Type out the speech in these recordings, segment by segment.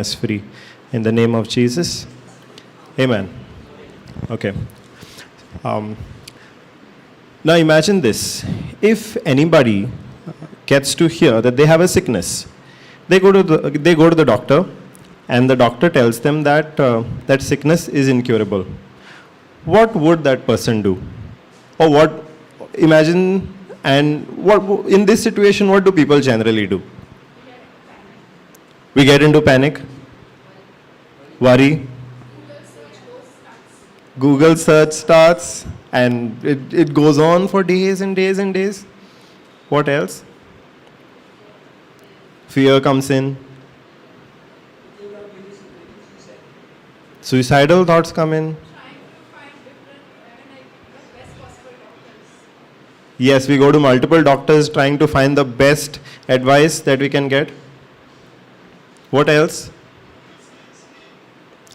us free. In the name of Jesus, amen. Okay. Um, Now imagine this. If anybody gets to hear that they have a sickness, they go to the doctor, and the doctor tells them that that sickness is incurable. What would that person do? Or what? Imagine, and what in this situation, what do people generally do? We get into panic, worry. Google search starts, and it goes on for days and days and days. What else? Fear comes in. Suicidal thoughts come in. Yes, we go to multiple doctors trying to find the best advice that we can get. What else?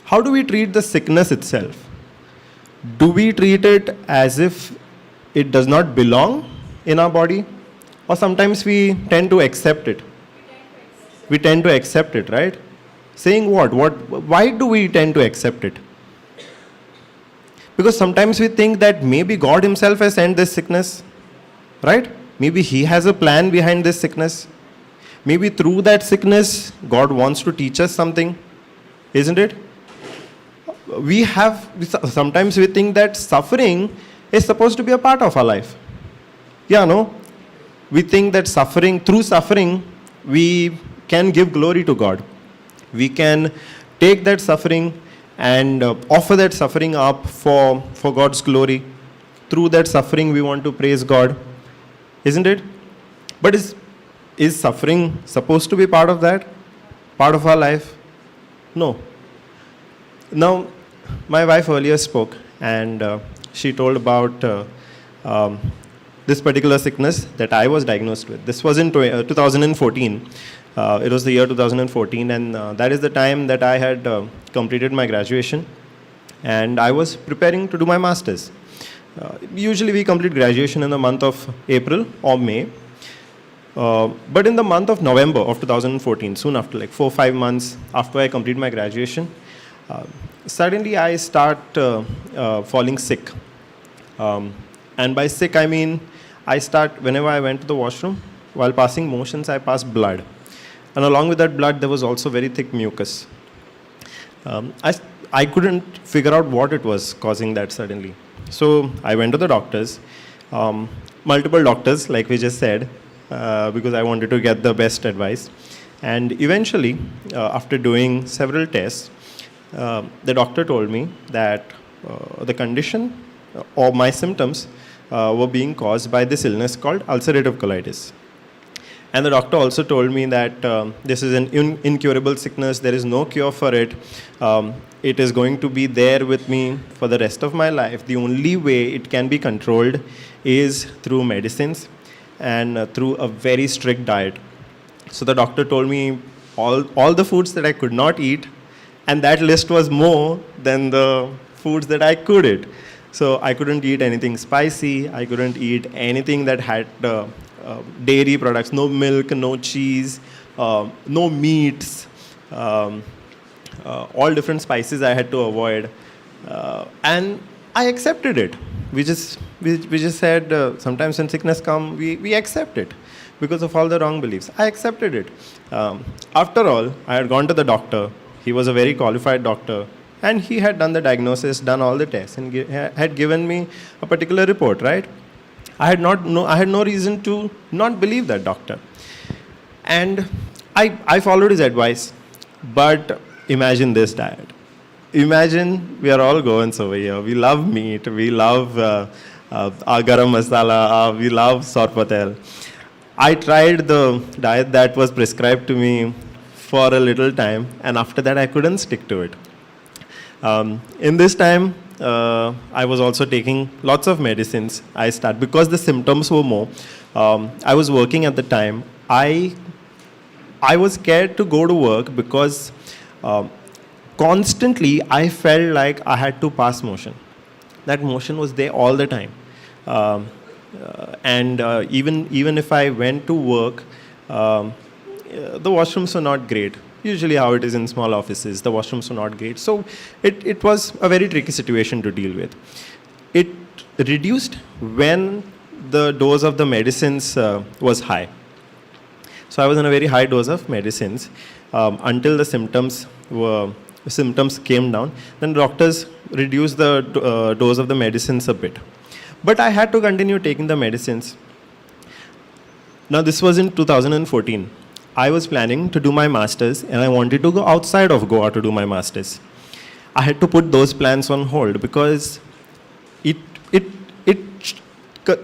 How do we treat the sickness itself? Do we treat it as if it does not belong in our body? Or sometimes we tend to accept it. We tend to accept it, right? Saying what? Why do we tend to accept it? Because sometimes we think that maybe God himself has sent this sickness, right? Maybe he has a plan behind this sickness. Maybe through that sickness, God wants to teach us something, isn't it? Sometimes we think that suffering is supposed to be a part of our life. Yeah, no? We think that through suffering, we can give glory to God. We can take that suffering and offer that suffering up for God's glory. Through that suffering, we want to praise God. Isn't it? But is suffering supposed to be part of that? Part of our life? No. Now, my wife earlier spoke, and she told about this particular sickness that I was diagnosed with. This was in 2014. It was the year 2014, and that is the time that I had completed my graduation, and I was preparing to do my master's. Usually we complete graduation in the month of April or May, but in the month of November of 2014, soon after, like 4 or 5 months after I complete my graduation, suddenly I start falling sick. And by sick, I mean whenever I went to the washroom, while passing motions, I passed blood. And along with that blood, there was also very thick mucus. I couldn't figure out what it was causing that suddenly. So I went to the doctors, multiple doctors, like we just said, because I wanted to get the best advice. And eventually, after doing several tests, the doctor told me that the condition or my symptoms were being caused by this illness called ulcerative colitis. And the doctor also told me that this is an incurable sickness. There is no cure for it. It is going to be there with me for the rest of my life. The only way it can be controlled is through medicines and through a very strict diet. So the doctor told me all the foods that I could not eat, and that list was more than the foods that I could eat. So I couldn't eat anything spicy. I couldn't eat anything that had dairy products, no milk, no cheese, no meats, all different spices I had to avoid. And I accepted it. We just said sometimes when sickness comes, we accept it because of all the wrong beliefs. I accepted it. After all, I had gone to the doctor. He was a very qualified doctor, and he had done the diagnosis, done all the tests, and had given me a particular report, right? I had no reason to not believe that doctor. And I followed his advice. But imagine this diet. Imagine we are all Goans over here. We love meat. We love our garam masala. We love sorpatel. I tried the diet that was prescribed to me for a little time, and after that I couldn't stick to it. In this time, I was also taking lots of medicines. Because the symptoms were more. I was working at the time. I was scared to go to work because constantly I felt like I had to pass motion. That motion was there all the time. And even if I went to work, the washrooms were not great. usually how it is in small offices. The washrooms were not great. So it was a very tricky situation to deal with. It reduced when the dose of the medicines was high. So I was on a very high dose of medicines until the symptoms came down. Then doctors reduced the dose of the medicines a bit. But I had to continue taking the medicines. Now this was in 2014. I was planning to do my masters and I wanted to go outside of Goa to do my masters. I had to put those plans on hold because it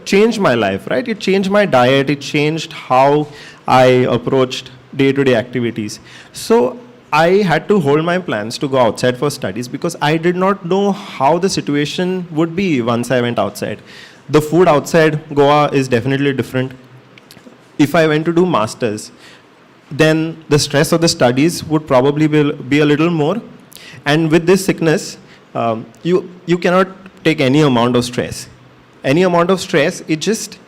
changed my life, right? It changed my diet. It changed how I approached day-to-day activities. So I had to hold my plans to go outside for studies because I did not know how the situation would be once I went outside. The food outside Goa is definitely different. If I went to do masters, then the stress of the studies would probably be a little more. And with this sickness, you cannot take any amount of stress. Any amount of stress, it just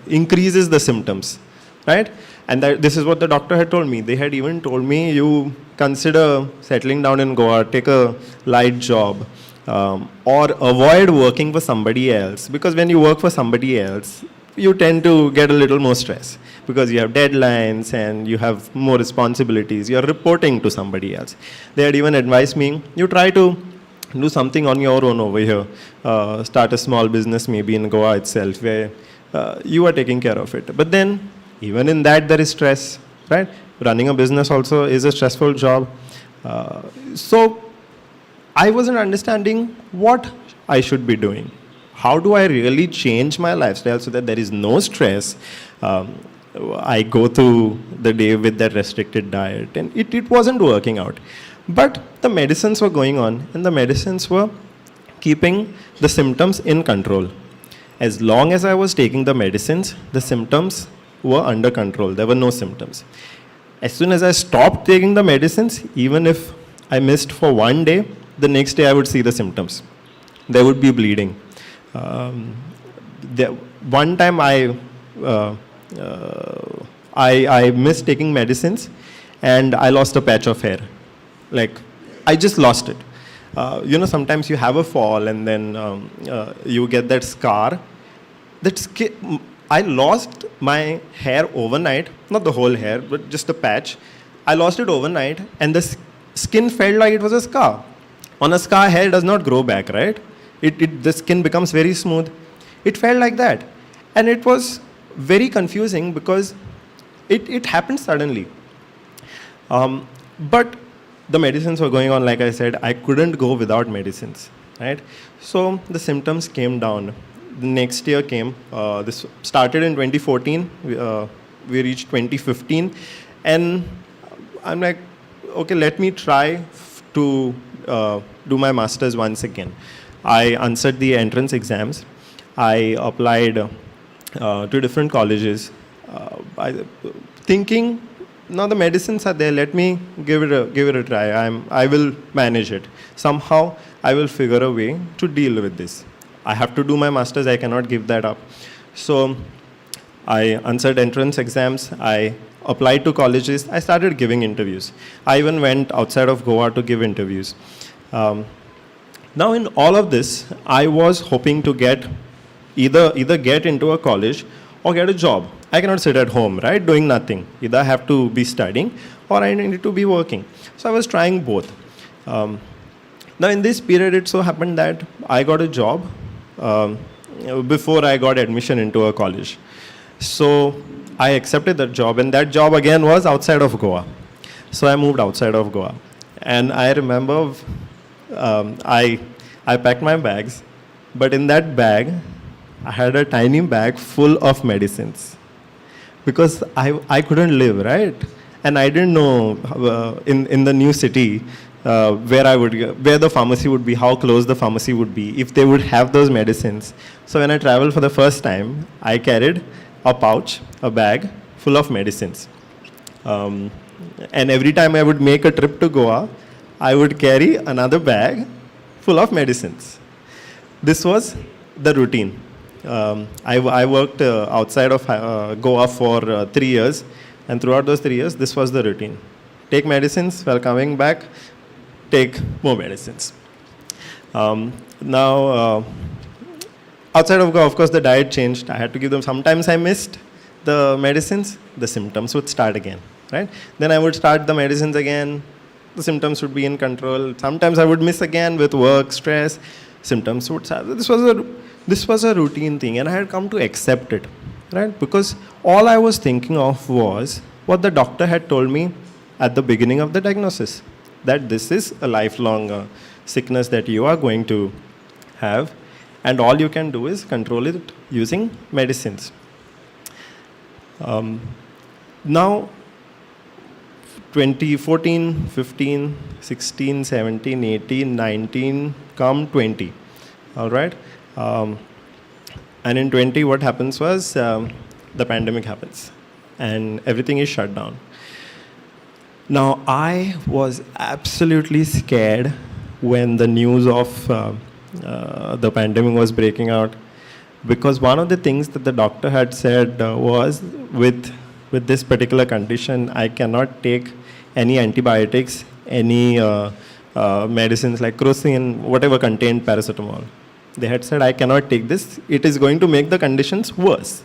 increases the symptoms, right? And this is what the doctor had told me. They had even told me, you consider settling down in Goa, take a light job, or avoid working for somebody else. Because when you work for somebody else, you tend to get a little more stress because you have deadlines and you have more responsibilities. You're reporting to somebody else. They had even advised me, you try to do something on your own over here. Start a small business maybe in Goa itself where you are taking care of it. But then, even in that, there is stress, right? Running a business also is a stressful job. So, I wasn't understanding what I should be doing. How do I really change my lifestyle so that there is no stress? I go through the day with that restricted diet, and it wasn't working out. But the medicines were going on, and the medicines were keeping the symptoms in control. As long as I was taking the medicines, the symptoms were under control. There were no symptoms. As soon as I stopped taking the medicines, even if I missed for one day, the next day I would see the symptoms. There would be bleeding. One time I missed taking medicines, and I lost a patch of hair. Like, I just lost it. Sometimes you have a fall and then you get that scar. I lost my hair overnight, not the whole hair, but just a patch. I lost it overnight, and the skin felt like it was a scar. On a scar, hair does not grow back, right? The skin becomes very smooth. It felt like that. And it was very confusing because it happened suddenly. But the medicines were going on, like I said. I couldn't go without medicines, right? So the symptoms came down. The next year came. This started in 2014. We reached 2015. And I'm like, okay, let me try to do my master's once again. I answered the entrance exams. I applied to different colleges, thinking, now the medicines are there. Let me give it a try. I will manage it. Somehow I will figure a way to deal with this. I have to do my masters. I cannot give that up. So I answered entrance exams. I applied to colleges. I started giving interviews. I even went outside of Goa to give interviews. Now in all of this, I was hoping to get either get into a college or get a job. I cannot sit at home, right, doing nothing. Either I have to be studying or I need to be working. So I was trying both. Now in this period, it so happened that I got a job before I got admission into a college. So I accepted that job, and that job again was outside of Goa. So I moved outside of Goa. And I remember I packed my bags, but in that bag, I had a tiny bag full of medicines. Because I couldn't live, right? And I didn't know in the new city where the pharmacy would be, how close the pharmacy would be, if they would have those medicines. So when I traveled for the first time, I carried a pouch, a bag full of medicines. And every time I would make a trip to Goa, I would carry another bag full of medicines. This was the routine. I worked outside of Goa for 3 years, and throughout those 3 years, this was the routine. take medicines, while coming back, take more medicines. Now, outside of course, the diet changed. I had to give them, sometimes I missed the medicines, the symptoms would start again, right? Then I would start the medicines again, the symptoms would be in control. Sometimes I would miss again with work, stress, symptoms would start. This was a routine thing, and I had come to accept it, right? Because all I was thinking of was what the doctor had told me at the beginning of the diagnosis, that this is a lifelong sickness that you are going to have, and all you can do is control it using medicines. Now, 2014, 15, 16, 17, 18, 19, come 20, all right? And in 20, what happens was the pandemic happens, and everything is shut down. Now, I was absolutely scared when the news of the pandemic was breaking out, because one of the things that the doctor had said was, with this particular condition, I cannot take any antibiotics, any medicines like crocin, whatever contained paracetamol. They had said, I cannot take this. It is going to make the conditions worse.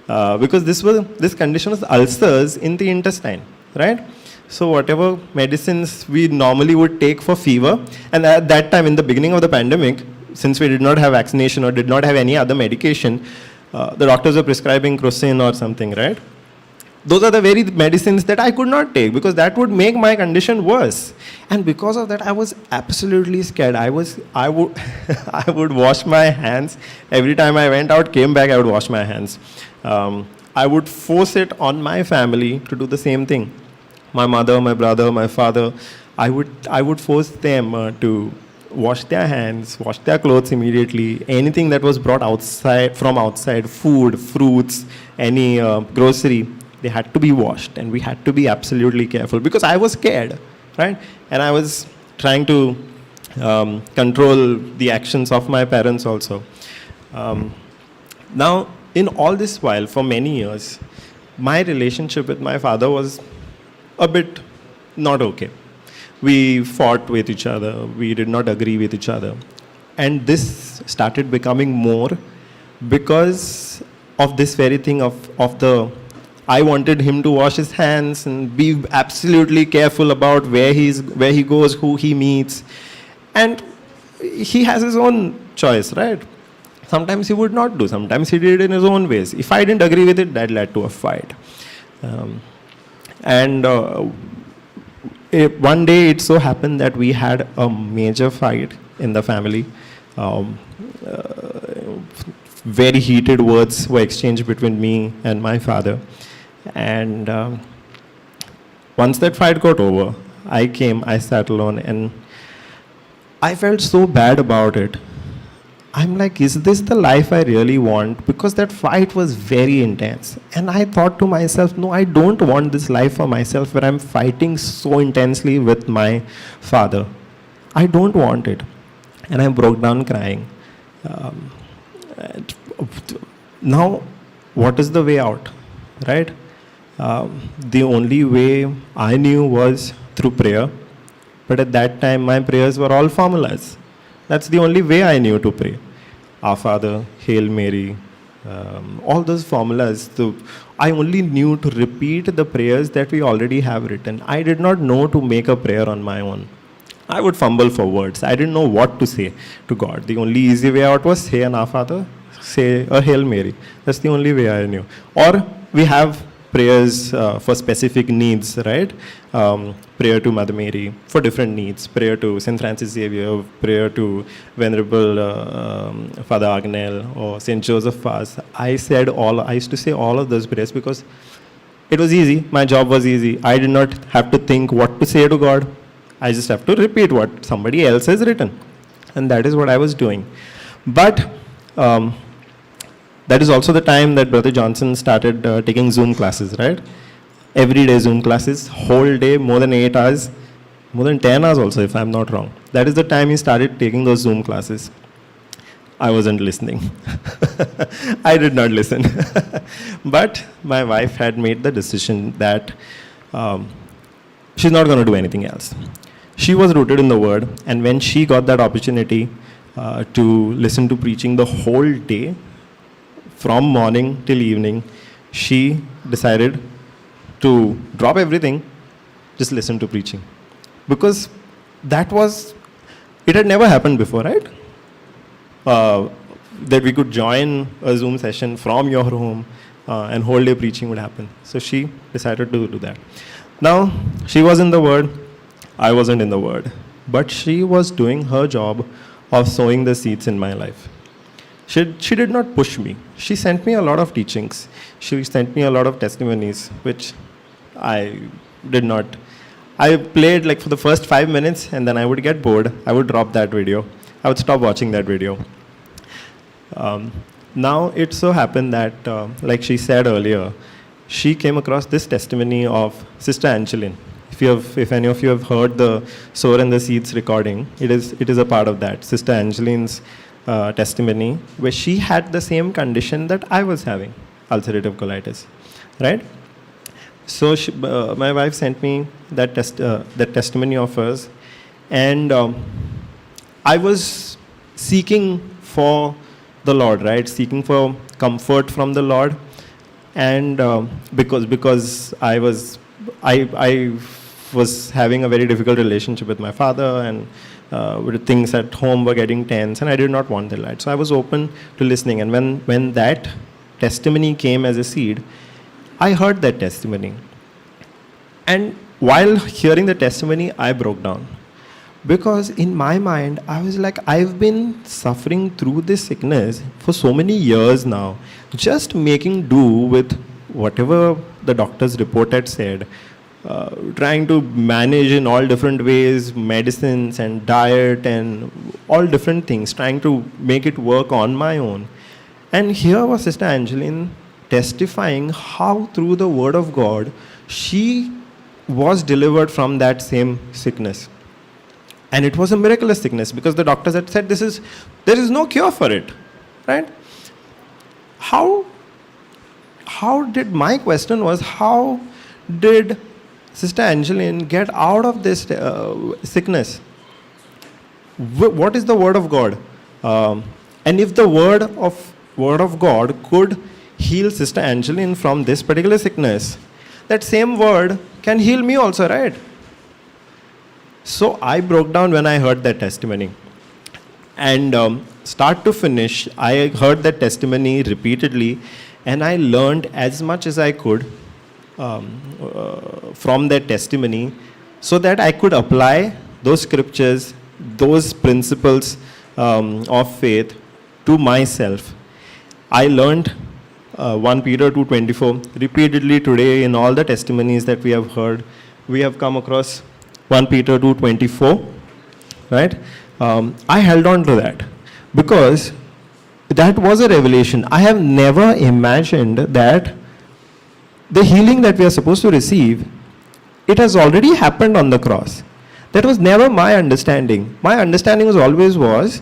Because this condition was ulcers in the intestine, right? So whatever medicines we normally would take for fever, and at that time, in the beginning of the pandemic, since we did not have vaccination or did not have any other medication, the doctors were prescribing crocin or something, right? Those are the very medicines that I could not take, because that would make my condition worse. And because of that, I was absolutely scared. I would I would wash my hands. Every time I went out, came back, I would wash my hands. I would force it on my family to do the same thing. My mother, my brother, my father, I would force them to wash their hands, wash their clothes immediately. Anything that was brought from outside, food, fruits, any grocery, they had to be washed, and we had to be absolutely careful, because I was scared, right? And I was trying to control the actions of my parents also. Now, in all this while, for many years, my relationship with my father was a bit not okay. We fought with each other. We did not agree with each other. And this started becoming more because of this very thing I wanted him to wash his hands and be absolutely careful about where he goes, who he meets. And he has his own choice, right? Sometimes he would not do. Sometimes he did it in his own ways. If I didn't agree with it, that led to a fight. One day it so happened that we had a major fight in the family. Very heated words were exchanged between me and my father. And once that fight got over, I sat alone, and I felt so bad about it. I'm like, is this the life I really want? Because that fight was very intense. And I thought to myself, no, I don't want this life for myself where I'm fighting so intensely with my father. I don't want it. And I broke down crying. Now, what is the way out, right? The only way I knew was through prayer. But at that time, my prayers were all formulas. That's the only way I knew to pray. Our Father, Hail Mary, all those formulas. I only knew to repeat the prayers that we already have written. I did not know to make a prayer on my own. I would fumble for words. I didn't know what to say to God. The only easy way out was say an Our Father, say a Hail Mary. That's the only way I knew. Or we have prayers for specific needs, right? Prayer to Mother Mary for different needs. Prayer to St. Francis Xavier, prayer to Venerable Father Agnel or St. Joseph Vaz. I used to say all of those prayers because it was easy. My job was easy. I did not have to think what to say to God. I just have to repeat what somebody else has written. And that is what I was doing. But that is also the time that Brother Johnson started taking Zoom classes, right? Every day Zoom classes, whole day, more than 8 hours, more than 10 hours also, if I'm not wrong. That is the time he started taking those Zoom classes. I wasn't listening. I did not listen. But my wife had made the decision that she's not going to do anything else. She was rooted in the Word, and when she got that opportunity to listen to preaching the whole day, from morning till evening, she decided to drop everything, just listen to preaching. Because it had never happened before, right? That we could join a Zoom session from your home and whole day preaching would happen. So she decided to do that. Now, she was in the Word, I wasn't in the Word. But she was doing her job of sowing the seeds in my life. She did not push me. She sent me a lot of teachings. She sent me a lot of testimonies, which I did not. I played like for the first 5 minutes, and then I would get bored. I would drop that video. I would stop watching that video. Now it so happened that, like she said earlier, she came across this testimony of Sister Angeline. If any of you have heard the Sower and the Seeds recording, it is a part of that. Sister Angeline's testimony, where she had the same condition that I was having, ulcerative colitis, right? So my wife sent me that testimony of hers, and I was seeking for the Lord, right? Seeking for comfort from the Lord, and because I was having a very difficult relationship with my father, and things at home were getting tense, and I did not want the light. So I was open to listening, and when that testimony came as a seed, I heard that testimony. And while hearing the testimony, I broke down. Because in my mind, I was like, I've been suffering through this sickness for so many years now, just making do with whatever the doctor's report had said, trying to manage in all different ways, medicines and diet and all different things, trying to make it work on my own. And here was Sister Angeline testifying how through the Word of God, she was delivered from that same sickness. And it was a miraculous sickness, because the doctors had said there is no cure for it, right? My question was, how did Sister Angeline get out of this sickness? What is the Word of God? And if the Word of God could heal Sister Angeline from this particular sickness, that same Word can heal me also, right? So I broke down when I heard that testimony. And start to finish, I heard that testimony repeatedly, and I learned as much as I could from that testimony, so that I could apply those scriptures, those principles of faith to myself. I learned 1 Peter 2:24 repeatedly today in all the testimonies that we have heard. We have come across 1 Peter 2:24, right? I held on to that because that was a revelation. I have never imagined that the healing that we are supposed to receive, it has already happened on the cross. That was never my understanding. My understanding was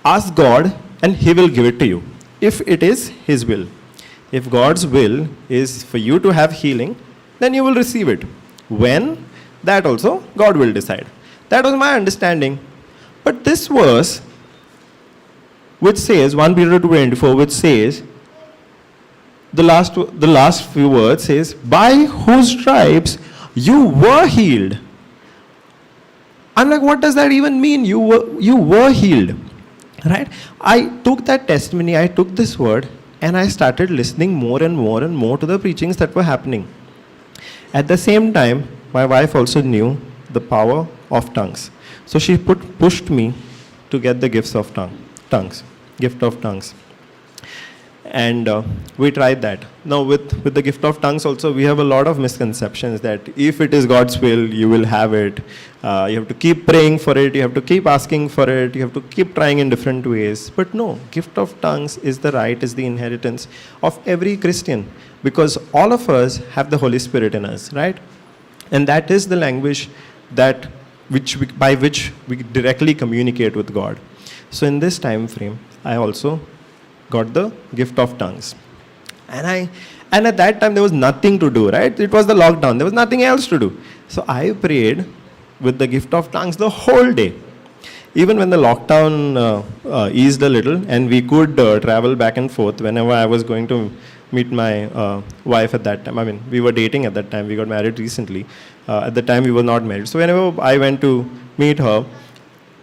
ask God and He will give it to you, if it is His will. If God's will is for you to have healing, then you will receive it. When? That also God will decide. That was my understanding. But this verse, which says, 1 Peter 2:24, which says, the last few words says, by whose stripes you were healed. I'm like, what does that even mean? You were healed, right? I took that testimony, I took this word, and I started listening more and more and more to the preachings that were happening. At the same time, my wife also knew the power of tongues. So she pushed me to get the gift of tongues. And we tried that. Now with the gift of tongues also, we have a lot of misconceptions that if it is God's will, you will have it. You have to keep praying for it. You have to keep asking for it. You have to keep trying in different ways. But no, gift of tongues is the inheritance of every Christian, because all of us have the Holy Spirit in us, right? And that is the language by which we directly communicate with God. So in this time frame, I also got the gift of tongues. And at that time, there was nothing to do, right? It was the lockdown. There was nothing else to do. So I prayed with the gift of tongues the whole day. Even when the lockdown eased a little and we could travel back and forth whenever I was going to meet my wife at that time. I mean, we were dating at that time. We got married recently. At the time, we were not married. So whenever I went to meet her,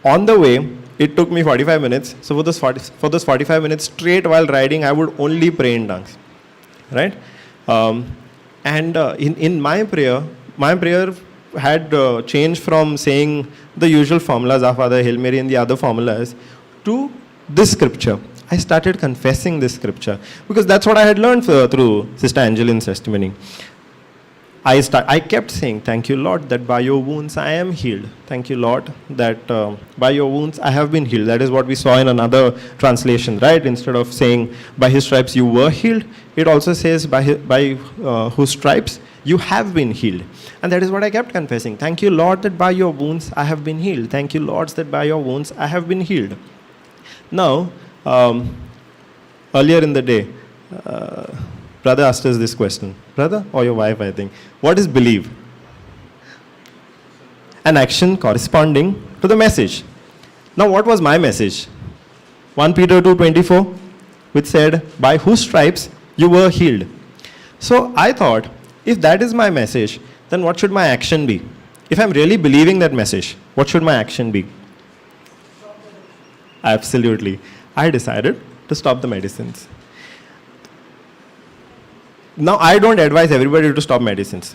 on the way, it took me 45 minutes. So for those 45 minutes straight while riding, I would only pray in tongues, right? In my prayer had changed from saying the usual formulas, Our Father, Hail Mary, and the other formulas, to this scripture. I started confessing this scripture because that's what I had learned through Sister Angeline's testimony. I kept saying, thank you, Lord, that by your wounds I am healed. Thank you, Lord, that by your wounds I have been healed. That is what we saw in another translation, right? Instead of saying, by his stripes you were healed, it also says, by whose stripes you have been healed. And that is what I kept confessing. Thank you, Lord, that by your wounds I have been healed. Thank you, Lord, that by your wounds I have been healed. Now, earlier in the day, brother asked us this question. Brother or your wife, I think. What is believe? An action corresponding to the message. Now, what was my message? 1 Peter 2:24, which said, by whose stripes you were healed. So I thought, if that is my message, then what should my action be? If I'm really believing that message, what should my action be? Absolutely. I decided to stop the medicines. Now, I don't advise everybody to stop medicines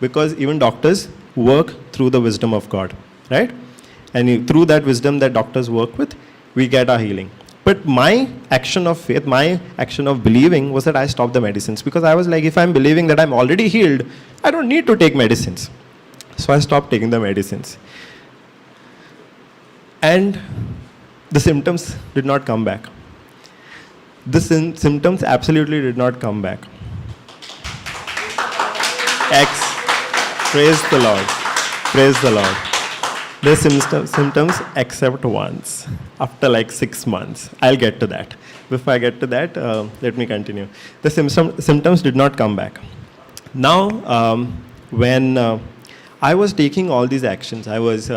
because even doctors work through the wisdom of God, right? And through that wisdom that doctors work with, we get our healing. But my action of faith, my action of believing was that I stopped the medicines because I was like, if I'm believing that I'm already healed, I don't need to take medicines. So I stopped taking the medicines. And the symptoms did not come back. The symptoms absolutely did not come back. Praise the Lord. Praise the Lord. The symptoms except once, after like 6 months. I'll get to that. Before I get to that, let me continue. The symptoms did not come back. Now, when I was taking all these actions, I was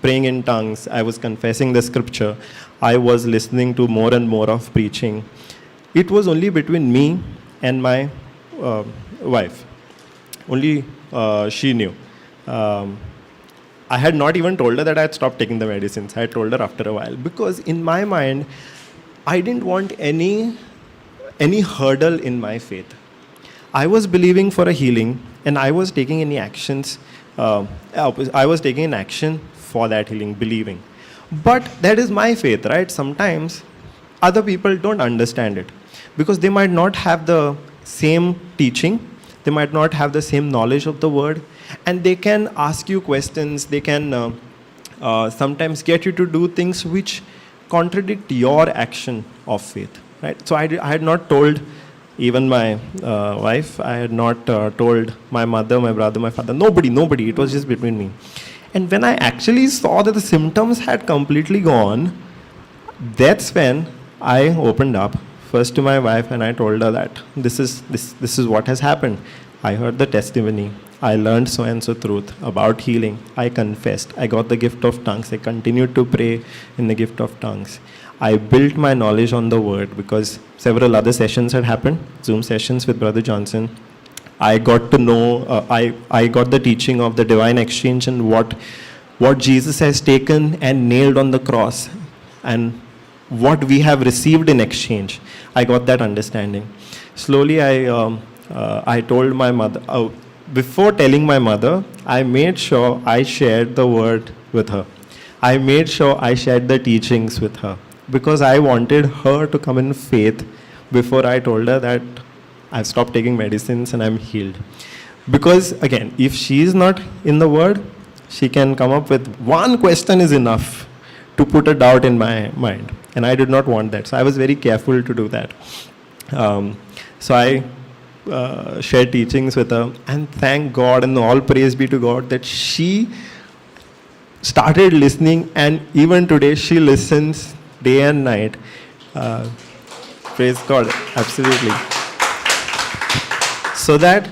praying in tongues, I was confessing the scripture, I was listening to more and more of preaching. It was only between me and my wife. Only she knew. I had not even told her that I had stopped taking the medicines. I had told her after a while. Because in my mind, I didn't want any hurdle in my faith. I was believing for a healing, and I was taking any actions. I was taking an action for that healing, believing. But that is my faith, right? Sometimes other people don't understand it. Because they might not have the same teaching. They might not have the same knowledge of the word. And they can ask you questions. They can sometimes get you to do things which contradict your action of faith, right? So I had not told even my wife. I had not told my mother, my brother, my father. Nobody. It was just between me. And when I actually saw that the symptoms had completely gone, that's when I opened up first to my wife and I told her that this is what has happened. I heard the testimony. I learned so and so truth about healing. I confessed. I got the gift of tongues. I continued to pray in the gift of tongues. I built my knowledge on the word because several other sessions had happened, Zoom sessions with Brother Johnson. I got to know, I got the teaching of the divine exchange and what Jesus has taken and nailed on the cross and what we have received in exchange. I got that understanding. Slowly I told my mother, before telling my mother, I made sure I shared the word with her. I made sure I shared the teachings with her because I wanted her to come in faith before I told her that I've stopped taking medicines and I'm healed. Because again, if she is not in the word, she can come up with one question is enough to put a doubt in my mind. And I did not want that. So I was very careful to do that. So I shared teachings with her, and thank God and all praise be to God that she started listening, and even today she listens day and night. Praise God, absolutely. So that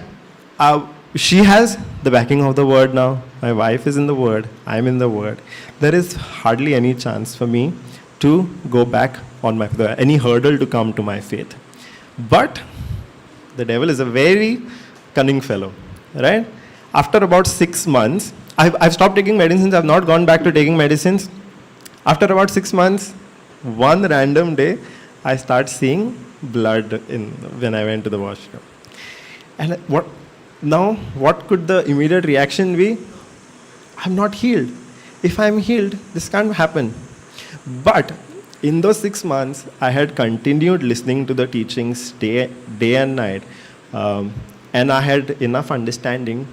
She has the backing of the word now. My wife is in the word. I'm in the word. There is hardly any chance for me to go back on any hurdle to come to my faith. But the devil is a very cunning fellow, right? After about 6 months, I've stopped taking medicines. I've not gone back to taking medicines. After about 6 months, one random day, I start seeing blood when I went to the washroom. And what could the immediate reaction be? I'm not healed. If I'm healed, this can't happen. But in those 6 months, I had continued listening to the teachings day and night. And I had enough understanding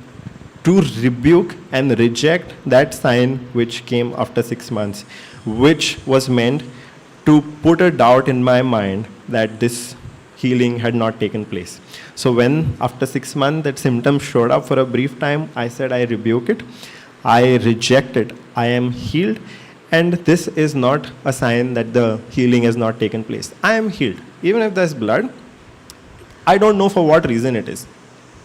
to rebuke and reject that sign which came after 6 months, which was meant to put a doubt in my mind that this healing had not taken place. So when after 6 months that symptom showed up for a brief time, I said I rebuke it, I reject it, I am healed, and this is not a sign that the healing has not taken place. I am healed. Even if there's blood, I don't know for what reason it is.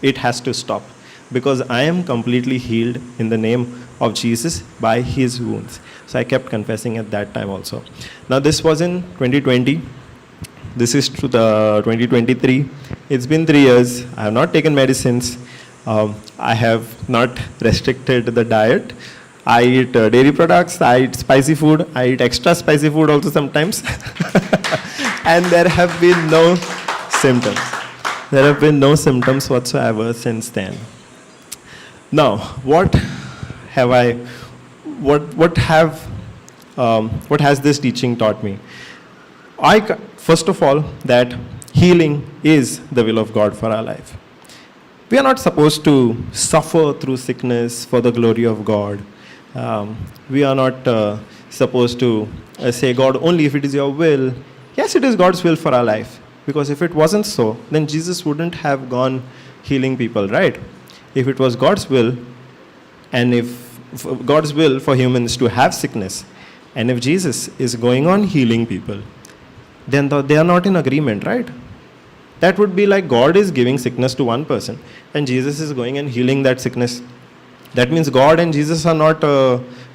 It has to stop, because I am completely healed in the name of Jesus by his wounds. So I kept confessing at that time also. Now this was in 2020. This is to the 2023. It's been 3 years. I have not taken medicines. I have not restricted the diet. I eat dairy products. I eat spicy food. I eat extra spicy food also sometimes. And there have been no symptoms. There have been no symptoms whatsoever since then. Now, what has this teaching taught me? First of all, that healing is the will of God for our life. We are not supposed to suffer through sickness for the glory of God. We are not supposed to say, God, only if it is your will. Yes, it is God's will for our life. Because if it wasn't so, then Jesus wouldn't have gone healing people, right? If it was God's will, and if God's will for humans to have sickness, and if Jesus is going on healing people, then they are not in agreement, right? That would be like God is giving sickness to one person, and Jesus is going and healing that sickness. That means God and Jesus are not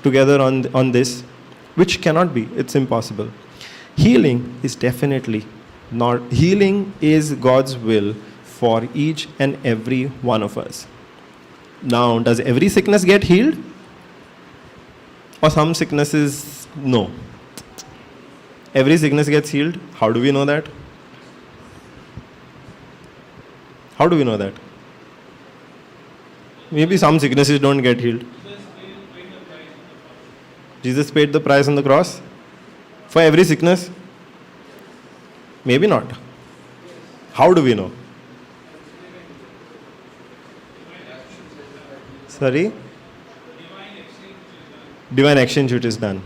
together on this, which cannot be. It's impossible. Healing is definitely not. Healing is God's will for each and every one of us. Now, does every sickness get healed? Or some sicknesses, no. Every sickness gets healed. How do we know that? How do we know that? Maybe some sicknesses don't get healed. Jesus paid the price on the cross for every sickness? Maybe not. How do we know? Sorry? Divine exchange which is done.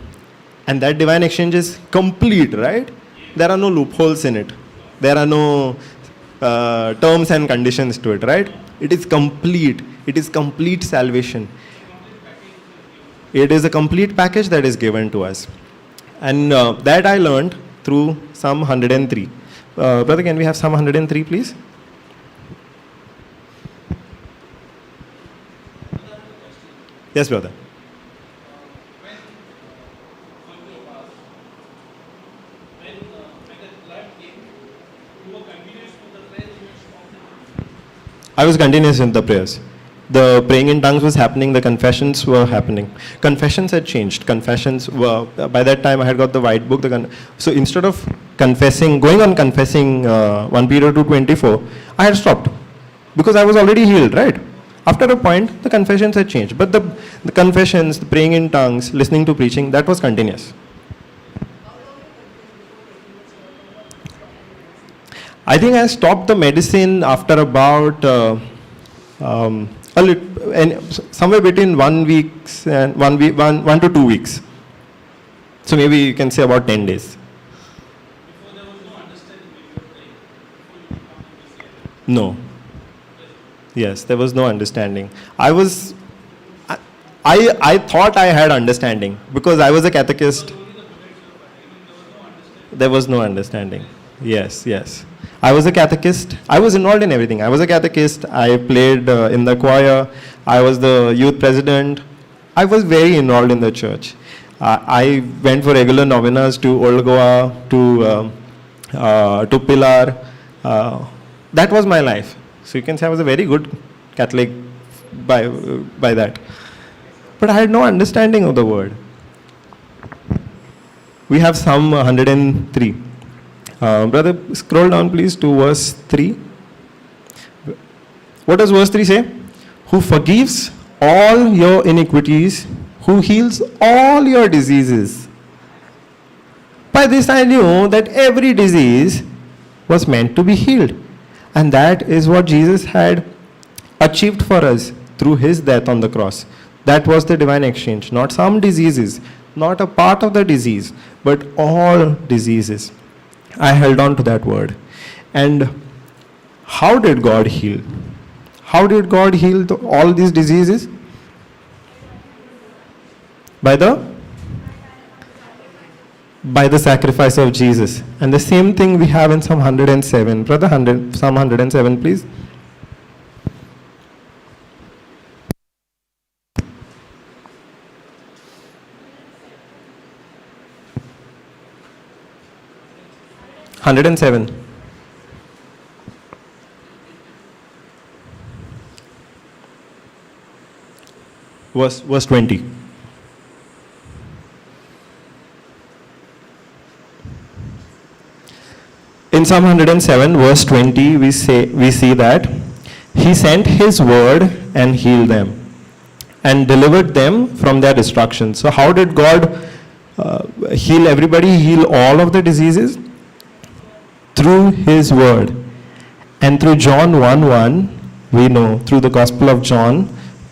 And that divine exchange is complete, right? There are no loopholes in it. There are no terms and conditions to it, right? It is complete. It is complete salvation. It is a complete package that is given to us. And that I learned through Psalm 103. Brother, can we have Psalm 103, please? Yes, brother. I was continuous in the prayers. The praying in tongues was happening, the confessions were happening. Confessions had changed. Confessions were, by that time I had got the white book. So instead of going on confessing 1 Peter 2:24, I had stopped. Because I was already healed, right? After a point, the confessions had changed. But the confessions, the praying in tongues, listening to preaching, that was continuous. I think I stopped the medicine after about somewhere between 1 week and 1 to 2 weeks. So maybe you can say about 10 days. Before there was no understanding before praying. No. Yes, there was no understanding. I thought I had understanding because I was a catechist. Only the potential of it. There was no understanding. There was no understanding. Yes, yes. I was a catechist. I was involved in everything. I was a catechist. I played in the choir. I was the youth president. I was very involved in the church. I went for regular novenas to Old Goa, to Pilar. That was my life. So you can say I was a very good Catholic by that. But I had no understanding of the word. We have Psalm 103. Brother, scroll down please to verse 3. What does verse 3 say? Who forgives all your iniquities, who heals all your diseases. By this I knew that every disease was meant to be healed. And that is what Jesus had achieved for us through his death on the cross. That was the divine exchange. Not some diseases, not a part of the disease, but all diseases. I held on to that word. And how did God heal? How did God heal all these diseases? By the sacrifice of Jesus. And the same thing we have in Psalm 107. Brother, Psalm 107, please. Verse 20. In Psalm 107, verse 20, we see that he sent his word and healed them and delivered them from their destruction. So how did God heal everybody, heal all of the diseases? Through his word. And through John 1:1, we know, through the Gospel of John,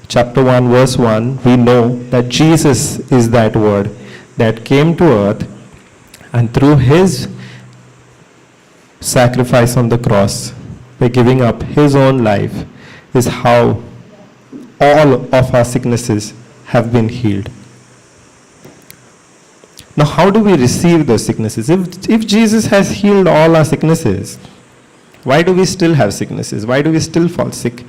chapter 1, verse 1, we know that Jesus is that word that came to earth, and through his sacrifice on the cross, by giving up his own life, is how all of our sicknesses have been healed. Now, how do we receive those sicknesses? If Jesus has healed all our sicknesses, why do we still have sicknesses? Why do we still fall sick?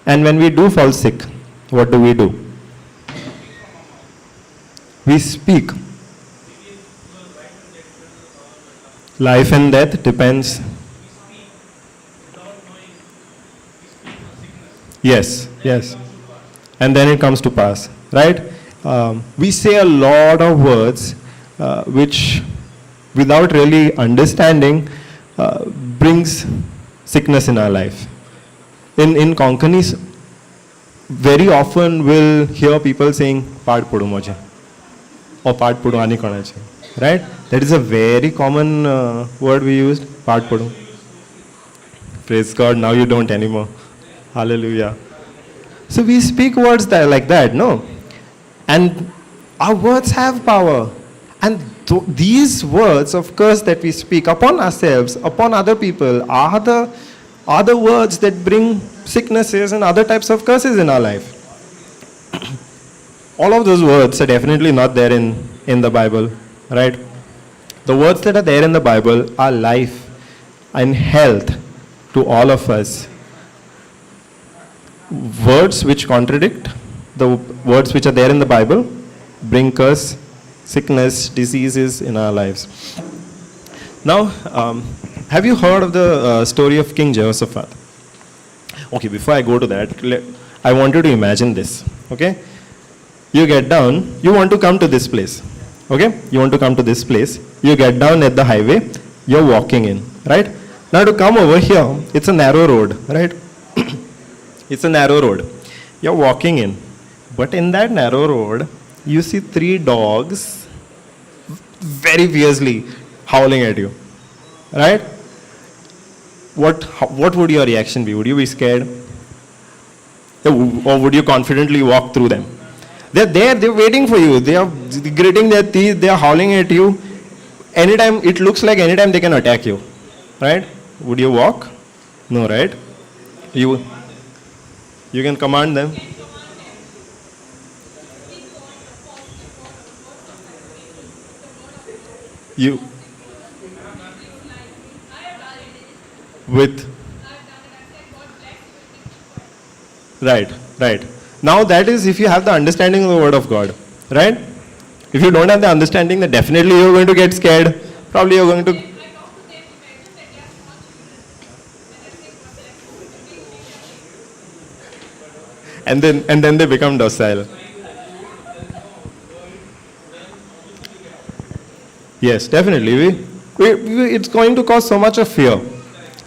And when we do fall sick, what do? We speak. Life and death depends. Yes. And then it comes to pass, right? We say a lot of words which, without really understanding, brings sickness in our life. In Konkani, very often we'll hear people saying, "Paad podu moje," or "Paad podu ani kona chahiye," right? That is a very common word we used, "Paad podu." Praise God, now you don't anymore. Hallelujah. So we speak words like that, no? And our words have power. And these words of curse that we speak upon ourselves, upon other people, are the words that bring sicknesses and other types of curses in our life. All of those words are definitely not there in the Bible, right? The words that are there in the Bible are life and health to all of us. Words which contradict the words which are there in the Bible bring curse, sickness, diseases in our lives. Now, have you heard of the story of King Jehoshaphat? Okay, before I go to that, I want you to imagine this, okay? You get down, you want to come to this place, okay? You want to come to this place, you get down at the highway, you're walking in, right? Now to come over here, it's a narrow road, right? It's a narrow road. You're walking in, but in that narrow road, you see 3 dogs very fiercely howling at you, right? What would your reaction be? Would you be scared? Or would you confidently walk through them? They're there, they're waiting for you. They are gritting their teeth, they are howling at you. Anytime, it looks like anytime they can attack you, right? Would you walk? No, right? You can command them. with. Right, right. Now that is if you have the understanding of the word of God, right? If you don't have the understanding, then definitely you're going to get scared. Probably you're going to. And then they become docile. Yes, definitely. It's going to cause so much of fear.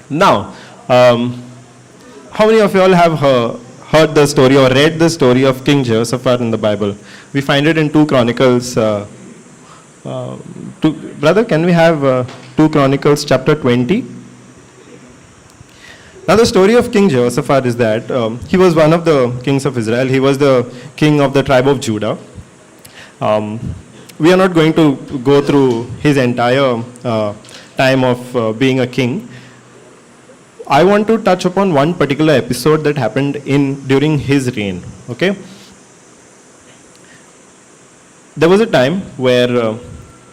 Now, how many of you all have heard the story or read the story of King Jehoshaphat in the Bible? We find it in 2 Chronicles. Brother, can we have 2 Chronicles chapter 20? Now the story of King Jehoshaphat is that he was one of the kings of Israel. He was the king of the tribe of Judah. We are not going to go through his entire time of being a king. I want to touch upon one particular episode that happened during his reign. Okay, there was a time where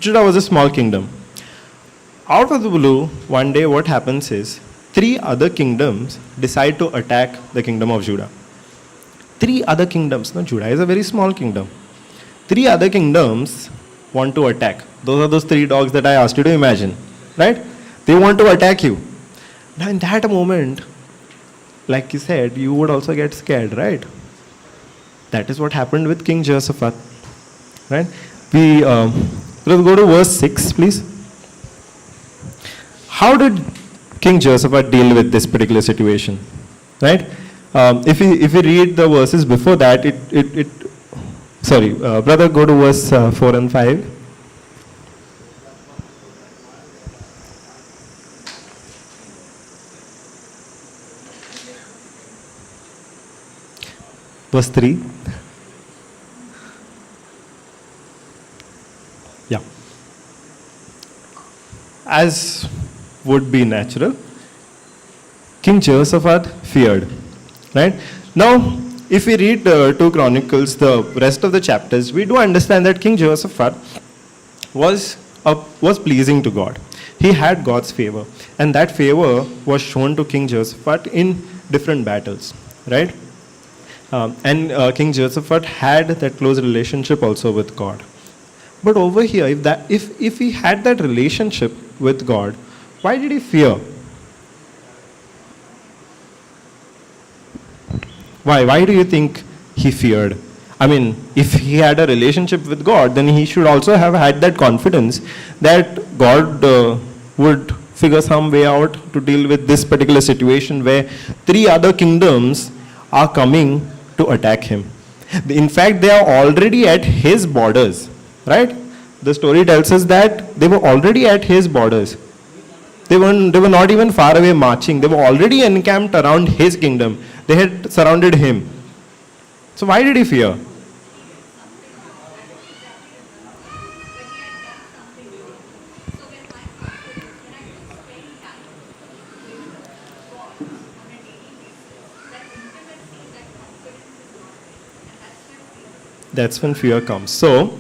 Judah was a small kingdom. Out of the blue, one day what happens is 3 other kingdoms decide to attack the kingdom of Judah. 3 other kingdoms. Now Judah is a very small kingdom. 3 other kingdoms want to attack. Those are those 3 dogs that I asked you to imagine, right? They want to attack you. Now in that moment, like you said, you would also get scared, right? That is what happened with King Jehoshaphat, right? Let's go to verse 6, please. How did King Jehoshaphat deal with this particular situation, right? If we read the verses before that, brother, go to verse 4 and 5. Verse 3. Yeah. As would be natural, King Jehoshaphat feared. Right? Now, if we read 2 Chronicles, the rest of the chapters, we do understand that King Jehoshaphat was pleasing to God. He had God's favor. And that favor was shown to King Jehoshaphat in different battles. Right? King Jehoshaphat had that close relationship also with God. But over here, if he had that relationship with God, why did he fear? Why do you think he feared? I mean, if he had a relationship with God, then he should also have had that confidence that God would figure some way out to deal with this particular situation where 3 other kingdoms are coming to attack him. In fact, they are already at his borders, right? The story tells us that they were already at his borders. They were not even far away marching. They were already encamped around his kingdom. They had surrounded him. So why did he fear? That's when fear comes. So,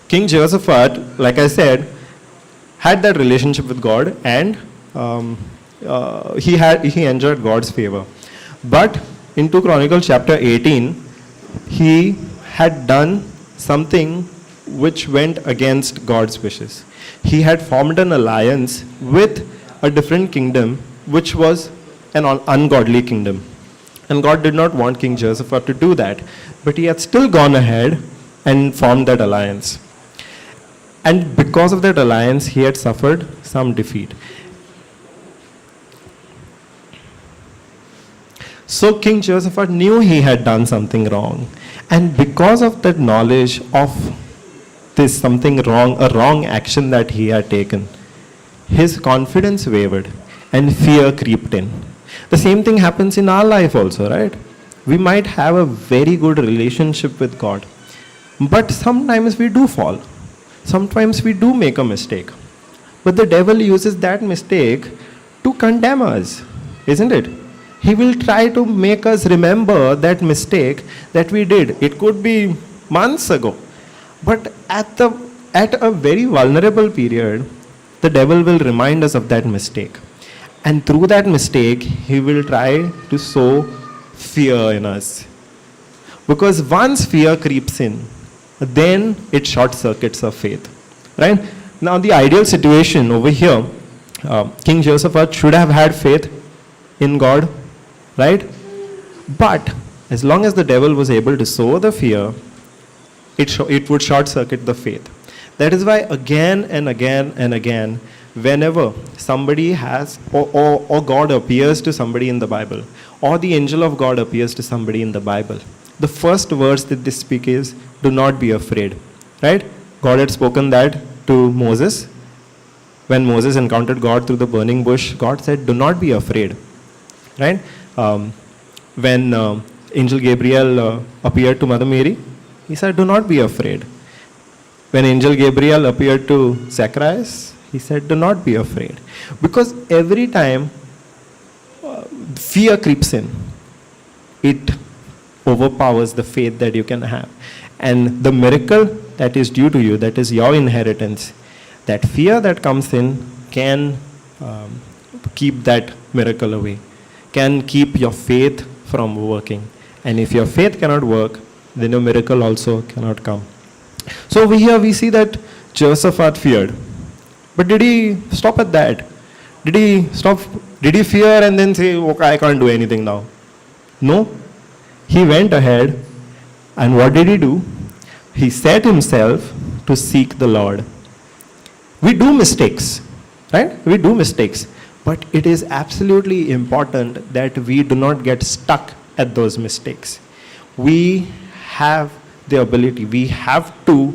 King Jehoshaphat, like I said, had that relationship with God, and he enjoyed God's favor. But in 2 Chronicles chapter 18, he had done something which went against God's wishes. He had formed an alliance with a different kingdom, which was an ungodly kingdom. And God did not want King Jehoshaphat to do that. But he had still gone ahead and formed that alliance. And because of that alliance, he had suffered some defeat. So King Jehoshaphat knew he had done something wrong. And because of that knowledge of this something wrong, a wrong action that he had taken, his confidence wavered and fear crept in. The same thing happens in our life also, right? We might have a very good relationship with God, but sometimes we do fall. Sometimes we do make a mistake. But the devil uses that mistake to condemn us, isn't it? He will try to make us remember that mistake that we did. It could be months ago. But at a very vulnerable period, the devil will remind us of that mistake. And through that mistake, he will try to sow fear in us. Because once fear creeps in, then it short circuits our faith. Right? Now, the ideal situation over here, King Jehoshaphat should have had faith in God, right? But as long as the devil was able to sow the fear, it would short circuit the faith. That is why again and again and again, whenever somebody has, or God appears to somebody in the Bible, or the angel of God appears to somebody in the Bible, the first words that they speak is, do not be afraid, right? God had spoken that to Moses. When Moses encountered God through the burning bush, God said, do not be afraid, right? When angel Gabriel appeared to Mother Mary, he said, do not be afraid. When angel Gabriel appeared to Zacharias, he said, do not be afraid. Because every time fear creeps in, it overpowers the faith that you can have. And the miracle that is due to you, that is your inheritance, that fear that comes in can keep that miracle away, can keep your faith from working. And if your faith cannot work, then your miracle also cannot come. So over here we see that Jehoshaphat feared. But did he stop at that? Did he fear and then say, okay, I can't do anything now? No. He went ahead, and what did he do? He set himself to seek the Lord. We do mistakes, right? We do mistakes. But it is absolutely important that we do not get stuck at those mistakes. We have the ability, we have to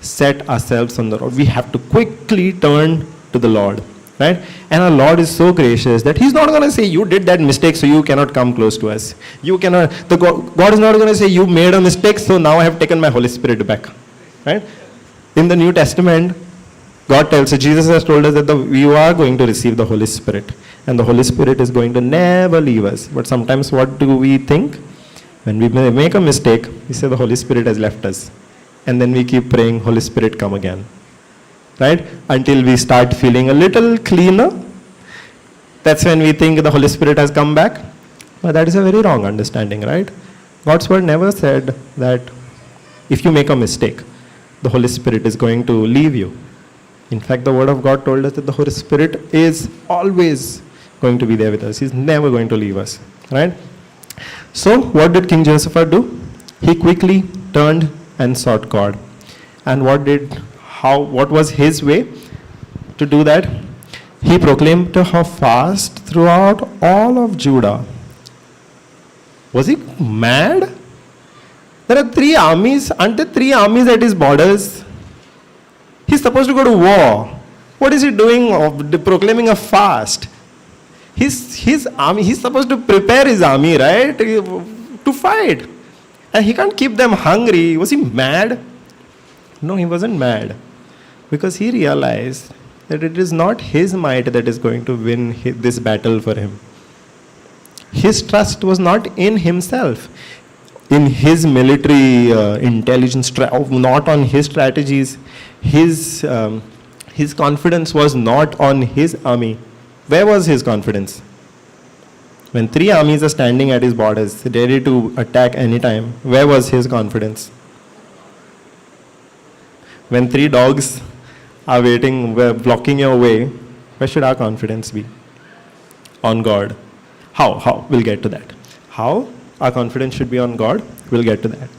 set ourselves on the road. We have to quickly turn to the Lord, right? And our Lord is so gracious that He's not going to say, you did that mistake, so you cannot come close to us. You cannot, God is not going to say, you made a mistake, so now I have taken my Holy Spirit back, right? In the New Testament, God tells us, Jesus has told us that you are going to receive the Holy Spirit. And the Holy Spirit is going to never leave us. But sometimes what do we think? When we make a mistake, we say the Holy Spirit has left us. And then we keep praying, Holy Spirit, come again. Right? Until we start feeling a little cleaner. That's when we think the Holy Spirit has come back. But that is a very wrong understanding, right? God's word never said that if you make a mistake, the Holy Spirit is going to leave you. In fact, the word of God told us that the Holy Spirit is always going to be there with us. He's never going to leave us, right? So, what did King Jehoshaphat do? He quickly turned and sought God. And what was his way to do that? He proclaimed a fast throughout all of Judah. Was he mad? There are 3 armies, aren't there 3 armies at his borders? He's supposed to go to war. What is he doing proclaiming a fast? His army, he's supposed to prepare his army, right? To fight. And he can't keep them hungry. Was he mad? No, he wasn't mad. Because he realized that it is not his might that is going to win this battle for him. His trust was not in himself, in his military intelligence, not on his strategies. His confidence was not on his army. Where was his confidence? When 3 armies are standing at his borders, ready to attack any time, where was his confidence? When 3 dogs are waiting, blocking your way, where should our confidence be? On God. How? We'll get to that. How our confidence should be on God? We'll get to that.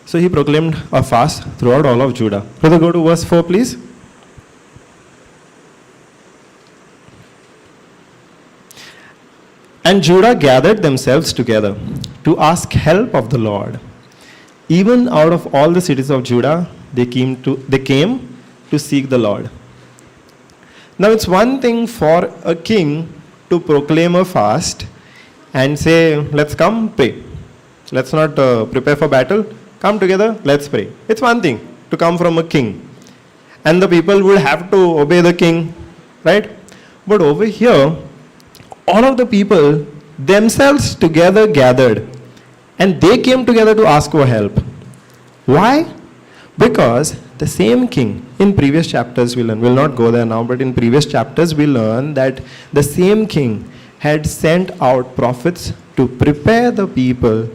So he proclaimed a fast throughout all of Judah. Brother, go to verse 4, please. And Judah gathered themselves together to ask help of the Lord. Even out of all the cities of Judah, they came to seek the Lord. Now it's one thing for a king to proclaim a fast and say, let's come pray. Let's not prepare for battle. Come together, let's pray. It's one thing to come from a king. And the people would have to obey the king, right? But over here, all of the people themselves together gathered. And they came together to ask for help. Why? Because the same king, in previous chapters we learn, we'll not go there now, but in previous chapters we learn that the same king had sent out prophets to prepare the people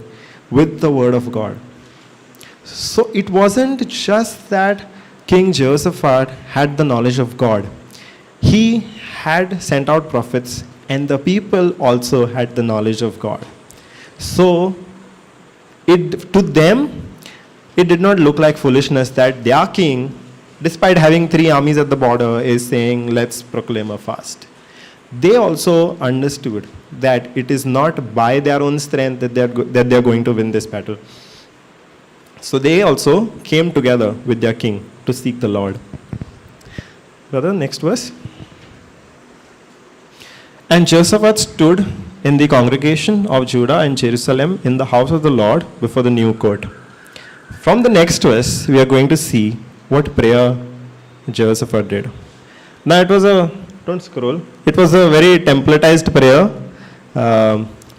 with the word of God. So it wasn't just that King Jehoshaphat had the knowledge of God. He had sent out prophets, and the people also had the knowledge of God. So to them, it did not look like foolishness that their king, despite having 3 armies at the border, is saying, let's proclaim a fast. They also understood that it is not by their own strength that they are going to win this battle. So they also came together with their king to seek the Lord. Brother, next verse. And Jehoshaphat stood in the congregation of Judah and Jerusalem in the house of the Lord before the new court. From the next verse, we are going to see what prayer Jehoshaphat did. Now it was don't scroll, it was a very templatized prayer,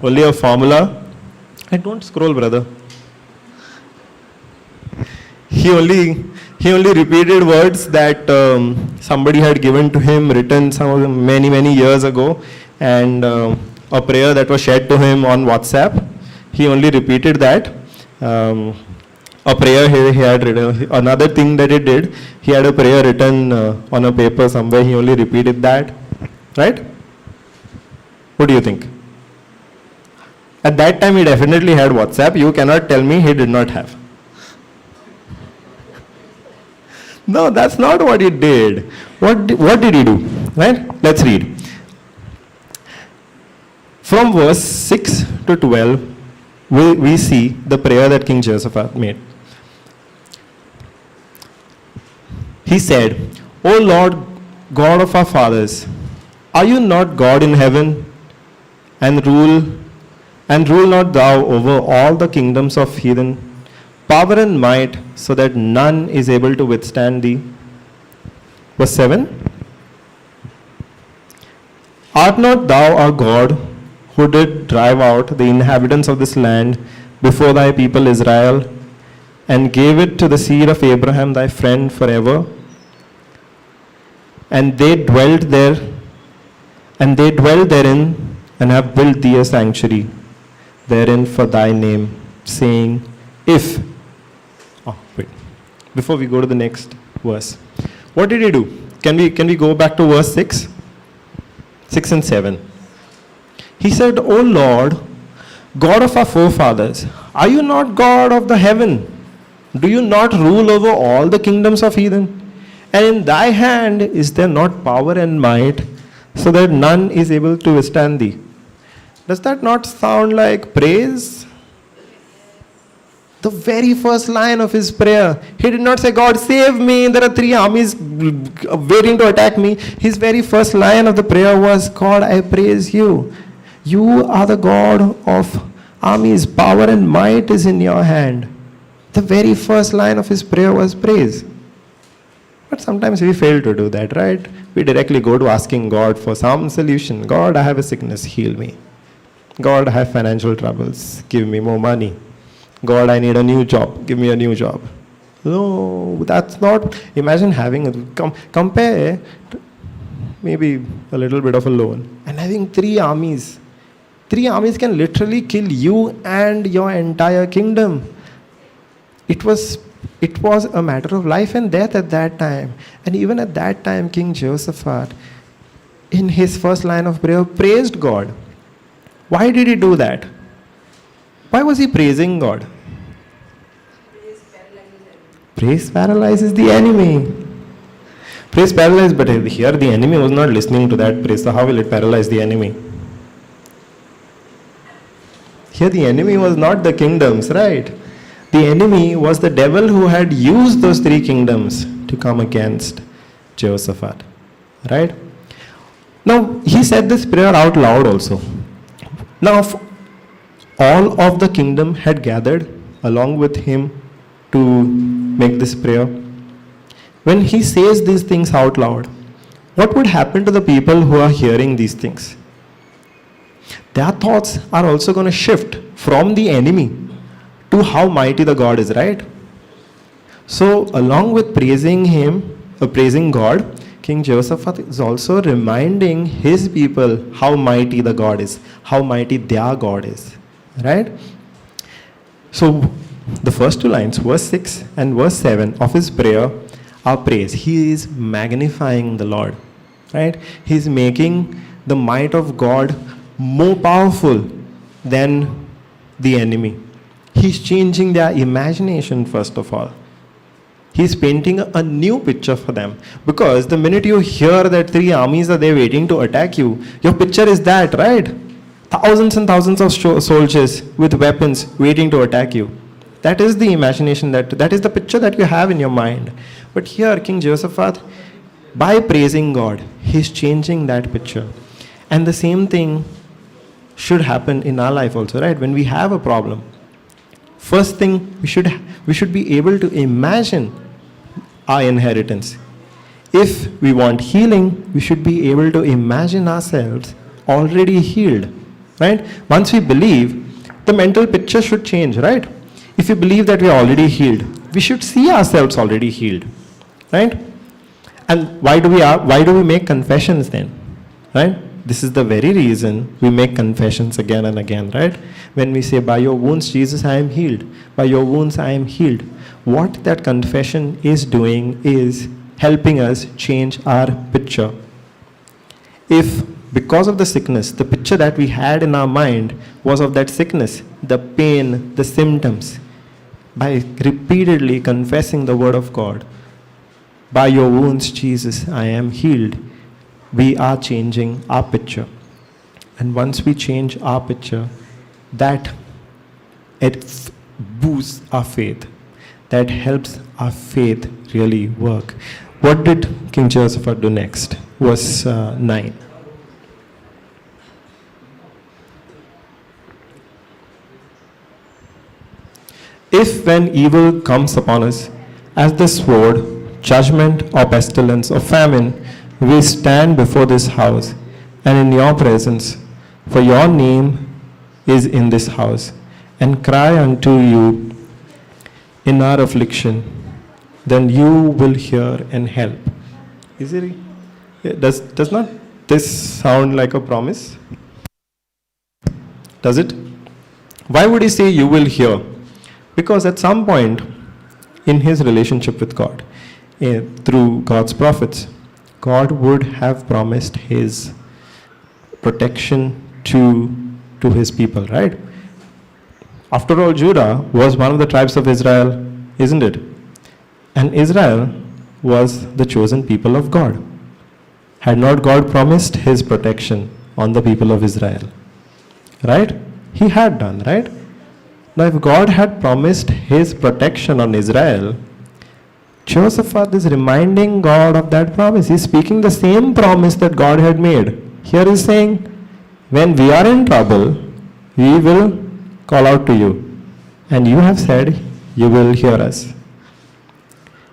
only a formula. And don't scroll, brother. He only repeated words that somebody had given to him, written many years ago, and a prayer that was shared to him on WhatsApp. He only repeated that. A prayer he had written. Another thing that he did, he had a prayer written on a paper somewhere. He only repeated that. Right? What do you think? At that time, he definitely had WhatsApp. You cannot tell me he did not have. No, that's not what he did. What did he do? Right? Let's read. From verse 6 to 12, we see the prayer that King Jehoshaphat made. He said, O Lord, God of our fathers, are you not God in heaven, and rule not thou over all the kingdoms of heathen, power and might, so that none is able to withstand thee? Verse 7. Art not thou our God, who did drive out the inhabitants of this land before thy people Israel, and gave it to the seed of Abraham thy friend forever? And they dwelt therein, and have built thee a sanctuary therein for thy name, saying, before we go to the next verse, what did he do? Can we go back to verse 6 and 7? He said, O Lord, God of our forefathers, are you not God of the heaven? Do you not rule over all the kingdoms of heathen? And in thy hand is there not power and might, so that none is able to withstand thee? Does that not sound like praise? The very first line of his prayer, he did not say, God save me, there are 3 armies waiting to attack me. His very first line of the prayer was, God, I praise you. You are the God of armies. Power and might is in your hand. The very first line of his prayer was praise. But sometimes we fail to do that, right? We directly go to asking God for some solution. God, I have a sickness, heal me. God, I have financial troubles, give me more money. God, I need a new job, give me a new job. No, that's not. Imagine having compare maybe a little bit of a loan and having 3 armies. 3 armies can literally kill you and your entire kingdom. It was a matter of life and death at that time. And even at that time, King Jehoshaphat, in his first line of prayer, praised God. Why did he do that? Why was he praising God? Praise paralyzes the enemy. Praise paralyzes, but here the enemy was not listening to that praise. So how will it paralyze the enemy? Here the enemy was not the kingdoms, right? The enemy was the devil who had used those 3 kingdoms to come against Jehoshaphat, right? Now, he said this prayer out loud also. Now, all of the kingdom had gathered along with him to make this prayer. When he says these things out loud, what would happen to the people who are hearing these things? Their thoughts are also going to shift from the enemy to how mighty the God is, right? So, along with praising God, King Jehoshaphat is also reminding his people how mighty the God is, how mighty their God is. Right? So, the first two lines, verse 6 and verse 7 of his prayer, are praise. He is magnifying the Lord. Right? He is making the might of God more powerful than the enemy. He's changing their imagination, first of all. He's painting a new picture for them. Because the minute you hear that three armies are there waiting to attack you, your picture is that, right? Thousands and thousands of soldiers with weapons waiting to attack you. That is the imagination, that is the picture that you have in your mind. But here, King Jehoshaphat, by praising God, he's changing that picture. And the same thing should happen in our life also, right? When we have a problem, first thing we should be able to imagine our inheritance. If we want healing, we should be able to imagine ourselves already healed, right? Once we believe, the mental picture should change, right? If you believe that we are already healed, we should see ourselves already healed, right? And why do we make confessions then, right? This is the very reason we make confessions again and again, right? When we say, by your wounds, Jesus, I am healed. By your wounds, I am healed. What that confession is doing is helping us change our picture. If, because of the sickness, the picture that we had in our mind was of that sickness, the pain, the symptoms, by repeatedly confessing the word of God, by your wounds, Jesus, I am healed, we are changing our picture. And once we change our picture, that it boosts our faith. That helps our faith really work. What did King Jehoshaphat do next? Verse 9. If when evil comes upon us, as the sword, judgment or pestilence or famine, we stand before this house and in your presence, for your name is in this house, and cry unto you in our affliction, then you will hear and help. Is it? Does not this sound like a promise? Does it? Why would he say you will hear? Because at some point in his relationship with God, through God's prophets, God would have promised his protection to his people, right? After all, Judah was one of the tribes of Israel, isn't it? And Israel was the chosen people of God. Had not God promised his protection on the people of Israel? Right? He had done, right? Now, if God had promised his protection on Israel, Jehoshaphat is reminding God of that promise. He's speaking the same promise that God had made. Here he's saying, when we are in trouble, we will call out to you. And you have said, you will hear us.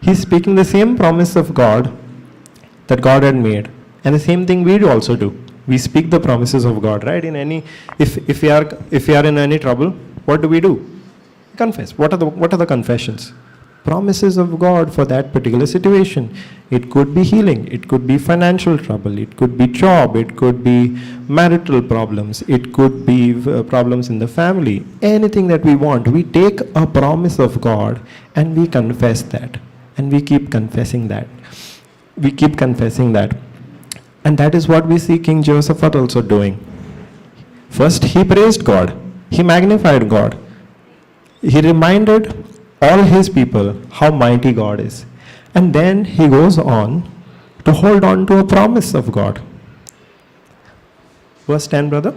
He's speaking the same promise of God that God had made. And the same thing we also do. We speak the promises of God, right? If we are in any trouble, what do? We confess. What are the confessions? Promises of God for that particular situation. It could be healing, it could be financial trouble, it could be job, it could be marital problems, it could be problems in the family. Anything that we want, we take a promise of God and we confess that. And we keep confessing that. We keep confessing that. And that is what we see King Jehoshaphat also doing. First, he praised God. He magnified God. He reminded all his people how mighty God is. And then he goes on to hold on to a promise of God. Verse 10, brother.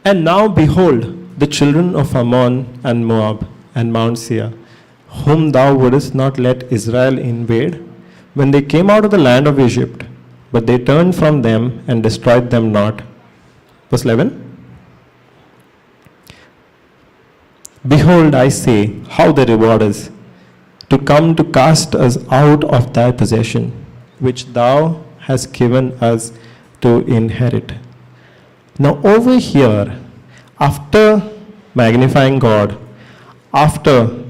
And now behold, the children of Ammon and Moab and Mount Seir, whom thou wouldest not let Israel invade, when they came out of the land of Egypt, but they turned from them and destroyed them not. Verse 11. Behold, I say, how they reward us, to come to cast us out of thy possession, which thou hast given us to inherit. Now over here, after magnifying God, after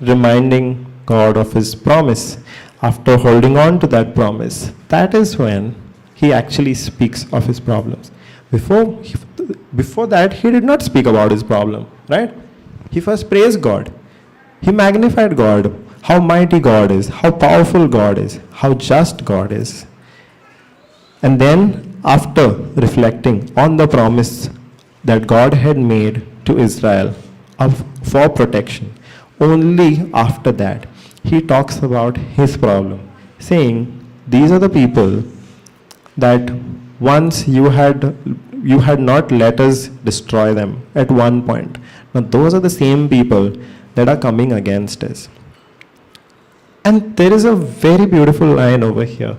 reminding God of his promise, after holding on to that promise, that is when he actually speaks of his problems. Before that, he did not speak about his problem, right? He first praised God. He magnified God, how mighty God is, how powerful God is, how just God is. And then, after reflecting on the promise that God had made to Israel for protection, only after that, he talks about his problem, saying, these are the people that once you had not let us destroy them at one point. Now those are the same people that are coming against us. And there is a very beautiful line over here.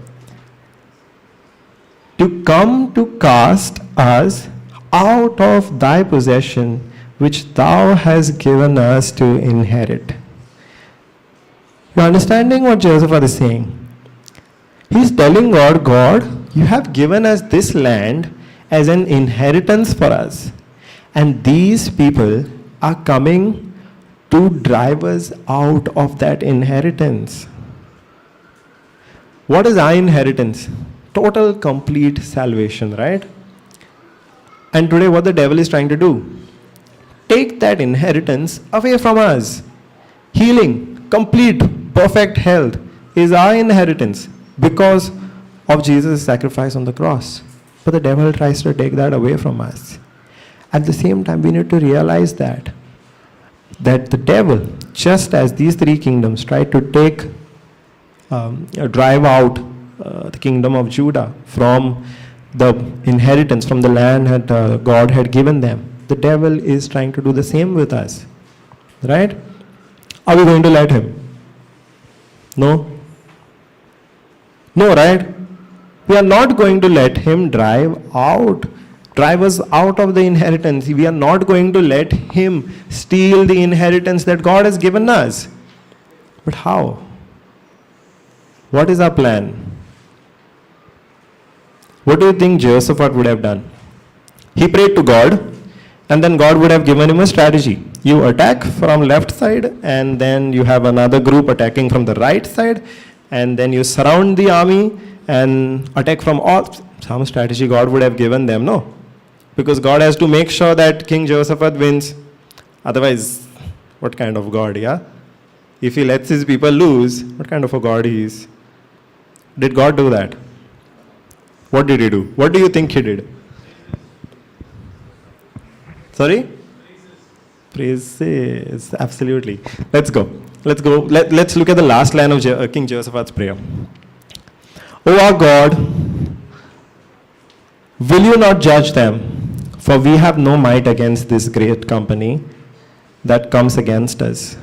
To come to cast us out of thy possession, which thou hast given us to inherit. You're understanding what Jehoshaphat is saying? He's telling God, God, you have given us this land as an inheritance for us. And these people are coming to drive us out of that inheritance. What is our inheritance? Total, complete salvation, right? And today what the devil is trying to do? Take that inheritance away from us. Healing, complete, perfect health is our inheritance because of Jesus' sacrifice on the cross. But the devil tries to take that away from us. At the same time, we need to realize that the devil, just as these three kingdoms tried to drive out the kingdom of Judah from the inheritance, from the land that God had given them, the devil is trying to do the same with us. Right? Are we going to let him? No? No, right? We are not going to let him drive us out of the inheritance. We are not going to let him steal the inheritance that God has given us. But how? What is our plan? What do you think Jehoshaphat would have done? He prayed to God, and then God would have given him a strategy. You attack from left side, and then you have another group attacking from the right side, and then you surround the army and attack from all. Some strategy God would have given them, no? Because God has to make sure that King Jehoshaphat wins. Otherwise, what kind of God, yeah? If he lets his people lose, what kind of a God he is? Did God do that? What did he do? What do you think he did? Sorry? Praises. Absolutely. Let's go. Let's look at the last line of King Jehoshaphat's prayer. O our God, will you not judge them? For we have no might against this great company that comes against us.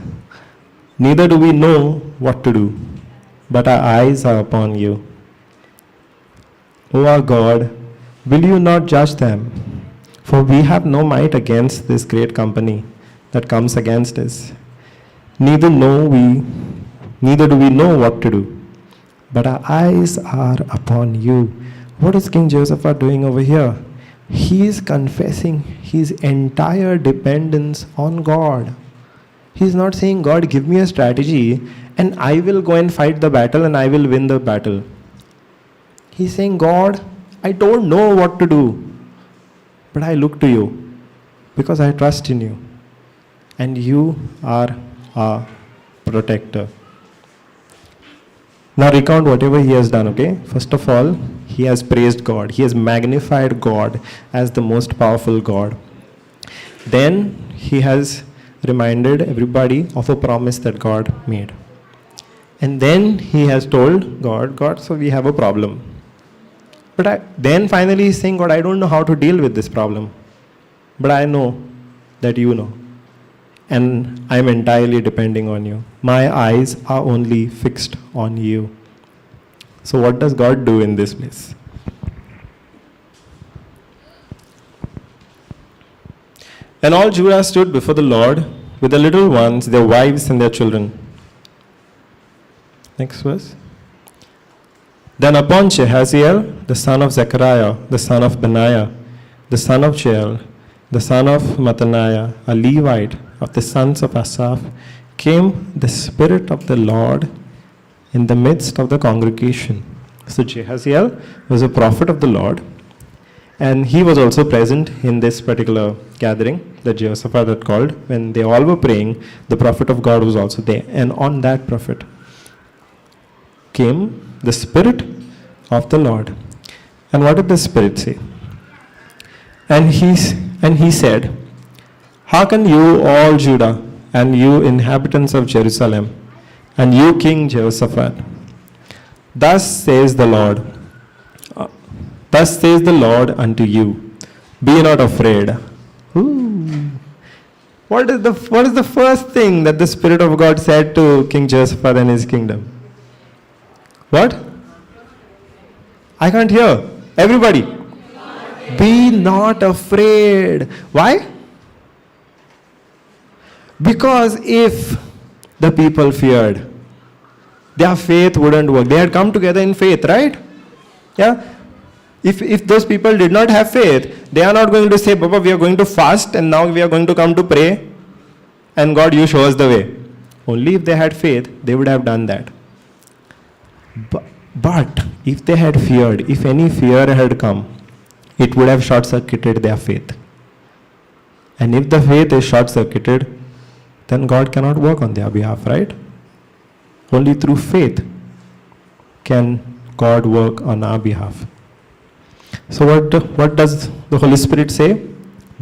Neither do we know what to do, but our eyes are upon you. O our God, will you not judge them? For we have no might against this great company that comes against us. Neither do we know what to do, but our eyes are upon you. What is King Jehoshaphat doing over here? He is confessing his entire dependence on God. He is not saying, God, give me a strategy and I will go and fight the battle and I will win the battle. He is saying, God, I don't know what to do, but I look to you because I trust in you. And you are our protector. Now recount whatever he has done, okay? First of all, he has praised God. He has magnified God as the most powerful God. Then he has reminded everybody of a promise that God made. And then he has told God, so we have a problem. But then finally he's saying, God, I don't know how to deal with this problem. But I know that you know. And I'm entirely depending on you. My eyes are only fixed on you. So what does God do in this place? And all Judah stood before the Lord with the little ones, their wives and their children. Next verse. Then upon Jehaziel, the son of Zechariah, the son of Benaiah, the son of Jael, the son of Mattaniah, a Levite, of the sons of Asaph came the Spirit of the Lord in the midst of the congregation. So Jehaziel was a prophet of the Lord, and he was also present in this particular gathering that Jehoshaphat had called. When they all were praying, the prophet of God was also there. And on that prophet came the Spirit of the Lord. And what did the Spirit say? And he said, "Hearken you all Judah, and you inhabitants of Jerusalem, and you King Jehoshaphat. Thus says the Lord, unto you, be not afraid." Ooh. What is the first thing that the Spirit of God said to King Jehoshaphat and his kingdom? What? I can't hear. Everybody. Be not afraid. Why? Because if the people feared, their faith wouldn't work. They had come together in faith, right? Yeah. If those people did not have faith, they are not going to say, "Baba, we are going to fast and now we are going to come to pray, and God, you show us the way." Only if they had faith, they would have done that. But if they had feared, if any fear had come, it would have short-circuited their faith. And if the faith is short-circuited, then God cannot work on their behalf, right? Only through faith can God work on our behalf. So what does the Holy Spirit say?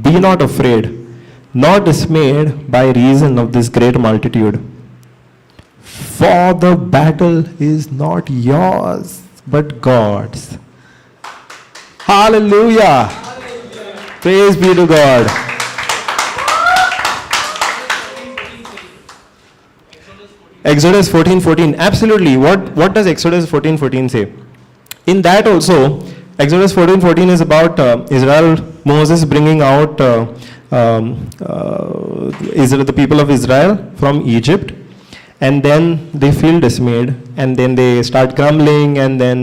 Be not afraid, nor dismayed by reason of this great multitude. For the battle is not yours, but God's. Hallelujah. Praise be to God. Exodus 14:14. Absolutely. What does Exodus 14:14 say? In that also, Exodus 14:14 is about Moses bringing out the people of Israel from Egypt, and then they feel dismayed, and then they start grumbling, and then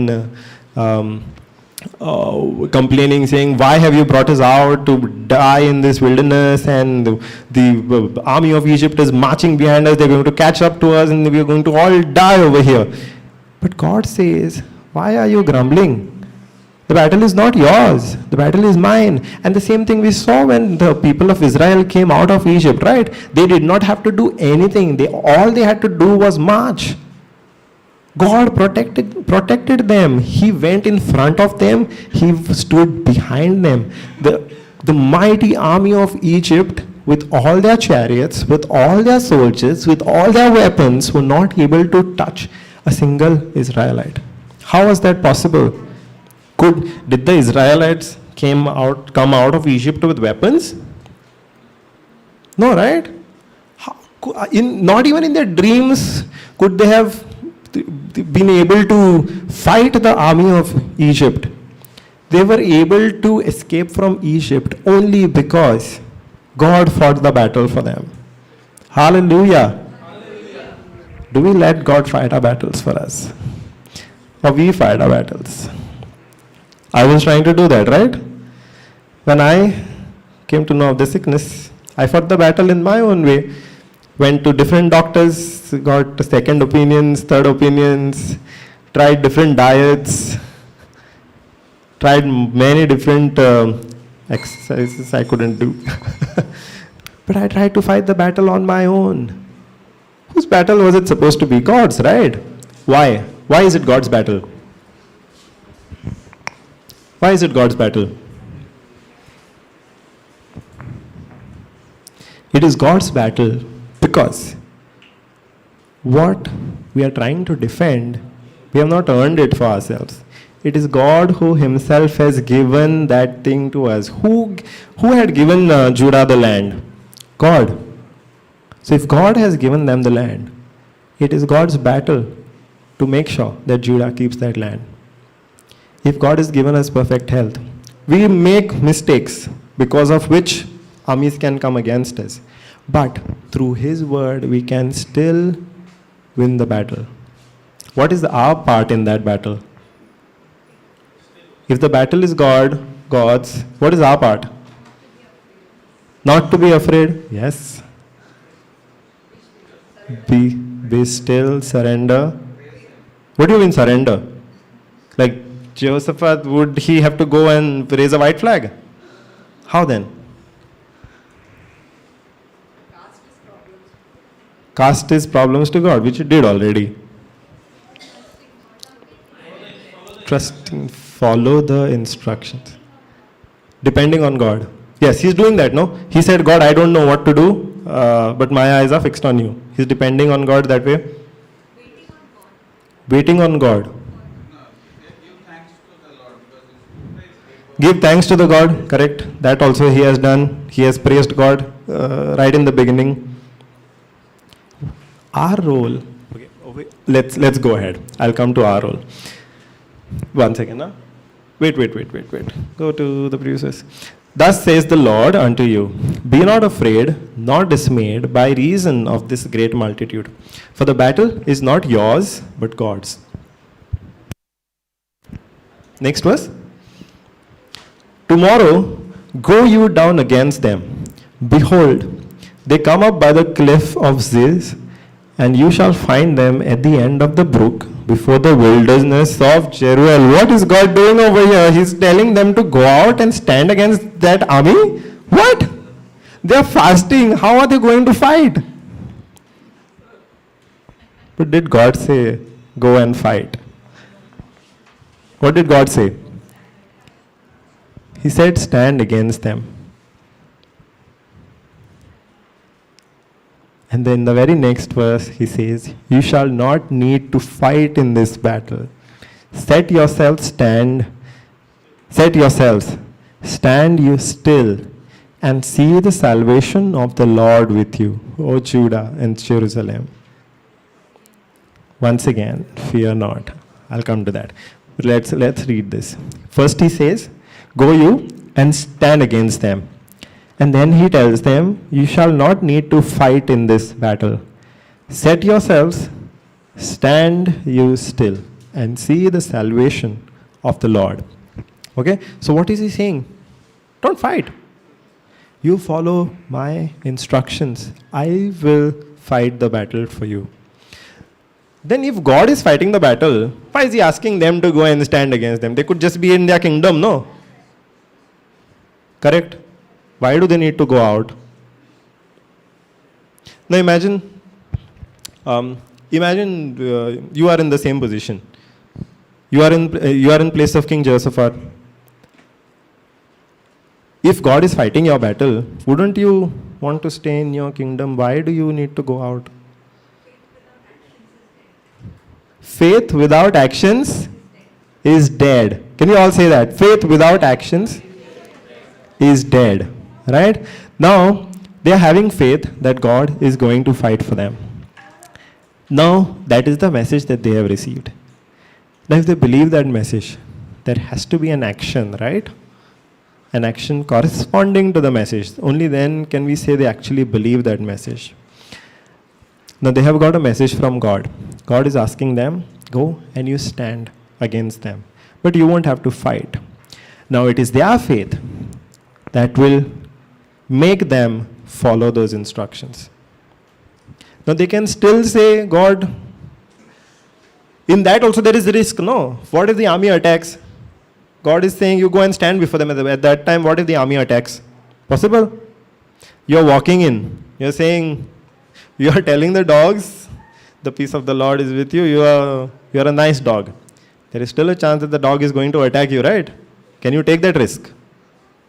complaining, saying, "Why have you brought us out to die in this wilderness? And the army of Egypt is marching behind us. They're going to catch up to us, and we are going to all die over here." But God says, "Why are you grumbling? The battle is not yours. The battle is mine." And the same thing we saw when the people of Israel came out of Egypt, right? They did not have to do anything. All they had to do was march. God protected them. He went in front of them. He stood behind them. The mighty army of Egypt, with all their chariots, with all their soldiers, with all their weapons, were not able to touch a single Israelite. How was that possible? Did the Israelites come out of Egypt with weapons? No, right? Not even in their dreams could they have been able to fight the army of Egypt. They were able to escape from Egypt only because God fought the battle for them. Hallelujah. Hallelujah. Do we let God fight our battles for us? Or we fight our battles? I was trying to do that, right? When I came to know of the sickness, I fought the battle in my own way. Went to different doctors, got second opinions, third opinions, tried different diets, tried many different exercises I couldn't do. But I tried to fight the battle on my own. Whose battle was it supposed to be? God's, right? Why? Why is it God's battle? Why is it God's battle? It is God's battle because what we are trying to defend, we have not earned it for ourselves. It is God who himself has given that thing to us. Who had given Judah the land? God. So if God has given them the land, it is God's battle to make sure that Judah keeps that land. If God has given us perfect health, we make mistakes because of which armies can come against us. But through His word, we can still win the battle. What is our part in that battle? If the battle is God's, what is our part? Not to be afraid? Yes. Be still, surrender. What do you mean surrender? Like Jehoshaphat, would he have to go and raise a white flag? How then? Cast his problems to God, which he did already. Trusting, follow the instructions. Depending on God. Yes, he's doing that, no? He said, God, I don't know what to do, but my eyes are fixed on you. He's depending on God that way. Waiting on God. Give thanks to the God, correct. That also he has done. He has praised God right in the beginning. Our role, okay, let's go ahead. I'll come to our role. One second, huh? Wait. Go to the previous. Thus says the Lord unto you, be not afraid, nor dismayed by reason of this great multitude. For the battle is not yours, but God's. Next verse. Tomorrow go you down against them. Behold, they come up by the cliff of Ziz, and you shall find them at the end of the brook, before the wilderness of Jeruel. What is God doing over here? He's telling them to go out and stand against that army. What? They are fasting. How are they going to fight? But did God say, go and fight? What did God say? He said, stand against them. And then the very next verse, he says, you shall not need to fight in this battle. Set yourselves, stand you still, and see the salvation of the Lord with you, O Judah and Jerusalem. Once again, fear not. I'll come to that. Let's read this. First he says, go you and stand against them. And then he tells them, you shall not need to fight in this battle. Set yourselves, stand you still, and see the salvation of the Lord. Okay, so what is he saying? Don't fight. You follow my instructions. I will fight the battle for you. Then if God is fighting the battle, why is he asking them to go and stand against them? They could just be in their kingdom, no? Correct? Why do they need to go out? Now imagine you are in the same position. You are in place of King Jehoshaphat. If God is fighting your battle, wouldn't you want to stay in your kingdom? Why do you need to go out? Faith without actions is dead. Can you all say that? Faith without actions is dead. Right? Now, they are having faith that God is going to fight for them. Now, that is the message that they have received. Now, if they believe that message, there has to be an action, right? An action corresponding to the message. Only then can we say they actually believe that message. Now, they have got a message from God. God is asking them, go and you stand against them. But you won't have to fight. Now, it is their faith that will make them follow those instructions. Now they can still say, God, in that also there is risk, no? What if the army attacks? God is saying, you go and stand before them. At that time, what if the army attacks? Possible? You're walking in. You're saying, you are telling the dogs, the peace of the Lord is with you. You're a nice dog. There is still a chance that the dog is going to attack you, right? Can you take that risk?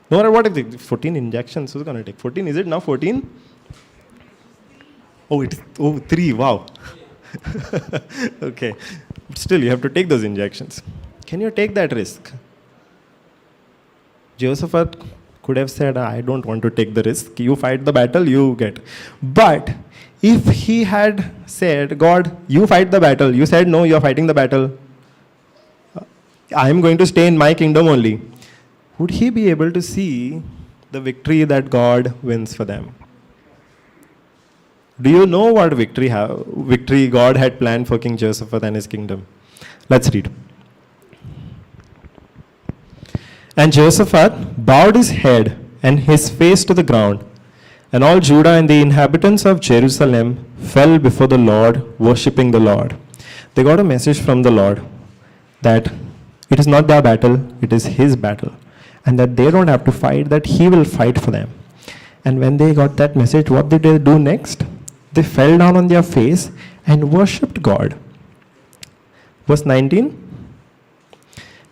No matter what if the 14 injections, who's going to take? 14, is it now 14? Oh, it is 3, wow. Okay. But still, you have to take those injections. Can you take that risk? Jehoshaphat could have said, I don't want to take the risk. You fight the battle, you get. But if he had said, God, you fight the battle. You said, no, you're fighting the battle. I am going to stay in my kingdom only. Would he be able to see the victory that God wins for them? Do you know what victory God had planned for King Jehoshaphat and his kingdom? Let's read. And Jehoshaphat bowed his head and his face to the ground And all Judah and the inhabitants of Jerusalem fell before the Lord, worshipping the Lord. They got a message from the Lord that it is not their battle, it is his battle. And that they don't have to fight, that he will fight for them. And when they got that message, what did they do next? They fell down on their face and worshipped God. Verse 19.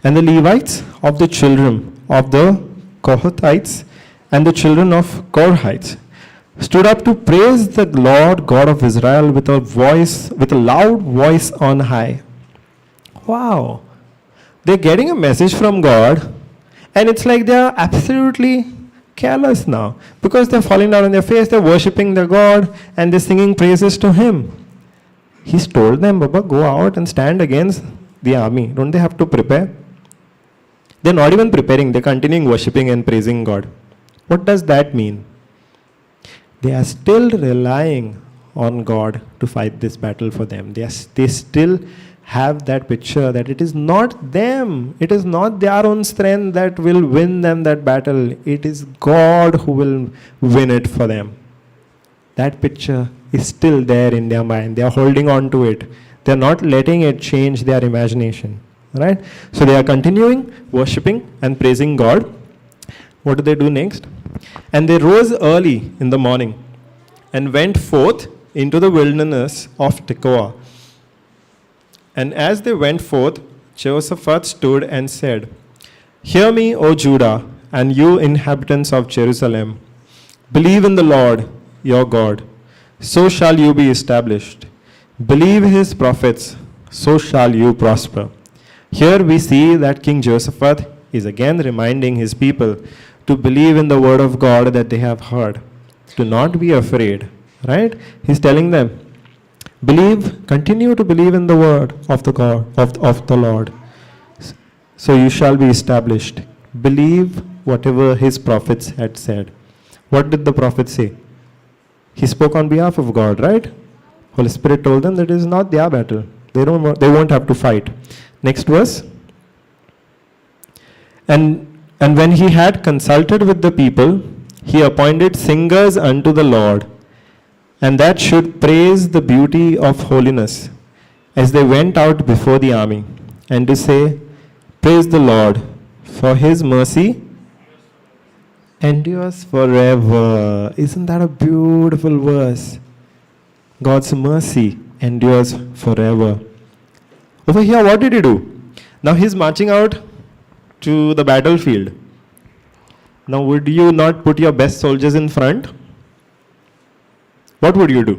And the Levites of the children of the Kohathites and the children of Korhites stood up to praise the Lord God of Israel with a loud voice on high. Wow. They're getting a message from God, and it's like they're absolutely careless now. Because they're falling down on their face, they're worshipping their God, and they're singing praises to him. He's told them, Baba, go out and stand against the army. Don't they have to prepare? They're not even preparing, they're continuing worshipping and praising God. What does that mean? They are still relying on God to fight this battle for them. They still have that picture that it is not them, it is not their own strength that will win them that battle. It is God who will win it for them. That picture is still there in their mind. They are holding on to it. They are not letting it change their imagination. Right? So they are continuing worshipping and praising God. What do they do next? And they rose early in the morning and went forth into the wilderness of Tekoa. And as they went forth, Jehoshaphat stood and said, Hear me, O Judah, and you inhabitants of Jerusalem. Believe in the Lord, your God, so shall you be established. Believe his prophets, so shall you prosper. Here we see that King Jehoshaphat is again reminding his people to believe in the word of God that they have heard. To not be afraid, right? He's telling them, believe, continue to believe in the word of the God, of the Lord. So you shall be established. Believe whatever his prophets had said. What did the prophet say? He spoke on behalf of God, right? Holy Spirit told them that it is not their battle. They won't have to fight. Next verse. And when he had consulted with the people, he appointed singers unto the Lord, and that should praise the beauty of holiness, as they went out before the army, and to say, Praise the Lord, for his mercy endures forever. Isn't that a beautiful verse? God's mercy endures forever. Over here, what did he do? Now he's marching out to the battlefield. Now, would you not put your best soldiers in front? What would you do?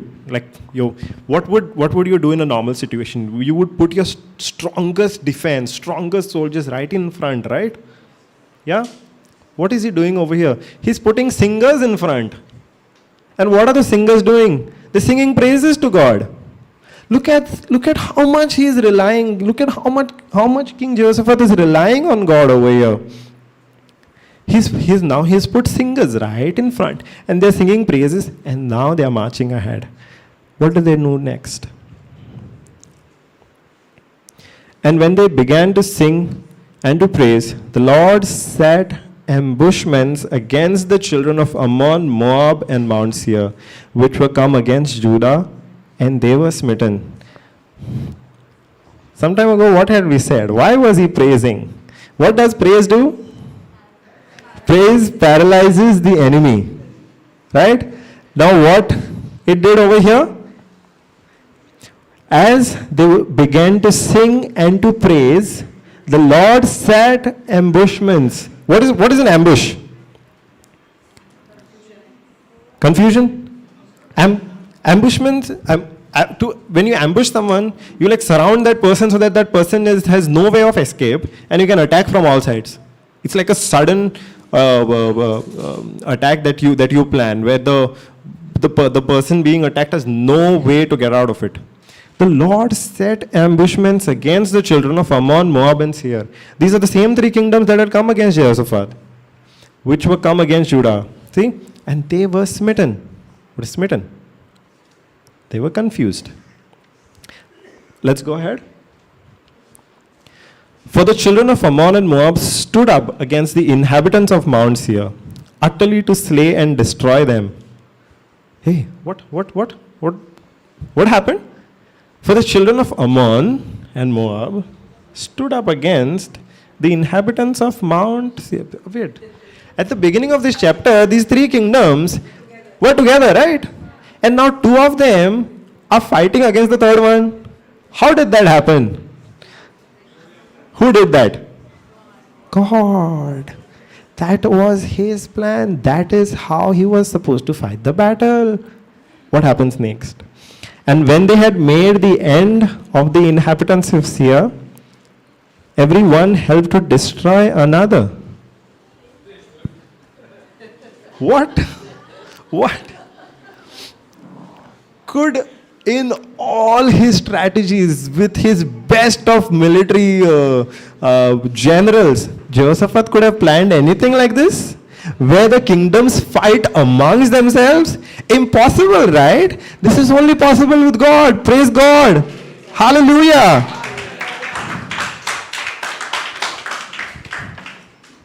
What would you do in a normal situation? You would put your strongest defense, strongest soldiers right in front, right? Yeah? What is he doing over here? He's putting singers in front. And what are the singers doing? They're singing praises to God. Look at how much he is relying. Look at how much King Jehoshaphat is relying on God over here. He's put singers right in front, and they're singing praises, and now they are marching ahead. What do they do next? And when they began to sing and to praise, the Lord set ambushments against the children of Ammon, Moab, and Mount Seir, which were come against Judah, and they were smitten. Some time ago, what had we said? Why was he praising? What does praise do? Praise paralyzes the enemy. Right? Now what it did over here? As they began to sing and to praise, the Lord set ambushments. What is an ambush? Confusion? Ambushments? When you ambush someone, you surround that person so that that person has no way of escape, and you can attack from all sides. It's like a sudden attack that you plan, where the person being attacked has no way to get out of it. The Lord set ambushments against the children of Ammon, Moab, and Seir. These are the same three kingdoms that had come against Jehoshaphat, which were come against Judah. See? And they were smitten. What is smitten? They were confused. Let's go ahead. For the children of Ammon and Moab stood up against the inhabitants of Mount Seir, utterly to slay and destroy them. Hey, what happened? For the children of Ammon and Moab stood up against the inhabitants of Mount Seir. Wait. At the beginning of this chapter, these three kingdoms were together, right? And now two of them are fighting against the third one. How did that happen? Who did that? God. That was his plan. That is how he was supposed to fight the battle. What happens next? And when they had made the end of the inhabitants of Seir, every one helped to destroy another. What? What? Could, in all his strategies, with his best of military generals, Jehoshaphat could have planned anything like this? Where the kingdoms fight amongst themselves? Impossible, right? This is only possible with God. Praise God. Hallelujah.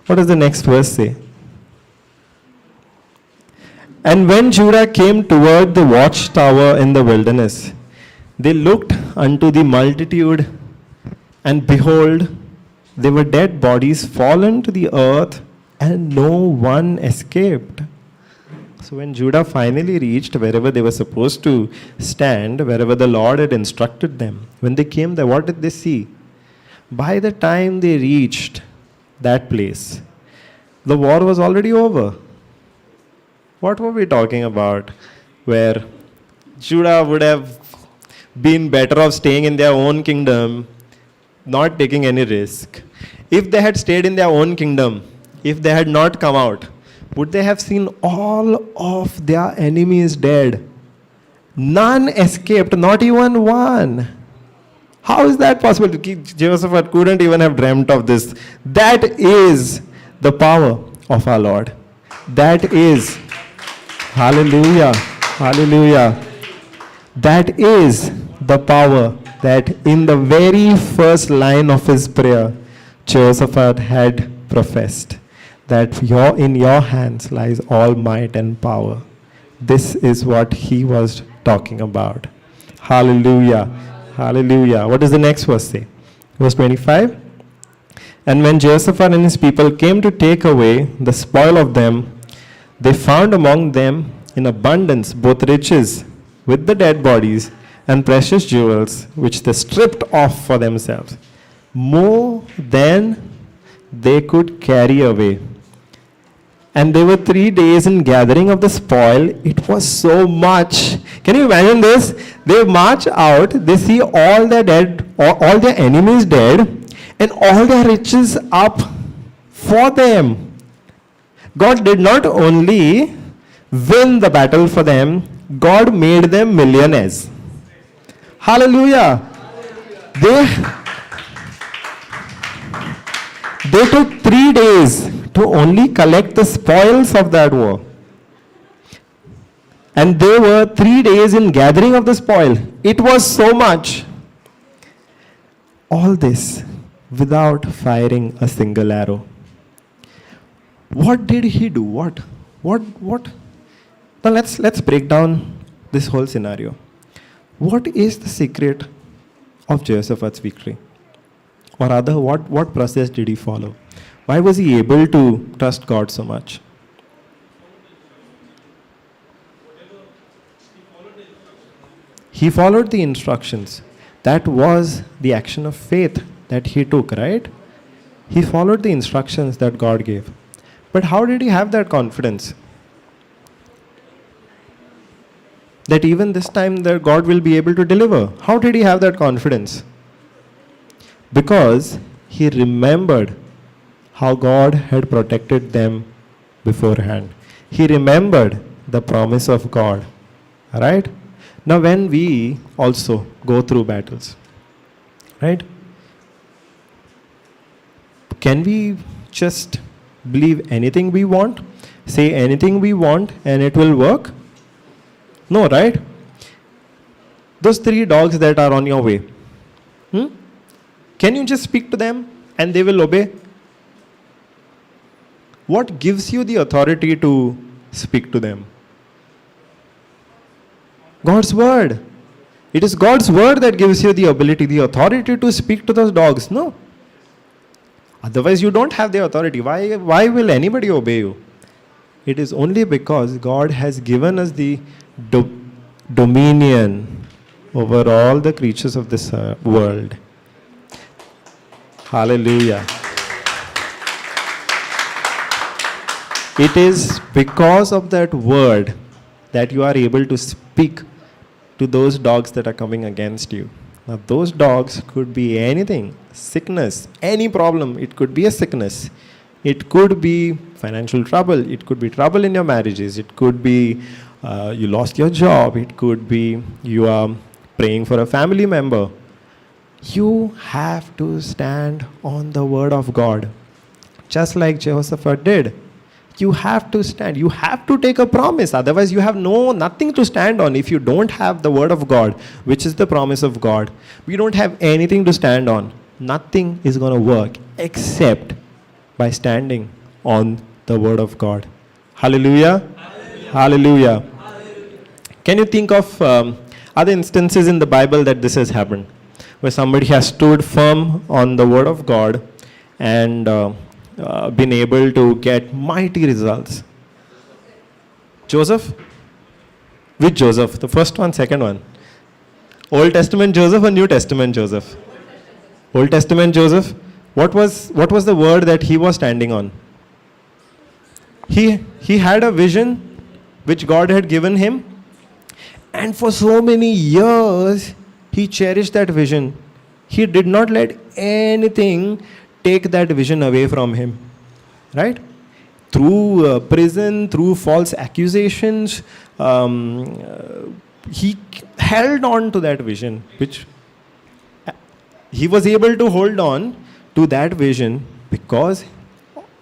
What does the next verse say? And when Judah came toward the watchtower in the wilderness, they looked unto the multitude, and behold, they were dead bodies fallen to the earth, and no one escaped. So when Judah finally reached wherever they were supposed to stand, wherever the Lord had instructed them, when they came there, what did they see? By the time they reached that place, the war was already over. What were we talking about? Where Judah would have been better off staying in their own kingdom, not taking any risk. If they had stayed in their own kingdom, if they had not come out, would they have seen all of their enemies dead? None escaped, not even one. How is that possible? Jehoshaphat couldn't even have dreamt of this. That is the power of our Lord. That is, hallelujah, hallelujah. That is the power that in the very first line of his prayer, Jehoshaphat had professed. That in your hands lies all might and power. This is what he was talking about. Hallelujah. Hallelujah. What does the next verse say? Verse 25. And when Jehoshaphat and his people came to take away the spoil of them, they found among them in abundance both riches with the dead bodies and precious jewels, which they stripped off for themselves, more than they could carry away. And they were 3 days in gathering of the spoil. It was so much. Can you imagine this? They march out, they see all their dead, all their enemies dead, and all their riches up for them. God did not only win the battle for them, God made them millionaires. Hallelujah. They took 3 days to only collect the spoils of that war. And they were 3 days in gathering of the spoil. It was so much. All this without firing a single arrow. What did he do? What? Now let's break down this whole scenario. What is the secret of Jehoshaphat's victory? Or rather, what process did he follow? Why was he able to trust God so much? He followed the instructions. That was the action of faith that he took, right? He followed the instructions that God gave. But how did he have that confidence? That even this time that God will be able to deliver. How did he have that confidence? Because he remembered how God had protected them beforehand. He remembered the promise of God. Right? Now when we also go through battles, right? Can we just believe anything we want, say anything we want, and it will work? No, right? Those 3 dogs that are on your way, can you just speak to them and they will obey? What gives you the authority to speak to them? God's word. It is God's word that gives you the ability, the authority to speak to those dogs. No. Otherwise, you don't have the authority. Why will anybody obey you? It is only because God has given us the dominion over all the creatures of this world. Hallelujah. It is because of that word that you are able to speak to those dogs that are coming against you. Now, those dogs could be anything, sickness, any problem. It could be a sickness. It could be financial trouble. It could be trouble in your marriages. It could be you lost your job. It could be you are praying for a family member. You have to stand on the word of God, just like Jehoshaphat did. You have to stand. You have to take a promise. Otherwise, you have nothing to stand on. If you don't have the word of God, which is the promise of God, we don't have anything to stand on. Nothing is going to work except by standing on the word of God. Hallelujah. Hallelujah. Hallelujah. Hallelujah. Can you think of other instances in the Bible that this has happened, where somebody has stood firm on the word of God and been able to get mighty results? Joseph? Which Joseph? The first one, second one? Old Testament Joseph or New Testament Joseph? Old Testament Joseph. What was the word that he was standing on? He had a vision which God had given him, and for so many years he cherished that vision. He did not let anything take that vision away from him, right? Through prison, through false accusations, he held on to that vision, which he was able to hold on to that vision because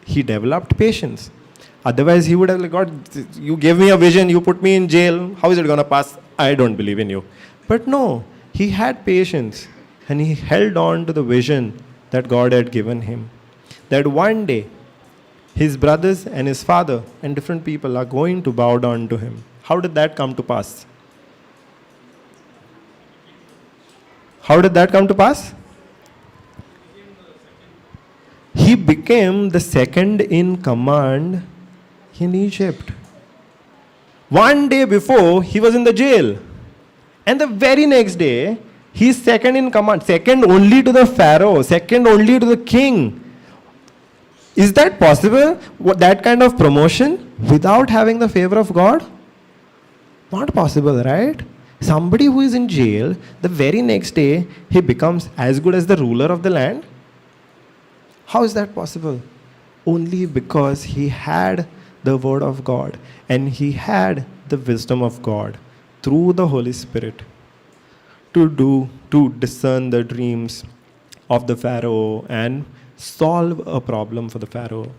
he developed patience. Otherwise, he would have like, God, you gave me a vision, you put me in jail, how is it going to pass? I don't believe in you. But no, he had patience and he held on to the vision that God had given him. That one day, his brothers and his father and different people are going to bow down to him. How did that come to pass? How did that come to pass? He became the second in command in Egypt. One day before, he was in the jail. And the very next day, he's second in command, second only to the Pharaoh, second only to the king. Is that possible? That kind of promotion without having the favor of God? Not possible, right? Somebody who is in jail, the very next day, he becomes as good as the ruler of the land? How is that possible? Only because he had the word of God and he had the wisdom of God through the Holy Spirit to discern the dreams of the Pharaoh and solve a problem for the Pharaoh.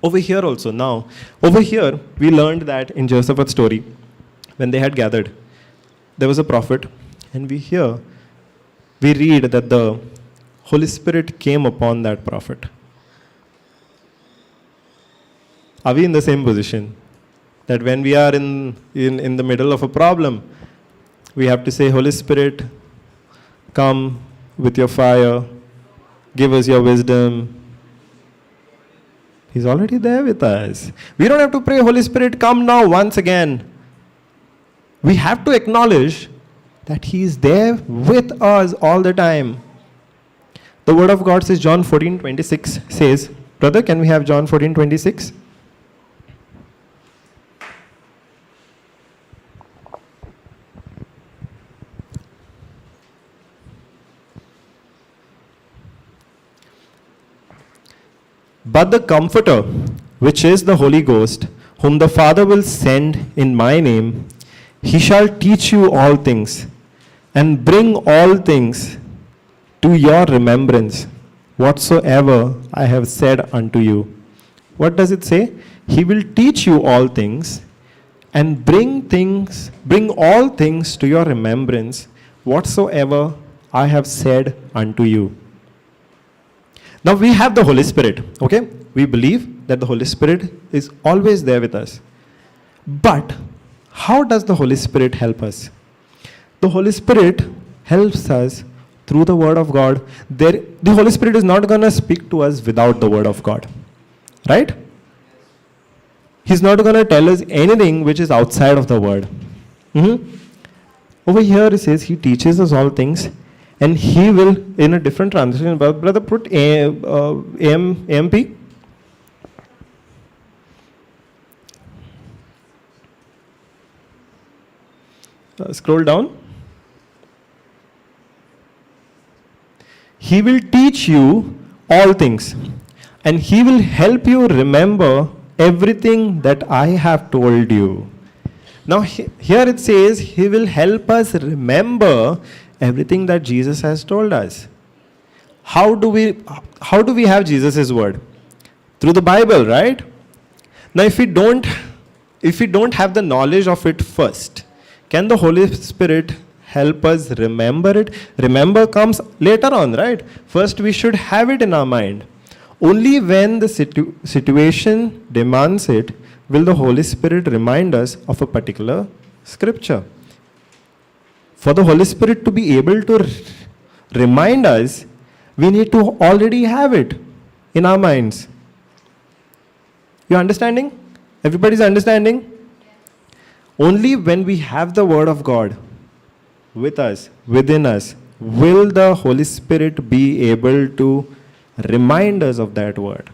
Over here also, now, over here, we learned that in Jehoshaphat's story, when they had gathered, there was a prophet, and we read that the Holy Spirit came upon that prophet. Are we in the same position? That when we are in the middle of a problem, we have to say, Holy Spirit, come with your fire, give us your wisdom. He's already there with us. We don't have to pray, Holy Spirit, come now once again. We have to acknowledge that He is there with us all the time. The Word of God says, John 14:26 says, brother, can we have John 14:26? But the Comforter, which is the Holy Ghost, whom the Father will send in my name, He shall teach you all things, and bring all things to your remembrance, whatsoever I have said unto you. What does it say? He will teach you all things, and bring all things to your remembrance, whatsoever I have said unto you. Now we have the Holy Spirit, okay? We believe that the Holy Spirit is always there with us. But How does the Holy Spirit help us? The Holy Spirit helps us through the Word of God. The Holy Spirit is not going to speak to us without the Word of God. Right? He's not going to tell us anything which is outside of the Word. Over here it says He teaches us all things, and He will, in a different translation, brother, put AMP. Scroll down. He will teach you all things, and He will help you remember everything that I have told you. Now here it says He will help us remember everything that Jesus has told us. How do we have Jesus' word? Through the Bible, right? Now if we don't have the knowledge of it first, can the Holy Spirit help us remember it? Remember comes later on, right? First we should have it in our mind. Only when the situation demands it will the Holy Spirit remind us of a particular scripture. For the Holy Spirit to be able to remind us, we need to already have it in our minds. You understanding? Everybody's understanding? Only when we have the Word of God with us, within us, will the Holy Spirit be able to remind us of that Word.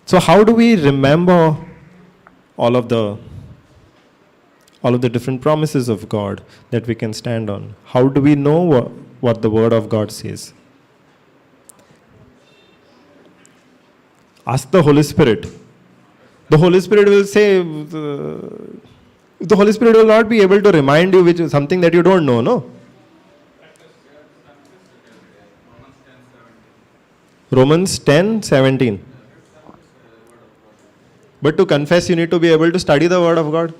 So how do we remember all of the different promises of God that we can stand on? How do we know what the Word of God says? Ask the Holy Spirit. The Holy Spirit will say, the Holy Spirit will not be able to remind you which is something that you don't know, no? Romans 10:17. But to confess, you need to be able to study the Word of God.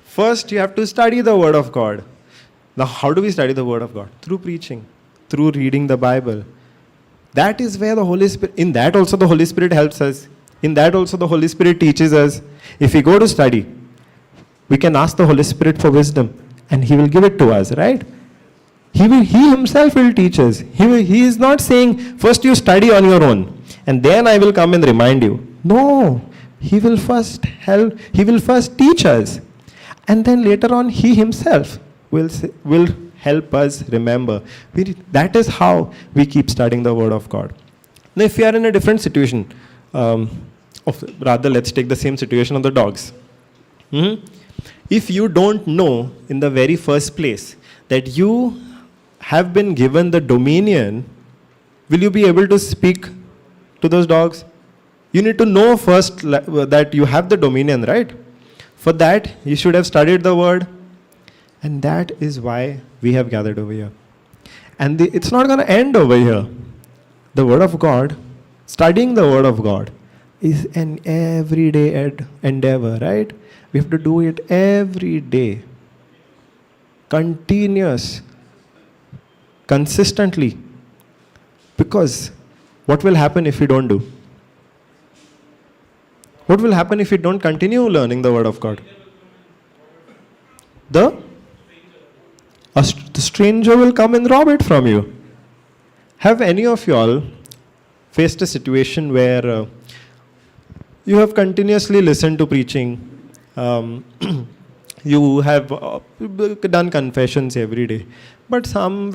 First, you have to study the Word of God. Now, how do we study the Word of God? Through preaching, through reading the Bible. That is where the Holy Spirit, in that also the Holy Spirit helps us. In that also the Holy Spirit teaches us. If we go to study, we can ask the Holy Spirit for wisdom, and He will give it to us, right? He Himself will teach us. He is not saying, first you study on your own, and then I will come and remind you. No, He will first help, He will first teach us. And then later on, He Himself will help us remember. That is how we keep studying the Word of God. Now, if we are in a different situation, let's take the same situation of the dogs. If you don't know in the very first place that you have been given the dominion, will you be able to speak to those dogs? You need to know first that you have the dominion, right? For that, you should have studied the Word. And that is why we have gathered over here. And it's not going to end over here. The Word of God, studying the Word of God, is an everyday endeavor, right? We have to do it every day. Continuous. Consistently. Because what will happen if we don't do? What will happen if we don't continue learning the Word of God? The stranger will come and rob it from you. Have any of you all faced a situation where you have continuously listened to preaching, you have done confessions every day, but some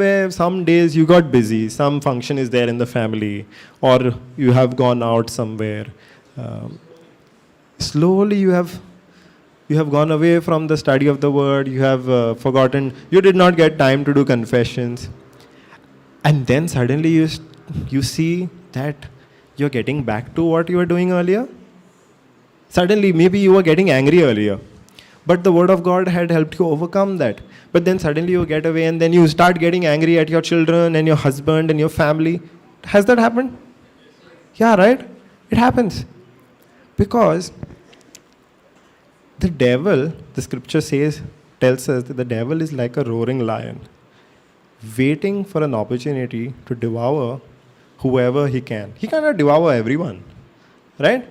days you got busy, some function is there in the family, or you have gone out somewhere. Slowly you have gone away from the study of the Word, you have forgotten, you did not get time to do confessions. And then suddenly you see that you're getting back to what you were doing earlier. Suddenly, maybe you were getting angry earlier, but the Word of God had helped you overcome that. But then suddenly you get away and then you start getting angry at your children and your husband and your family. Has that happened? Yeah, right? It happens. Because the devil, the scripture tells us that the devil is like a roaring lion, waiting for an opportunity to devour whoever he can. He cannot devour everyone, right?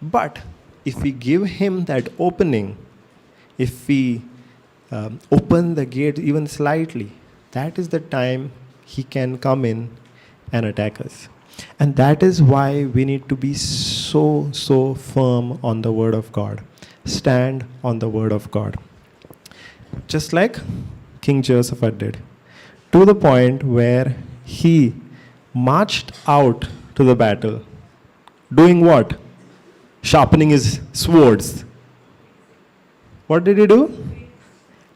But if we give him that opening, if we open the gate even slightly, that is the time he can come in and attack us. And that is why we need to be so firm on the word of God. Stand on the word of God. Just like King Jehoshaphat did. To the point where he marched out to the battle. Doing what? Sharpening his swords. What did he do?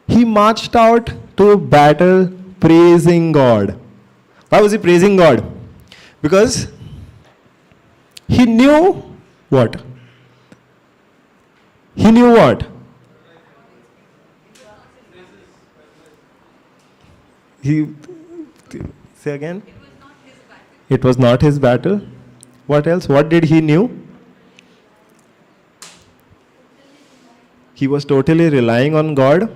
He marched out to battle praising God. Why was he praising God? Because he knew what? He knew what? He, say again? It was not his battle. What else? What did he knew? He was totally relying on God.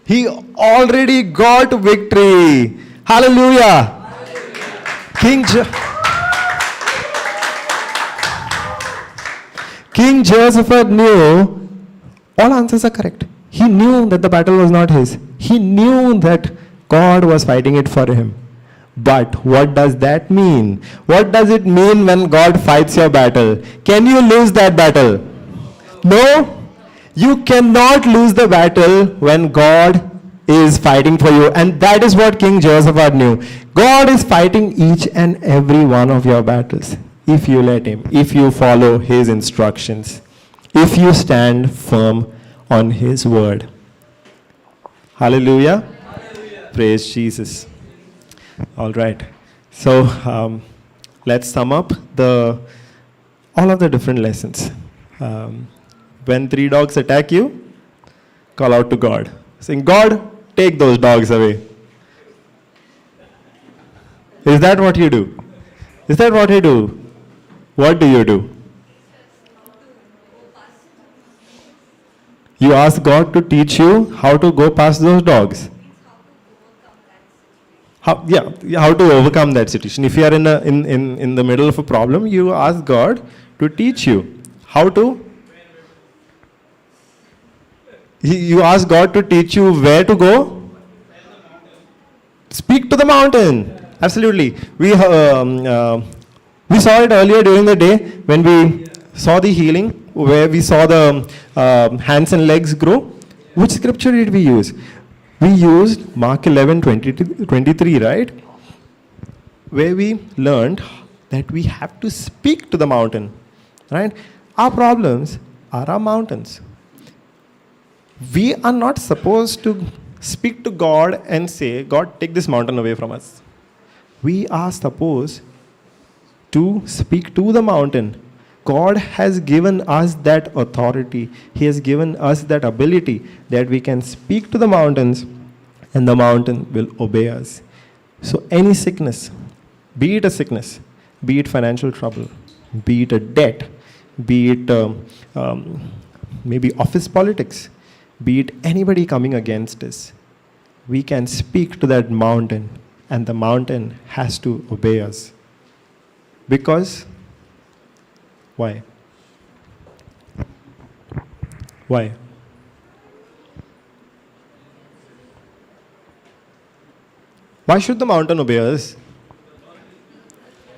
He already got victory. Hallelujah. King Jehoshaphat knew all answers are correct. He knew that the battle was not his. He knew that God was fighting it for him. But what does that mean? What does it mean when God fights your battle? Can you lose that battle? No. You cannot lose the battle when God is fighting for you. And that is what King Jehoshaphat knew. God is fighting each and every one of your battles. If you let him, if you follow his instructions, if you stand firm on his word. Hallelujah. Hallelujah. Praise Jesus. All right. So let's sum up all of the different lessons. When 3 dogs attack you, call out to God. Saying, God, take those dogs away. Is that what you do? Is that what you do? What do you do? You ask God to teach you how to go past those dogs. How to overcome that situation. If you are in the middle of a problem, you ask God to teach you how to. You ask God to teach you where to go. Speak to the mountain. Absolutely. We saw it earlier during the day when we saw the healing, where we saw the hands and legs grow. Which scripture did we use? We used Mark 11:23, right? Where we learned that we have to speak to the mountain, right? Our problems are our mountains. We are not supposed to speak to God and say, God, take this mountain away from us. We are supposed to speak to the mountain. God has given us that authority. He has given us that ability that we can speak to the mountains and the mountain will obey us. So any sickness, be it a sickness, be it financial trouble, be it a debt, be it maybe office politics, be it anybody coming against us, we can speak to that mountain and the mountain has to obey us. Because, why? Why? Why should the mountain obey us?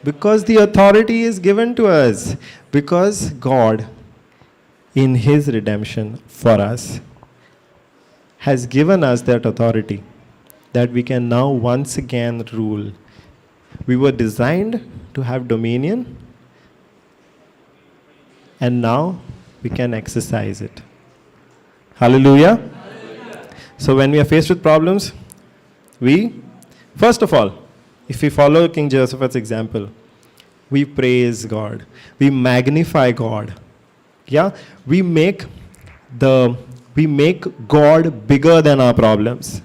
Because the authority is given to us. Because God, in his redemption for us, has given us that authority that we can now once again rule. We were designed to have dominion, and now we can exercise it. Hallelujah. Hallelujah. So when we are faced with problems, first of all, if we follow King Jehoshaphat's example, we praise God. We magnify God. Yeah? We make God bigger than our problems.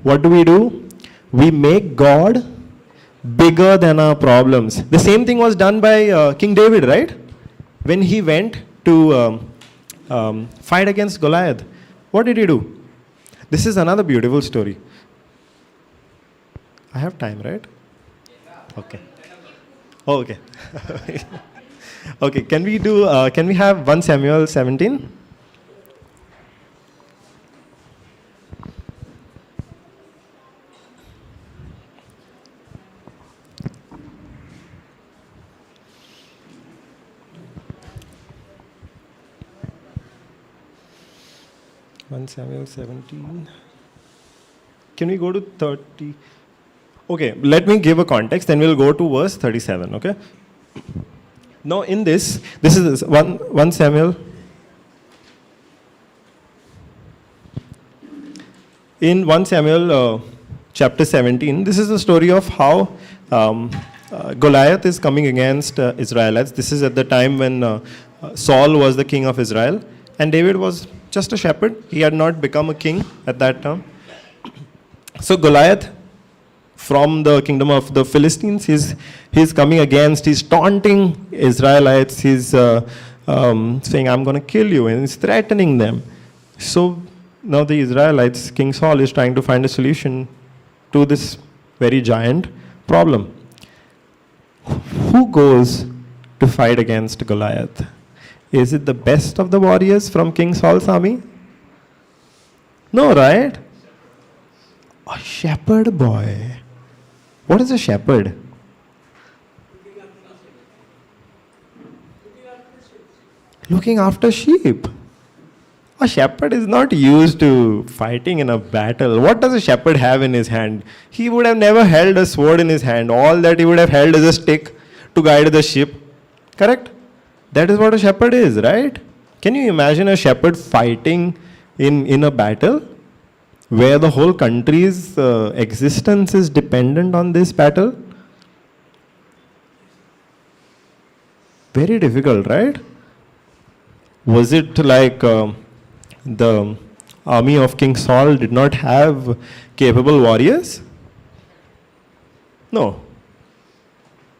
What do? We make God bigger than our problems. The same thing was done by King David, right? When he went to fight against Goliath. What did he do? This is another beautiful story. I have time, right? Okay. Oh, okay. Okay, can we do, can we have 1 Samuel 17? One Samuel 17. Can we go to 30? Okay, let me give a context, then we'll go to verse 37, okay? Now, in this is 1 Samuel. In 1 Samuel chapter 17, this is the story of how Goliath is coming against Israelites. This is at the time when Saul was the king of Israel, and David was just a shepherd. He had not become a king at that time. So Goliath, from the kingdom of the Philistines, he's coming against, he's taunting Israelites, he's saying, I'm going to kill you, and he's threatening them. So now the Israelites, King Saul is trying to find a solution to this very giant problem. Who goes to fight against Goliath? Is it the best of the warriors from King Saul's army? No, right? A shepherd boy. What is a shepherd? Looking after sheep. A shepherd is not used to fighting in a battle. What does a shepherd have in his hand? He would have never held a sword in his hand. All that he would have held is a stick to guide the sheep. Correct? That is what a shepherd is, right? Can you imagine a shepherd fighting in a battle where the whole country's existence is dependent on this battle? Very difficult, right? Was it like the army of King Saul did not have capable warriors? No.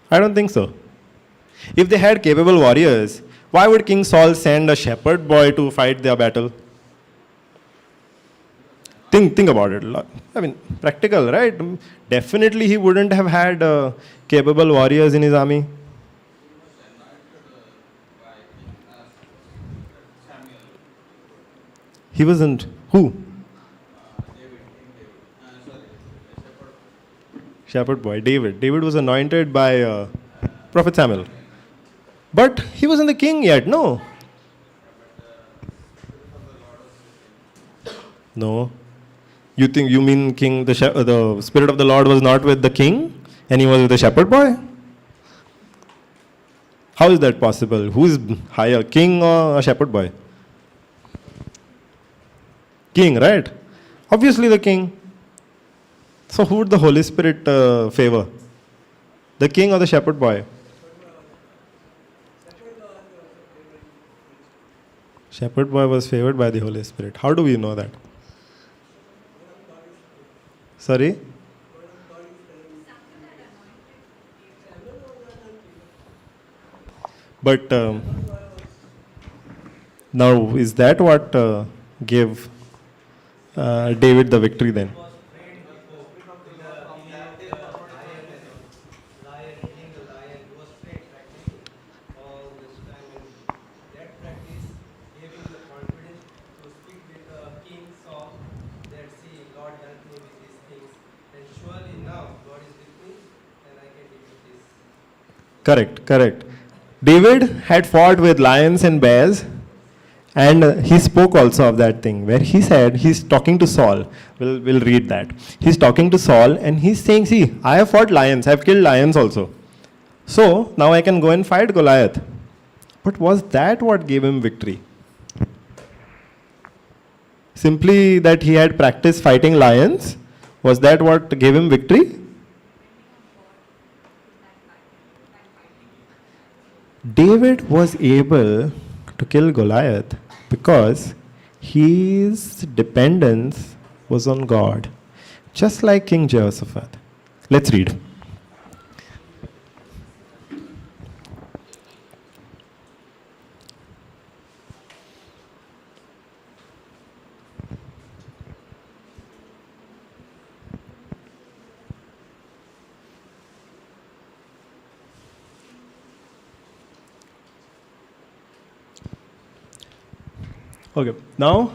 I don't think so. If they had capable warriors, why would King Saul send a shepherd boy to fight their battle? Think about it. I mean, practical, right? Definitely he wouldn't have had capable warriors in his army. He wasn't. Who? Shepherd boy, David. David was anointed by Prophet Samuel. But he wasn't the king yet, no. No. You mean king, the Spirit of the Lord was not with the king and he was with the shepherd boy? How is that possible? Who is higher, king or a shepherd boy? King, right? Obviously the king. So who would the Holy Spirit favor? The king or the shepherd boy? Shepherd boy was favored by the Holy Spirit. How do we know that? Sorry? But now, is that what gave David the victory then? Correct. David had fought with lions and bears, and he spoke also of that thing where he said, he's talking to Saul. We'll read that. He's talking to Saul and he's saying, see, I have fought lions, I've killed lions also. So now I can go and fight Goliath. But was that what gave him victory? Simply that he had practiced fighting lions? Was that what gave him victory? David was able to kill Goliath because his dependence was on God, just like King Jehoshaphat. Let's read. Okay, now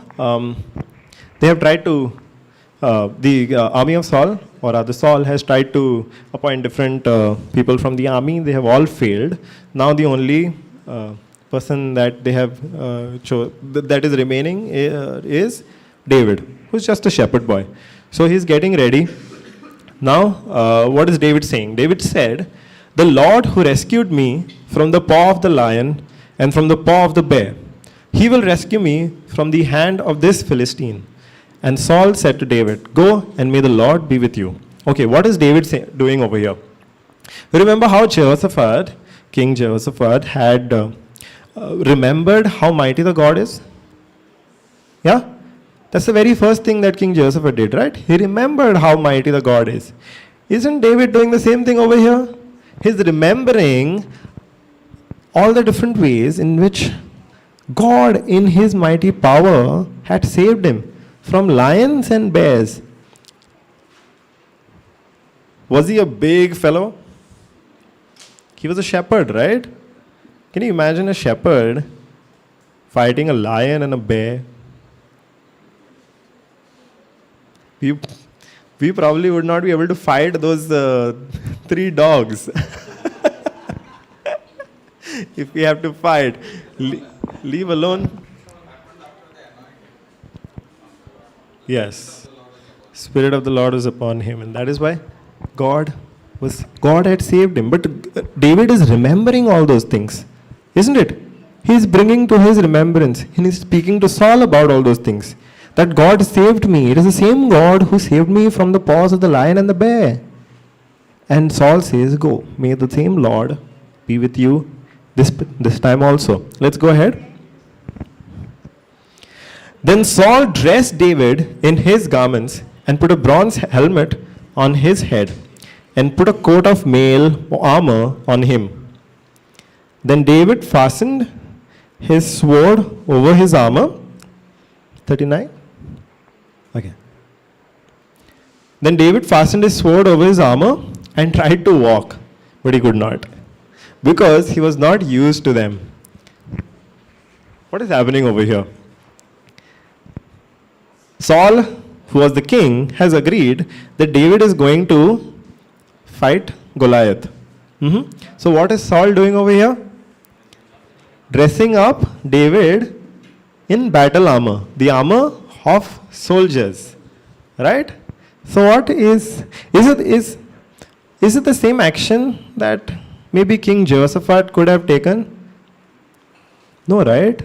they have tried to, the army of Saul, or rather Saul has tried to appoint different people from the army. They have all failed. Now the only person that they have that is remaining is David, who's just a shepherd boy. So he's getting ready. Now, what is David saying? David said, "The Lord who rescued me from the paw of the lion and from the paw of the bear, he will rescue me from the hand of this Philistine." And Saul said to David, "Go, and may the Lord be with you." Okay, what is David doing over here? Remember how Jehoshaphat, King Jehoshaphat, had remembered how mighty the God is? Yeah? That's the very first thing that King Jehoshaphat did, right? He remembered how mighty the God is. Isn't David doing the same thing over here? He's remembering all the different ways in which God, in his mighty power, had saved him from lions and bears. Was he a big fellow? He was a shepherd, right? Can you imagine a shepherd fighting a lion and a bear? We probably would not be able to fight those 3 dogs. If we have to fight, leave alone. Yes. Spirit of the Lord was upon him, and that is why God had saved him. But David is remembering all those things, isn't it? He is bringing to his remembrance. He is speaking to Saul about all those things. That God saved me. It is the same God who saved me from the paws of the lion and the bear. And Saul says, "Go. May the same Lord be with you this time also." Let's go ahead. Then Saul dressed David in his garments and put a bronze helmet on his head and put a coat of mail armor on him. Then David fastened his sword over his armor. 39. Okay. Then David fastened his sword over his armor and tried to walk, but he could not, because he was not used to them. What is happening over here? Saul, who was the king, has agreed that David is going to fight Goliath. So what is Saul doing over here? Dressing up David in battle armor, the armor of soldiers, right? So what is it the same action that maybe King Jehoshaphat could have taken? No, right?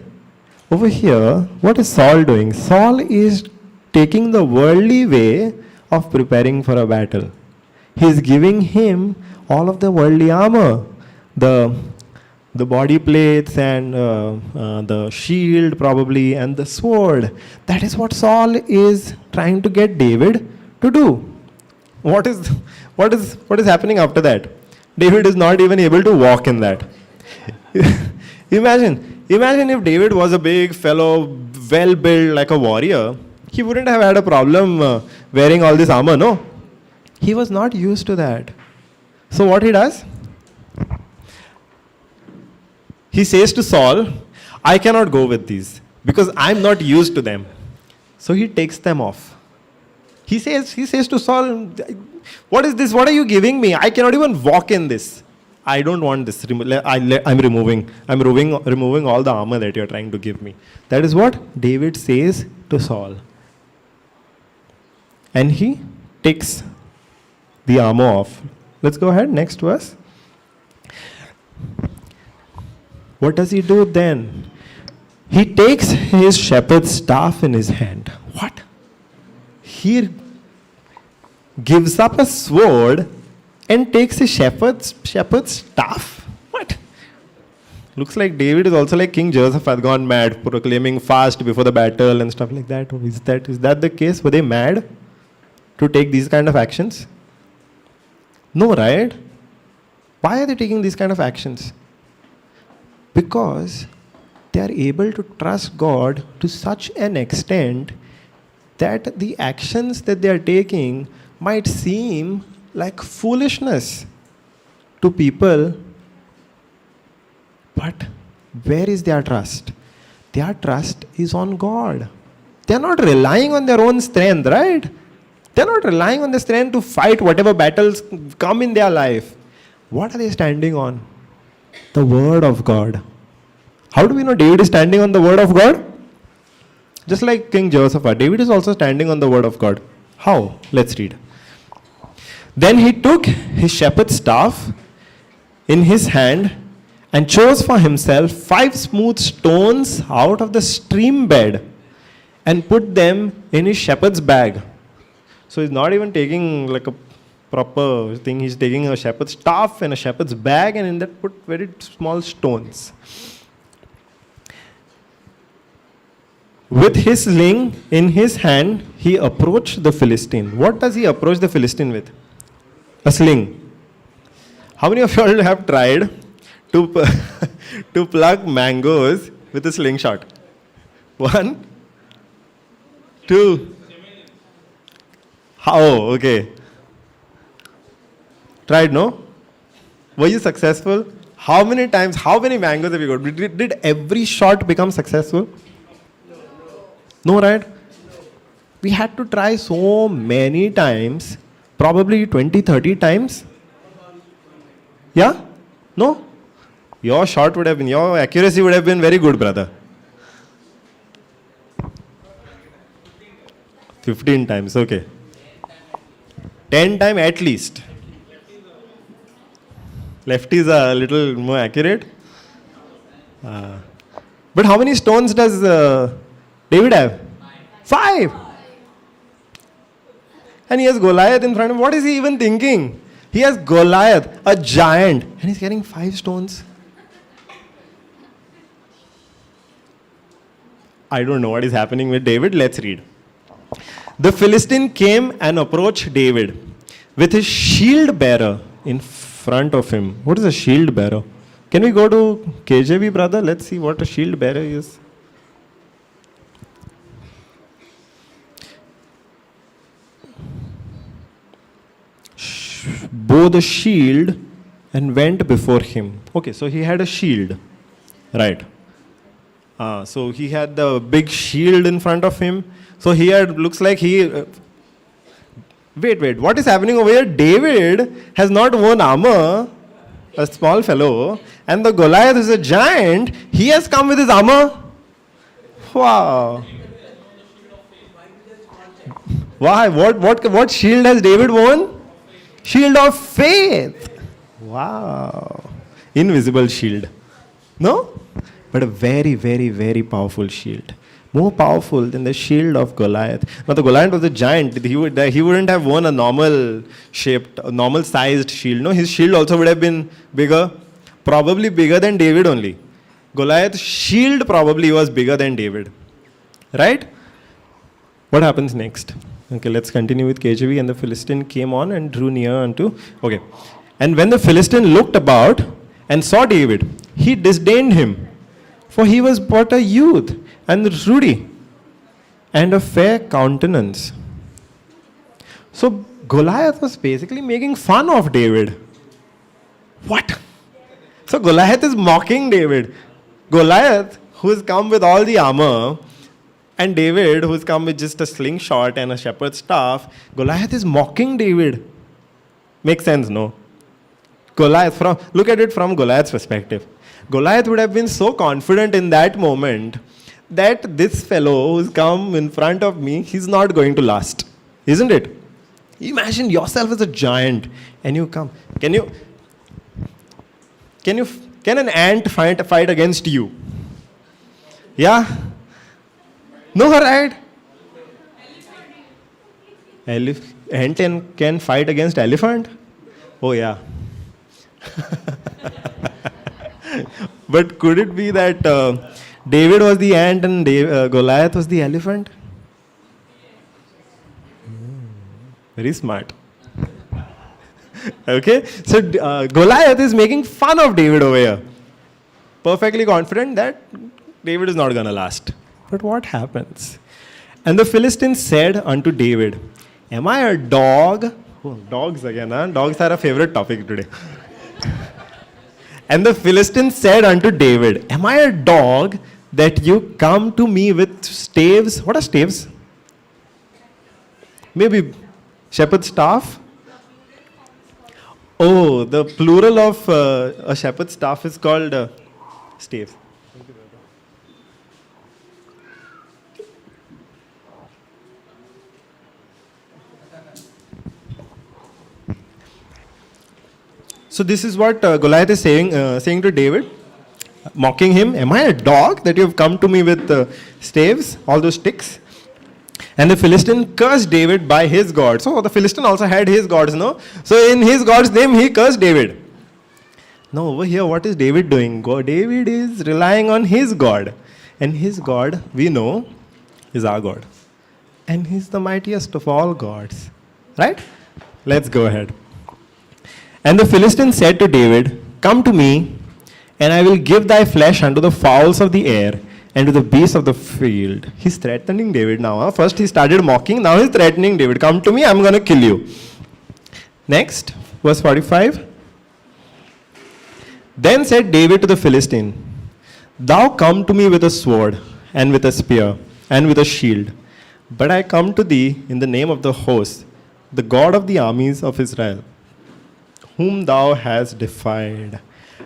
Over here, what is Saul doing? Saul is taking the worldly way of preparing for a battle. He is giving him all of the worldly armor, the body plates and the shield probably and the sword. That is what Saul is trying to get David to do. What is happening after that? David is not even able to walk in that. Imagine if David was a big fellow, well built like a warrior, he wouldn't have had a problem wearing all this armor, no? He was not used to that. So what he does? He says to Saul, "I cannot go with these because I'm not used to them." So he takes them off. He says to Saul, "What is this? What are you giving me? I cannot even walk in this. I don't want this. I'm removing all the armor that you're trying to give me." That is what David says to Saul. And he takes the armor off. Let's go ahead, next verse. What does he do then? He takes his shepherd's staff in his hand. What? He gives up a sword and takes his shepherd's staff? What? Looks like David is also like King Jehoshaphat, gone mad, proclaiming fast before the battle and stuff like that. Is that the case? Were they mad to take these kind of actions? No, right? Why are they taking these kind of actions? Because they are able to trust God to such an extent that the actions that they are taking might seem like foolishness to people. But where is their trust? Their trust is on God. They're not relying on their own strength, right? They're not relying on the strength to fight whatever battles come in their life. What are they standing on? The Word of God. How do we know David is standing on the Word of God? Just like King Jehoshaphat, David is also standing on the Word of God. How? Let's read. Then he took his shepherd's staff in his hand and chose for himself 5 smooth stones out of the stream bed and put them in his shepherd's bag. So he's not even taking like a proper thing. He's taking a shepherd's staff and a shepherd's bag, and in that put very small stones. With his sling in his hand, he approached the Philistine. What does he approach the Philistine with? A sling. How many of you all have tried to, to pluck mangoes with a slingshot? 1, 2. How? Okay. Tried, no? Were you successful? How many times, how many mangoes have you got? Did every shot become successful? No, right? We had to try so many times, probably 20, 30 times. Yeah? No? Your shot would have been, your accuracy would have been very good, brother. 15 times, okay. 10 times at least. Lefty is a little more accurate. But how many stones does David have? 5. And he has Goliath in front of him. What is he even thinking? He has Goliath, a giant, and he's carrying 5 stones. I don't know what is happening with David. Let's read. The Philistine came and approached David with his shield bearer in front of him. What is a shield bearer? Can we go to KJV, brother? Let's see what a shield bearer is. Bore the shield and went before him. Okay, so he had a shield. Right. So he had the big shield in front of him. So he had, looks like he... Wait, what is happening over here? David has not worn armor, a small fellow, and the Goliath is a giant. He has come with his armor. Wow. Why? What shield has David worn? Shield of faith. Wow. Invisible shield. No? But a very, very, very powerful shield. More powerful than the shield of Goliath. Now the Goliath was a giant. He wouldn't have worn a normal shaped, normal sized shield. No, his shield also would have been bigger. Probably bigger than David only. Goliath's shield probably was bigger than David. Right? What happens next? Okay, let's continue with KJV. And the Philistine came on and drew near unto... Okay. And when the Philistine looked about and saw David, he disdained him. For he was but a youth and ruddy and of fair countenance. So Goliath was basically making fun of David. What? So Goliath is mocking David. Goliath, who has come with all the armor, and David, who has come with just a slingshot and a shepherd's staff, Goliath is mocking David. Makes sense, no? Goliath, look at it from Goliath's perspective. Goliath would have been so confident in that moment that this fellow who's come in front of me, he's not going to last. Isn't it? Imagine yourself as a giant and you come. Can an ant fight against you? Yeah? No, right? Ant can fight against elephant? Oh yeah. But could it be that David was the ant and Goliath was the elephant? Very smart. Okay, so Goliath is making fun of David over here. Perfectly confident that David is not going to last. But what happens? And the Philistine said unto David, am I a dog? Oh, dogs again, huh? Dogs are a favorite topic today. And the Philistine said unto David, am I a dog that you come to me with staves. What are staves? Maybe shepherd's staff? Oh, the plural of a shepherd's staff is called stave. So this is what Goliath is saying to David, mocking him. Am I a dog that you have come to me with staves, all those sticks? And the Philistine cursed David by his God. So the Philistine also had his gods, no? So in his God's name, he cursed David. Now over here, what is David doing? David is relying on his God. And his God, we know, is our God. And he's the mightiest of all gods. Right? Let's go ahead. And the Philistine said to David, come to me, and I will give thy flesh unto the fowls of the air, and to the beasts of the field. He's threatening David now. Huh? First he started mocking, now he's threatening David. Come to me, I'm going to kill you. Next, verse 45. Then said David to the Philistine, thou come to me with a sword, and with a spear, and with a shield. But I come to thee in the name of the host, the God of the armies of Israel, whom thou hast defied.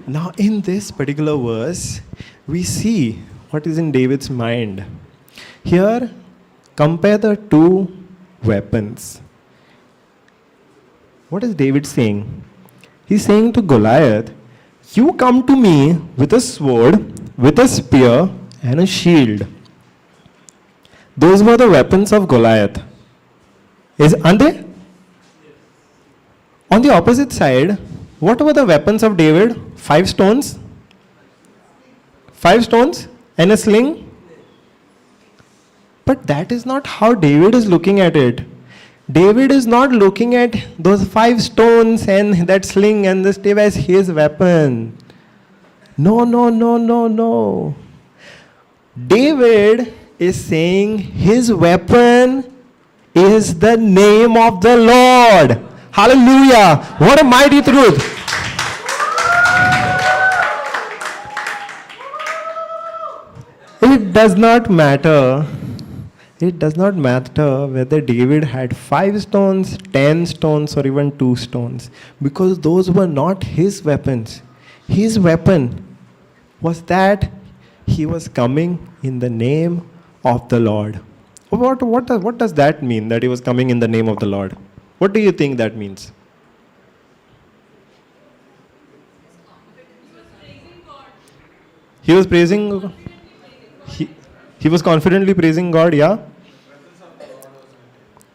Now in this particular verse, we see what is in David's mind. Here, compare the two weapons. What is David saying? He's saying to Goliath, you come to me with a sword, with a spear, and a shield. Those were the weapons of Goliath. Aren't they? On the opposite side, what were the weapons of David? 5 stones? 5 stones and a sling? But that is not how David is looking at it. David is not looking at those 5 stones and that sling and the stave as his weapon. No, no, no, no, no. David is saying his weapon is the name of the Lord. Hallelujah. What a mighty truth. It does not matter. It does not matter whether David had 5 stones, 10 stones, or even 2 stones, because those were not his weapons. His weapon was that he was coming in the name of the Lord. What does that mean, that he was coming in the name of the Lord? What do you think that means? He was praising. He was confidently praising God, yeah?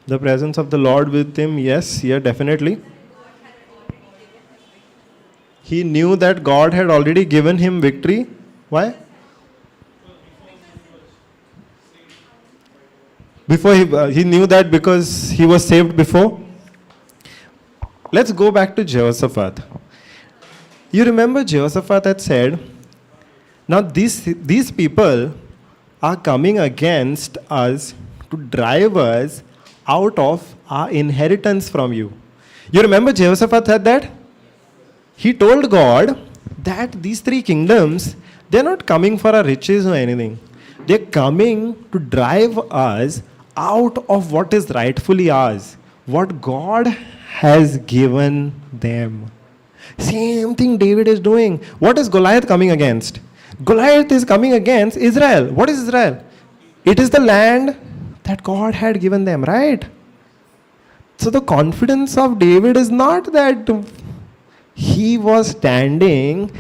The presence of the Lord with him, yes, yeah, definitely. He knew that God had already given him victory. Why? Before he knew that because he was saved before. Let's go back to Jehoshaphat. You remember Jehoshaphat had said, now these people are coming against us to drive us out of our inheritance from you. You remember Jehoshaphat said that? He told God that these 3 kingdoms, they're not coming for our riches or anything. They're coming to drive us out of what is rightfully ours, what God has given them. Same thing David is doing. What is Goliath coming against? Goliath is coming against Israel. What is Israel? It is the land that God had given them, right? So the confidence of David is not that he was standing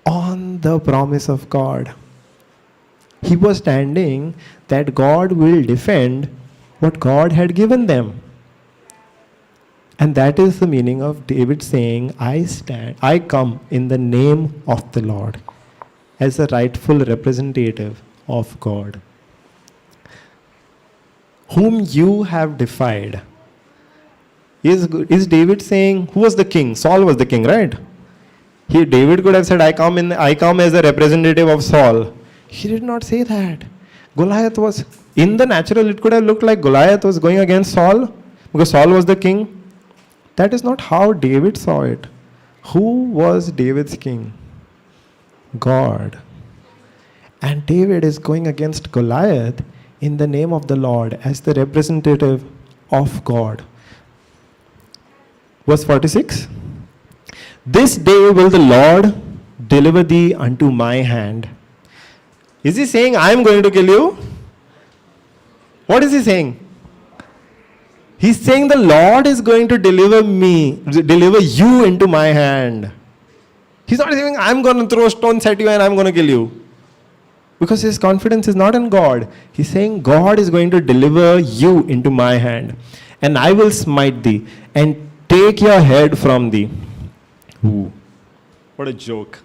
on the promise of God. He was standing that God will defend what God had given them. And that is the meaning of David saying, I come in the name of the Lord, as a rightful representative of God, whom you have defied. Is David saying, who was the king? Saul was the king, right? David could have said, I come as a representative of Saul. He did not say that. Goliath was, in the natural, it could have looked like Goliath was going against Saul, because Saul was the king. That is not how David saw it. Who was David's king? God. And David is going against Goliath in the name of the Lord as the representative of God. Verse 46. This day will the Lord deliver thee unto my hand. Is he saying, I am going to kill you? What is he saying? He's saying the Lord is going to deliver you into my hand. He's not saying, I'm going to throw stones at you and I'm going to kill you. Because his confidence is not in God. He's saying, God is going to deliver you into my hand. And I will smite thee and take your head from thee. Ooh, what a joke.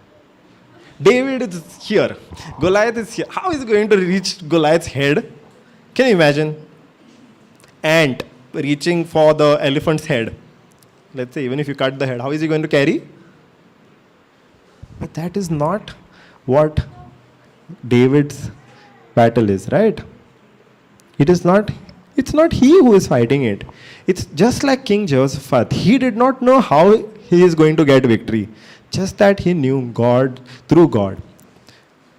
David is here. Goliath is here. How is he going to reach Goliath's head? Can you imagine? Ant reaching for the elephant's head. Let's say even if you cut the head, how is he going to carry? But that is not what David's battle is, right? It's not he who is fighting it. It's just like King Jehoshaphat. He did not know how he is going to get victory. Just that he knew God through God.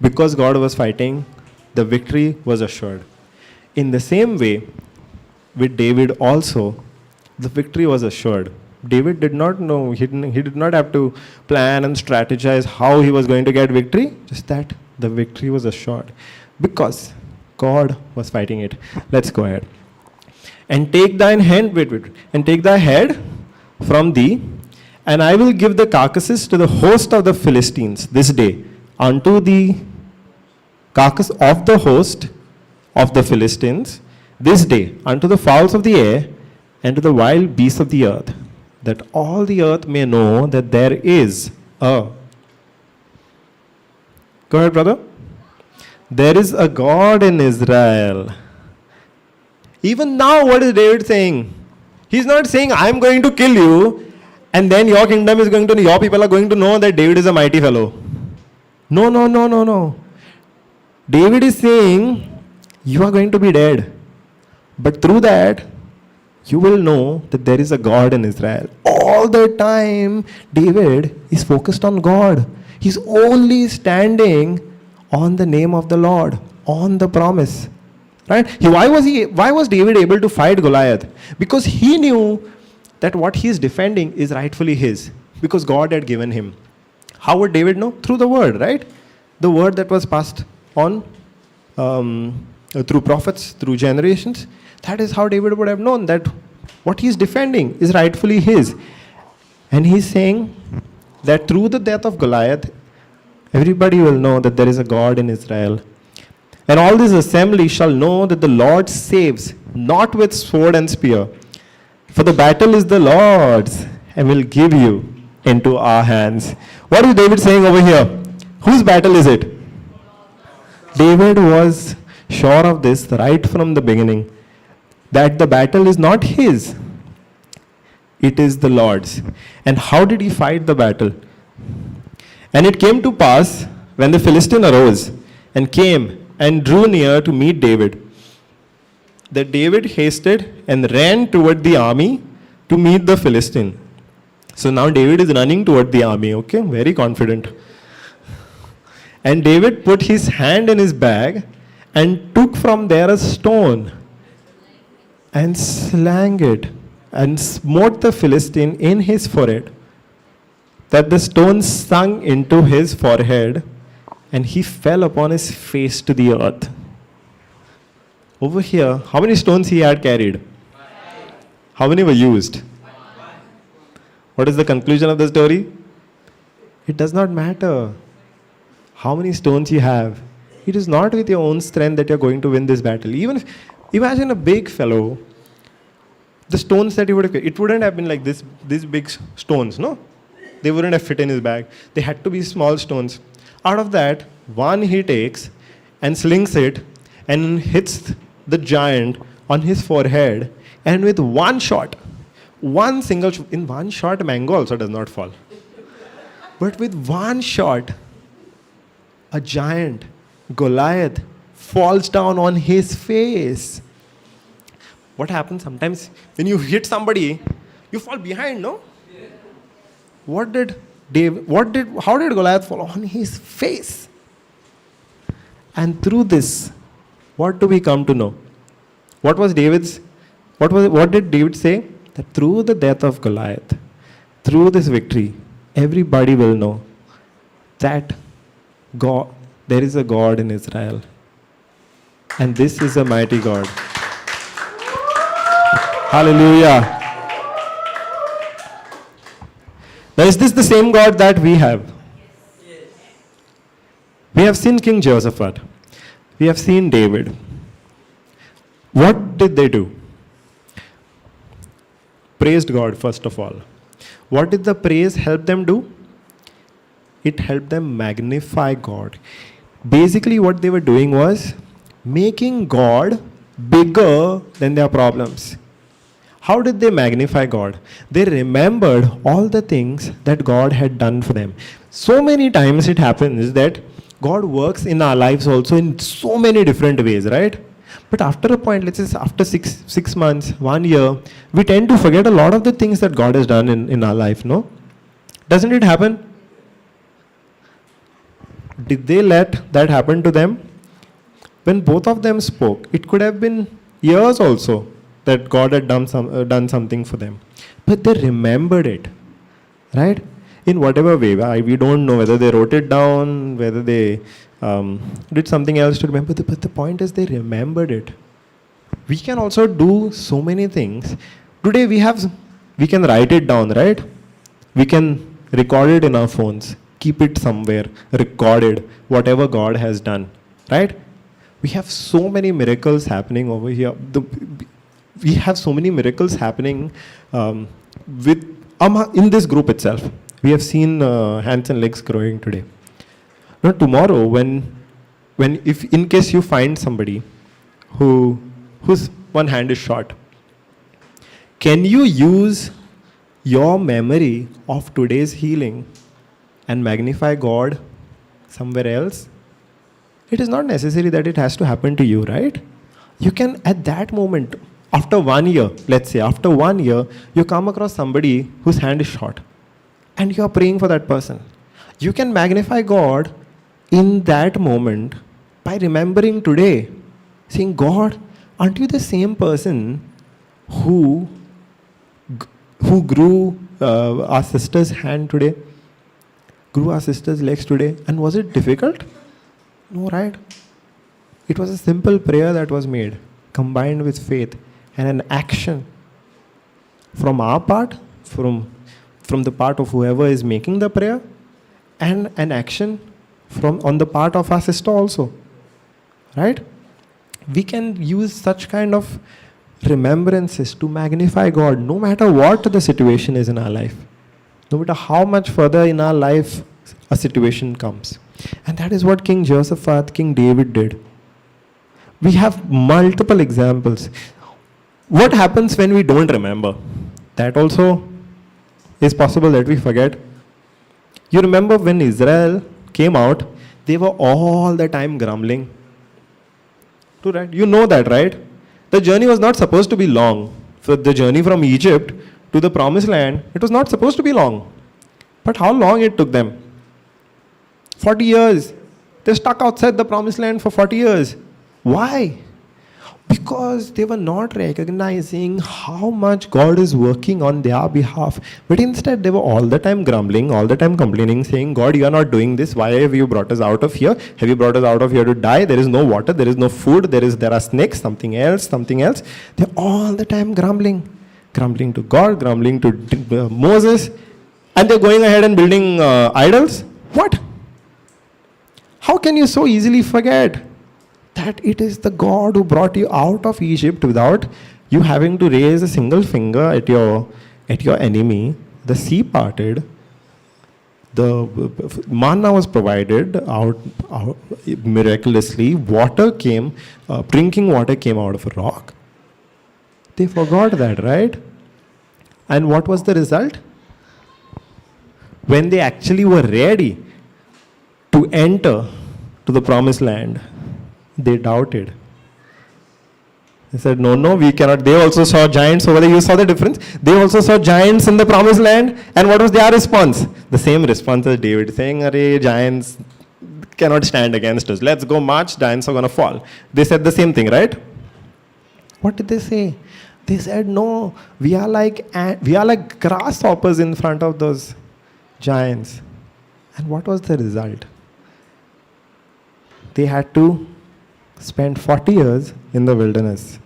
Because God was fighting, the victory was assured. In the same way, with David also, the victory was assured. David did not know, he did not have to plan and strategize how he was going to get victory, just that the victory was assured. Because God was fighting it. Let's go ahead. And take thine hand, and take thy head from thee, and I will give the carcasses to the host of the Philistines this day, unto the carcass of the host of the Philistines this day, unto the fowls of the air, and to the wild beasts of the earth, that all the earth may know that there is a... Go ahead, brother. There is a God in Israel. Even now, what is David saying? He's not saying, I'm going to kill you, and then your kingdom is going to, your people are going to know that David is a mighty fellow. No. David is saying, you are going to be dead. But through that, you will know that there is a God in Israel. All the time, David is focused on God. He's only standing on the name of the Lord, on the promise. Right? Why was David able to fight Goliath? Because he knew that what he is defending is rightfully his. Because God had given him. How would David know? Through the word, right? The word that was passed on through prophets, through generations. That is how David would have known that what he is defending is rightfully his. And he's saying that through the death of Goliath, everybody will know that there is a God in Israel. And all this assembly shall know that the Lord saves, not with sword and spear. For the battle is the Lord's, and will give you into our hands. What is David saying over here? Whose battle is it? David was sure of this right from the beginning, that the battle is not his, it is the Lord's. And how did he fight the battle? And it came to pass, when the Philistine arose and came and drew near to meet David, that David hasted and ran toward the army to meet the Philistine. So now David is running toward the army, okay? Very confident. And David put his hand in his bag and took from there a stone and slang it and smote the Philistine in his forehead, that the stone sunk into his forehead, and he fell upon his face to the earth. Over here, how many stones he had carried? How many were used? What is the conclusion of the story? It does not matter how many stones you have. It is not with your own strength that you're going to win this battle. Even if, imagine a big fellow, the stones that he would have, it wouldn't have been like these big stones, no? They wouldn't have fit in his bag. They had to be small stones. Out of that, one he takes and slings it and hits the giant on his forehead, and with one shot, in one shot, mango also does not fall. But with one shot, a giant, Goliath, falls down on his face. What happens sometimes when you hit somebody, you fall behind, no? How did Goliath fall on his face? And through this, what do we come to know? What did David say? That through the death of Goliath, through this victory, everybody will know that God, there is a God in Israel. And this is a mighty God. Hallelujah. Now, is this the same God that we have? We have seen King Jehoshaphat. We have seen David. What did they do? Praised God, first of all. What did the praise help them do? It helped them magnify God. Basically, what they were doing was making God bigger than their problems. How did they magnify God? They remembered all the things that God had done for them. So many times it happens that God works in our lives also in so many different ways, right? But after a point, let's say after six months, 1 year, we tend to forget a lot of the things that God has done in our life, no? Doesn't it happen? Did they let that happen to them? When both of them spoke, it could have been years also that God had done something for them. But they remembered it, right? In whatever way. We don't know whether they wrote it down, whether they did something else to remember. But the point is they remembered it. We can also do so many things. Today we can write it down, right? We can record it in our phones, keep it somewhere, recorded, whatever God has done, right? We have so many miracles happening over here. We have so many miracles happening in this group itself. We have seen hands and legs growing today. Now tomorrow, if in case you find somebody whose one hand is short, can you use your memory of today's healing and magnify God somewhere else? It is not necessary that it has to happen to you, right? You can, at that moment, after 1 year, let's say, after 1 year, you come across somebody whose hand is short and you are praying for that person. You can magnify God in that moment by remembering today, saying, God, aren't you the same person who grew our sister's hand today? Grew our sister's legs today? And was it difficult? No, right? It was a simple prayer that was made, combined with faith and an action from our part, from the part of whoever is making the prayer, and an action on the part of our sister also, right? We can use such kind of remembrances to magnify God, no matter what the situation is in our life, no matter how much further in our life a situation comes. And that is what King Jehoshaphat, King David did. We have multiple examples. What happens when we don't remember? That also is possible that we forget. You remember when Israel came out, they were all the time grumbling. True, right? You know that, right? The journey was not supposed to be long. So the journey from Egypt to the promised land, it was not supposed to be long. But how long it took them? 40 years. They stuck outside the promised land for 40 years. Why? Because they were not recognizing how much God is working on their behalf. But instead, they were all the time grumbling, all the time complaining, saying, God, you are not doing this. Why have you brought us out of here? Have you brought us out of here to die? There is no water, there is no food, there are snakes, something else. They're all the time grumbling to God, grumbling to Moses. And they're going ahead and building idols. What? How can you so easily forget that it is the God who brought you out of Egypt without you having to raise a single finger at your enemy? The sea parted, the manna was provided out miraculously, water came, drinking water came out of a rock. They forgot that, right? And what was the result? When they actually were ready to enter to the promised land, they doubted. They said, no, we cannot. They also saw giants over there. You saw the difference? They also saw giants in the promised land. And what was their response? The same response as David, saying, Arey, giants, cannot stand against us. Let's go march, giants are going to fall. They said the same thing, right? What did they say? They said, no, we are like grasshoppers in front of those giants. And what was the result? They had to spend 40 years in the wilderness.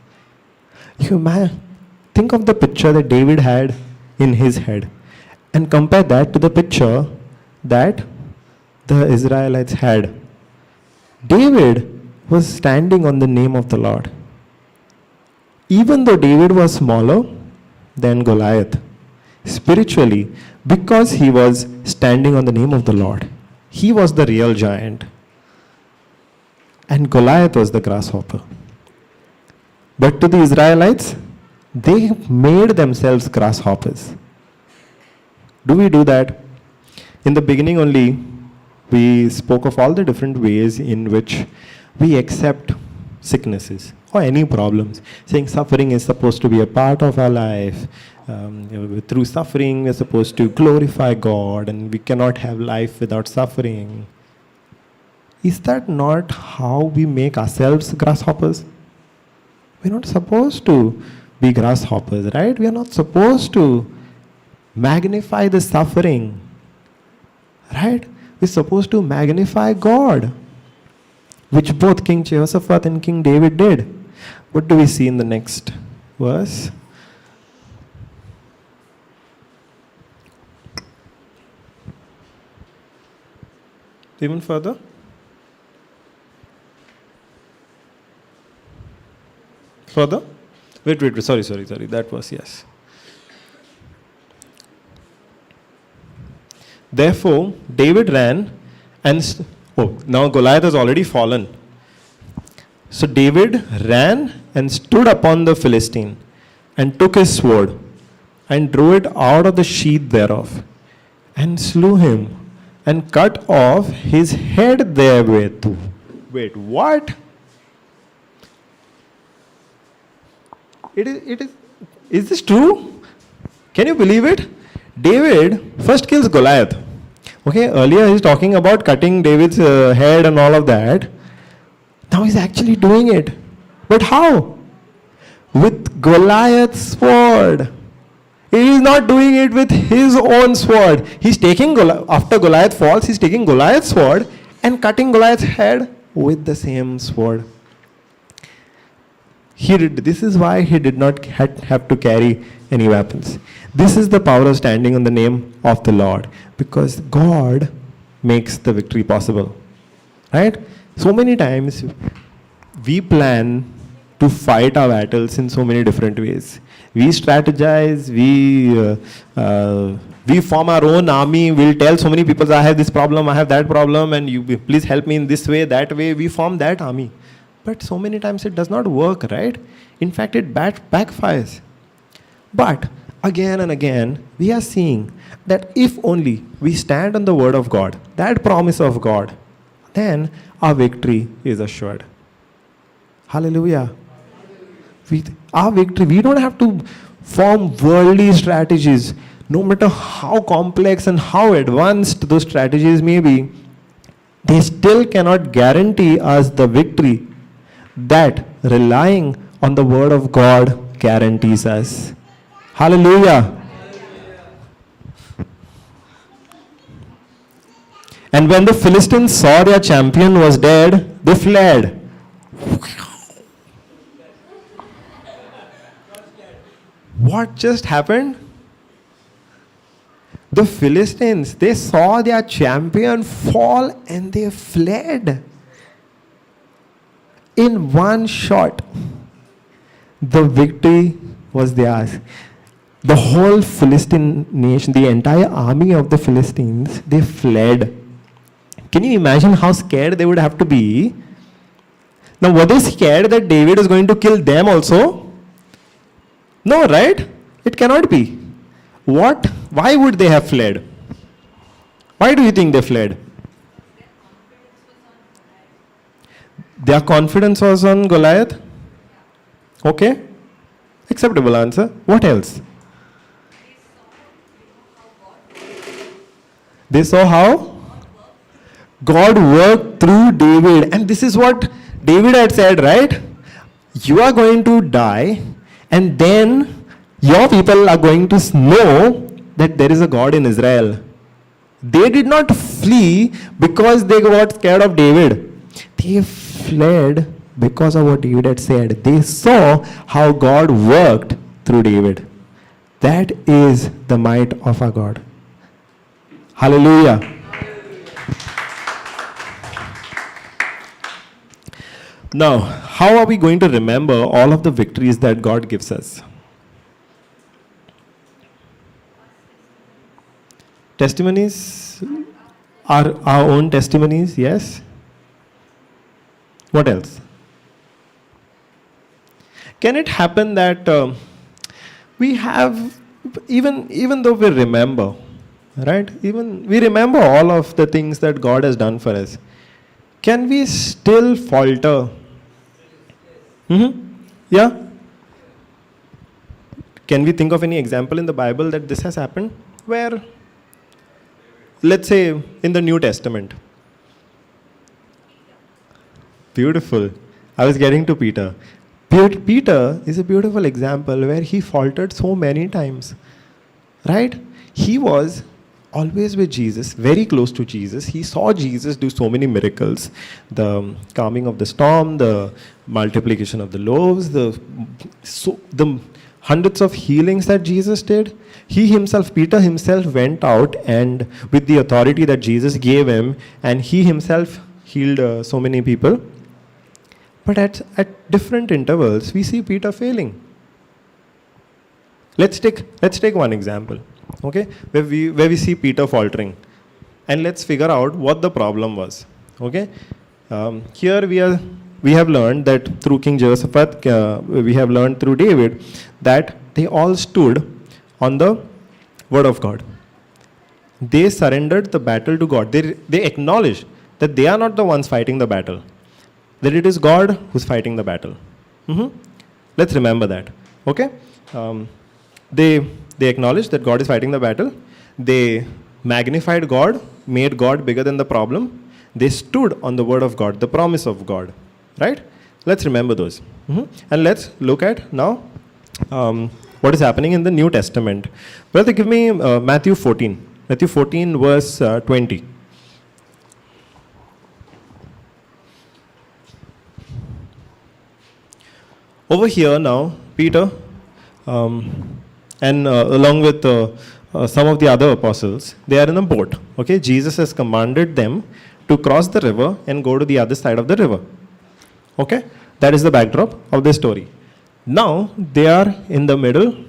Think of the picture that David had in his head and compare that to the picture that the Israelites had. David was standing on the name of the Lord. Even though David was smaller than Goliath, spiritually, because he was standing on the name of the Lord, he was the real giant. And Goliath was the grasshopper. But to the Israelites, they made themselves grasshoppers. Do we do that? In the beginning only, we spoke of all the different ways in which we accept sicknesses or any problems, saying suffering is supposed to be a part of our life. Through suffering, we're supposed to glorify God, and we cannot have life without suffering. Is that not how we make ourselves grasshoppers? We're not supposed to be grasshoppers, right? We are not supposed to magnify the suffering, right? We're supposed to magnify God, which both King Jehoshaphat and King David did. What do we see in the next verse? Even further? Further? Wait, sorry. That was, yes. Therefore, David ran and... now Goliath has already fallen. So David ran and stood upon the Philistine and took his sword and drew it out of the sheath thereof and slew him and cut off his head therewith. Wait, what? Is this true? Can you believe it? David first kills Goliath. Okay, earlier he's talking about cutting David's head and all of that. Now he's actually doing it. But how? With Goliath's sword. He is not doing it with his own sword. He's taking, after Goliath falls, he's taking Goliath's sword and cutting Goliath's head with the same sword. This is why he did not have to carry any weapons. This is the power of standing on the name of the Lord, because God makes the victory possible. Right? So many times we plan to fight our battles in so many different ways. We strategize, we form our own army, we'll tell so many people, I have this problem, I have that problem, and you please help me in this way, that way. We form that army. But so many times it does not work, right? In fact, it backfires. But again and again, we are seeing that if only we stand on the word of God, that promise of God, then our victory is assured. Hallelujah. Our victory, we don't have to form worldly strategies. No matter how complex and how advanced those strategies may be, they still cannot guarantee us the victory that relying on the word of God guarantees us. Hallelujah. And when the Philistines saw their champion was dead, they fled. What just happened? The Philistines, they saw their champion fall and they fled. In one shot, the victory was theirs. The whole Philistine nation, the entire army of the Philistines, they fled. Can you imagine how scared they would have to be? Now, were they scared that David is going to kill them also? No, right? It cannot be. What? Why would they have fled? Why do you think they fled? Their confidence was on Goliath? Okay. Acceptable answer. What else? They saw how God worked through David. And this is what David had said, right? You are going to die, and then your people are going to know that there is a God in Israel. They did not flee because they got scared of David. They fled because of what David had said. They saw how God worked through David. That is the might of our God. Hallelujah. Now, how are we going to remember all of the victories that God gives us? Testimonies are our own testimonies, yes. What else? Can it happen that we have, even though we remember, right? Even we remember all of the things that God has done for us. Can we still falter? Yeah? Can we think of any example in the Bible that this has happened? Where, let's say, in the New Testament. Beautiful. I was getting to Peter. Peter is a beautiful example where he faltered so many times. Right? He was always with Jesus, very close to Jesus. He saw Jesus do so many miracles. The calming of the storm, the multiplication of the loaves, the hundreds of healings that Jesus did. Peter himself went out and with the authority that Jesus gave him, and he himself healed so many people. But at different intervals, we see Peter failing. Let's take one example, okay, where we see Peter faltering, and let's figure out what the problem was. Okay, here we have learned that through King Jehoshaphat, we have learned through David that they all stood on the word of God. They surrendered the battle to God. They acknowledged that they are not the ones fighting the battle, that it is God who's fighting the battle. Let's remember that. Okay. They acknowledged that God is fighting the battle. They magnified God, made God bigger than the problem. They stood on the word of God, the promise of God. Right? Let's remember those. And let's look at now what is happening in the New Testament. Brother, give me Matthew 14. Matthew 14 verse 20. Over here now, Peter, and along with some of the other apostles, they are in a boat. Okay, Jesus has commanded them to cross the river and go to the other side of the river. Okay, that is the backdrop of the story. Now they are in the middle.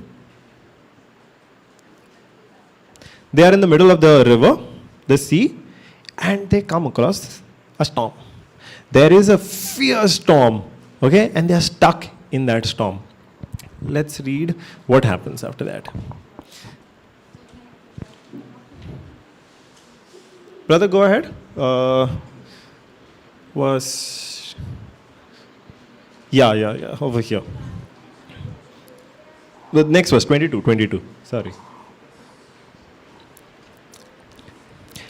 They are in the middle of the river, the sea, and they come across a storm. There is a fierce storm. Okay, and they are stuck in that storm. Let's read what happens after that. Brother, go ahead. Over here. The next verse, 22. Sorry.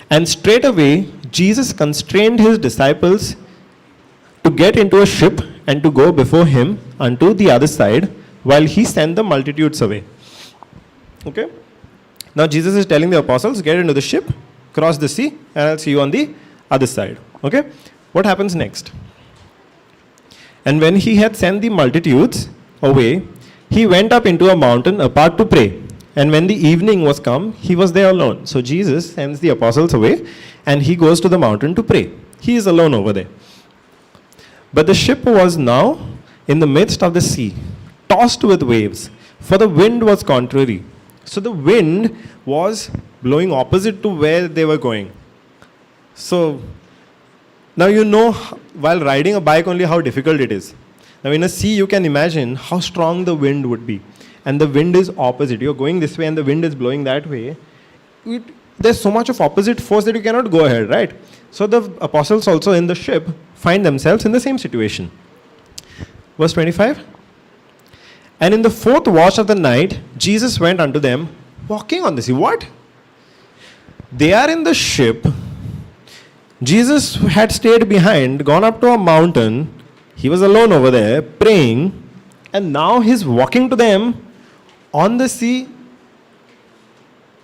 And straightaway Jesus constrained his disciples to get into a ship and to go before him unto the other side, while he sent the multitudes away. Okay? Now Jesus is telling the apostles, get into the ship, cross the sea, and I'll see you on the other side. Okay? What happens next? And when he had sent the multitudes away, he went up into a mountain apart to pray. And when the evening was come, he was there alone. So Jesus sends the apostles away, and he goes to the mountain to pray. He is alone over there. But the ship was now in the midst of the sea, tossed with waves, for the wind was contrary. So the wind was blowing opposite to where they were going. So now you know, while riding a bike only, how difficult it is. Now in a sea, you can imagine how strong the wind would be. And the wind is opposite. You're going this way and the wind is blowing that way. There's so much of opposite force that you cannot go ahead, right? So the apostles also in the ship find themselves in the same situation. Verse 25. And in the fourth watch of the night, Jesus went unto them, walking on the sea. What? They are in the ship. Jesus had stayed behind, gone up to a mountain. He was alone over there praying, and now he's walking to them on the sea.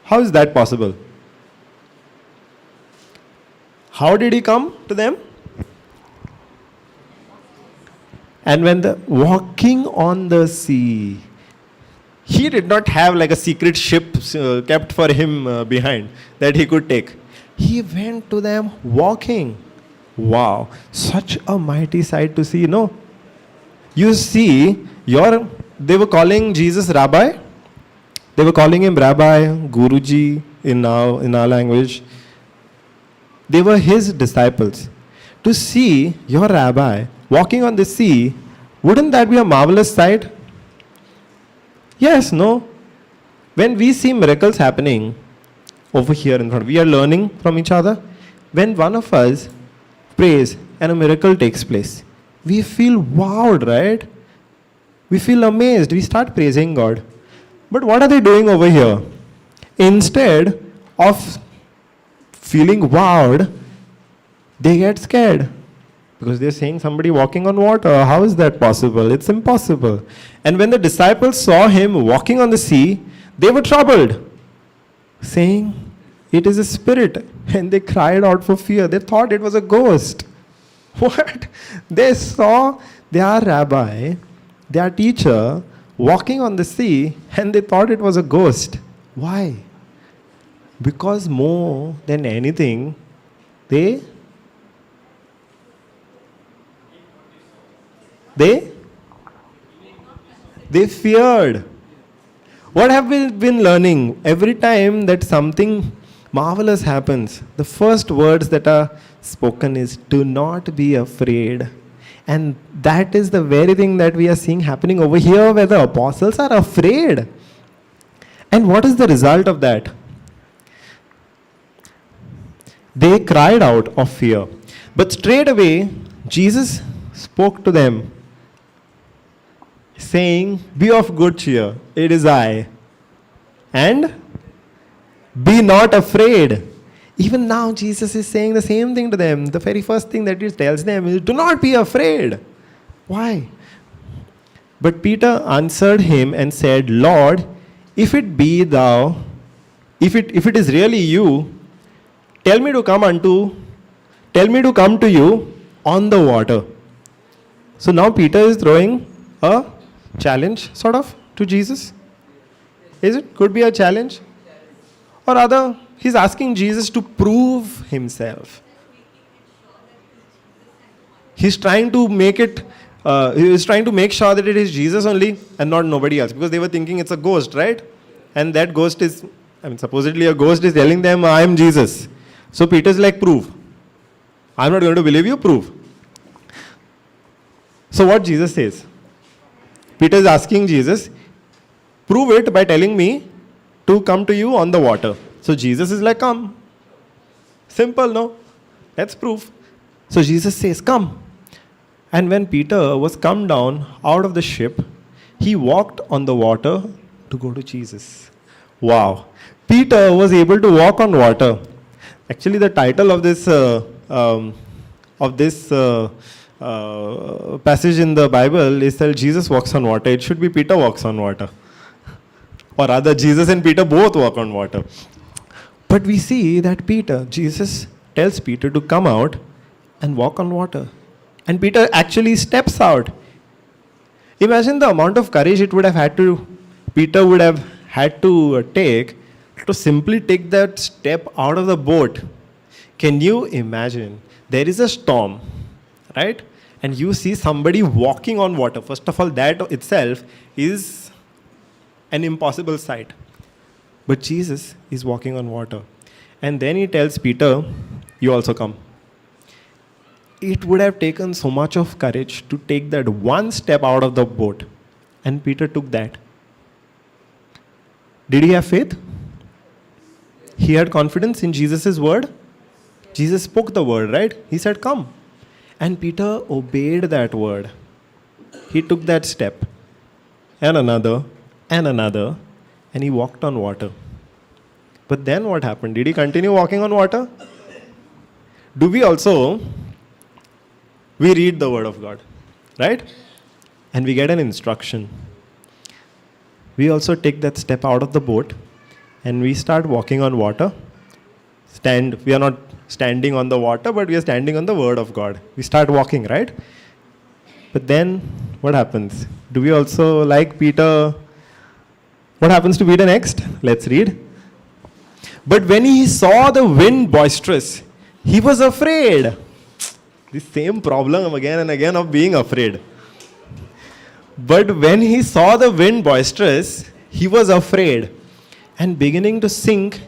How is that possible? How did he come to them? And when the walking on the sea, he did not have like a secret ship kept for him behind that he could take. He went to them walking. Wow, such a mighty sight to see, no? You see, they were calling Jesus Rabbi. They were calling him Rabbi, Guruji in our language. They were his disciples. To see your rabbi walking on the sea, wouldn't that be a marvelous sight? Yes, no? When we see miracles happening over here in front, we are learning from each other. When one of us prays and a miracle takes place, we feel wowed, right? We feel amazed. We start praising God. But what are they doing over here? Instead of feeling wowed, they get scared. Because they're saying somebody walking on water. How is that possible? It's impossible. And when the disciples saw him walking on the sea, they were troubled, saying, "It is a spirit." And they cried out for fear. They thought it was a ghost. What? They saw their rabbi, their teacher, walking on the sea, and they thought it was a ghost. Why? Because more than anything, they feared. What have we been learning? Every time that something marvelous happens, the first words that are spoken is, "Do not be afraid." And that is the very thing that we are seeing happening over here, where the apostles are afraid. And what is the result of that? They cried out of fear. But straight away, Jesus spoke to them, saying, "Be of good cheer, it is I. And be not afraid." Even now, Jesus is saying the same thing to them. The very first thing that he tells them is, "Do not be afraid." Why? But Peter answered him and said, "Lord, if it be thou, if it is really you, tell me to come to you on the water." So now Peter is throwing a challenge, sort of, to Jesus. Is it? Could be a challenge. Or rather, he's asking Jesus to prove himself. He's trying to make sure that it is Jesus only and not nobody else. Because they were thinking it's a ghost, right? And that ghost is, supposedly a ghost is telling them, "I am Jesus." So Peter's like, "Prove. I'm not going to believe you, prove." So what Jesus says? Peter is asking Jesus, "Prove it by telling me to come to you on the water." So Jesus is like, "Come." Simple, no? Let's prove. So Jesus says, "Come." And when Peter was come down out of the ship, he walked on the water to go to Jesus. Wow. Peter was able to walk on water. Actually, the title of this passage in the Bible is that Jesus walks on water. It should be Peter walks on water. Or rather, Jesus and Peter both walk on water. But we see that Jesus tells Peter to come out and walk on water. And Peter actually steps out. Imagine the amount of courage Peter would have had to take to simply take that step out of the boat. Can you imagine? There is a storm, right? And you see somebody walking on water. First of all, that itself is an impossible sight. But Jesus is walking on water. And then he tells Peter, "You also come." It would have taken so much of courage to take that one step out of the boat. And Peter took that. Did he have faith? He had confidence in Jesus' word. Jesus spoke the word, right? He said, "Come." And Peter obeyed that word. He took that step. And another. And he walked on water. But then what happened? Did he continue walking on water? do we also, we read the word of God, right? And we get an instruction. We also take that step out of the boat and we start walking on water. We are not standing on the water, but we are standing on the word of God. We start walking, right? But then what happens? Do we also, like Peter, what happens to Peter next? Let's read. But when he saw the wind boisterous, he was afraid. The same problem again and again of being afraid. But when he saw the wind boisterous, he was afraid. And beginning to sink,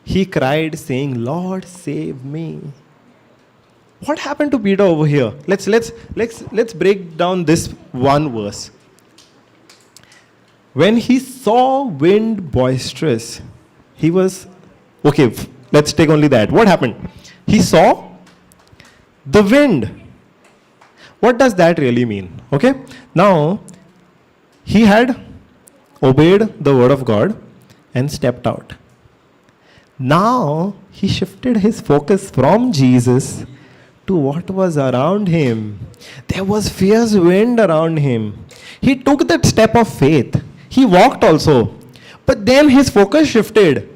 he cried, saying, Lord, save me. What happened to Peter over here? Let's break down this one verse. When he saw wind boisterous, he was, okay, let's take only that. What happened? He saw the wind. What does that really mean? Okay, now he had obeyed the word of God and stepped out. Now he shifted his focus from Jesus to what was around him. There was fierce wind around him. He took that step of faith. He walked also. But then his focus shifted.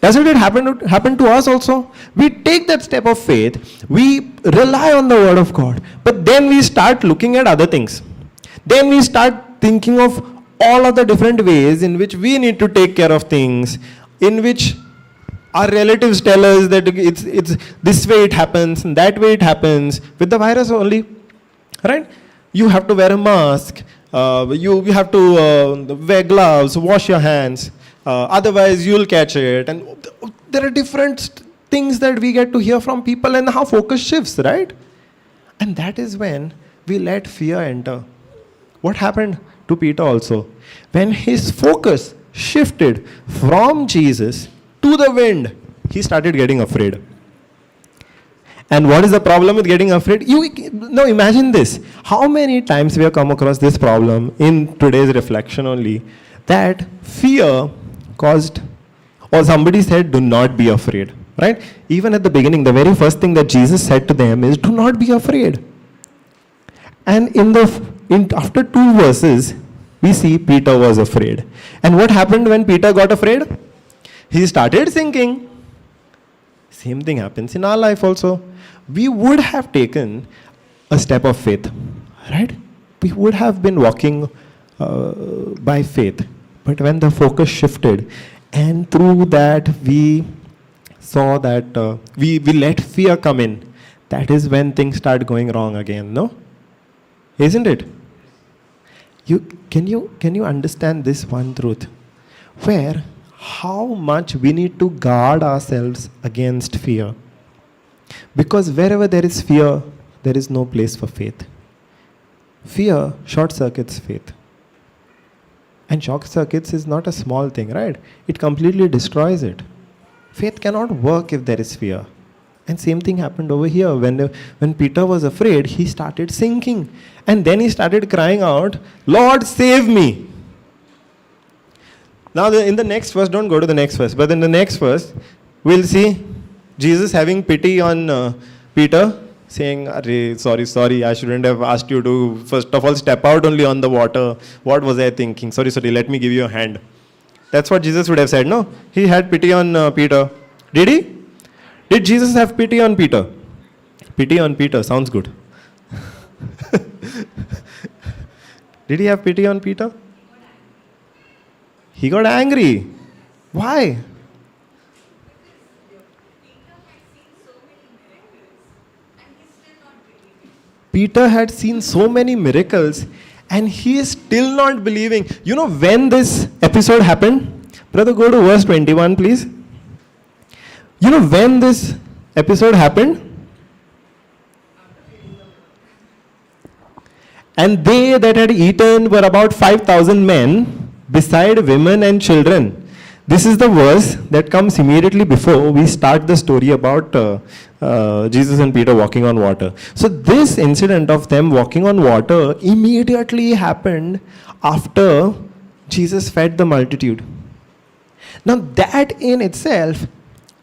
Doesn't it happen to us also? We take that step of faith. We rely on the word of God. But then we start looking at other things. Then we start thinking of all of the different ways in which we need to take care of things, in which our relatives tell us that it's this way it happens and that way it happens. With the virus only, right? You have to wear a mask. You have to wear gloves, wash your hands. Otherwise, you'll catch it. And there are different things that we get to hear from people and how focus shifts, right? And that is when we let fear enter. What happened to Peter also? When his focus shifted from Jesus to the wind, he started getting afraid. And what is the problem with getting afraid? Now imagine this. How many times we have come across this problem in today's reflection only, that fear caused, or somebody said, do not be afraid, right? Even at the beginning, the very first thing that Jesus said to them is, do not be afraid. And after 2 verses, we see Peter was afraid. And what happened when Peter got afraid? He started sinking. Same thing happens in our life also. We would have taken a step of faith, right? We would have been walking by faith. But when the focus shifted, and through that we saw that we let fear come in, that is when things start going wrong again, no? Isn't it? Can you understand this one truth? Where how much we need to guard ourselves against fear. Because wherever there is fear, there is no place for faith. Fear short circuits faith. And short circuits is not a small thing, right? It completely destroys it. Faith cannot work if there is fear. And same thing happened over here. When Peter was afraid, he started sinking. And then he started crying out, Lord, save me. Now in the next verse, don't go to the next verse, but in the next verse, we'll see Jesus having pity on Peter, saying, sorry, I shouldn't have asked you to, first of all, step out only on the water. What was I thinking? Sorry, let me give you a hand. That's what Jesus would have said, no? He had pity on Peter. Did he? Did Jesus have pity on Peter? Pity on Peter, sounds good. Did he have pity on Peter? He got angry. Why? Peter had seen so many miracles and he is still not believing. You know when this episode happened? Brother, go to verse 21, please. You know when this episode happened? And they that had eaten were about 5,000 men, beside women and children. This is the verse that comes immediately before we start the story about Jesus and Peter walking on water. So this incident of them walking on water immediately happened after Jesus fed the multitude. Now that in itself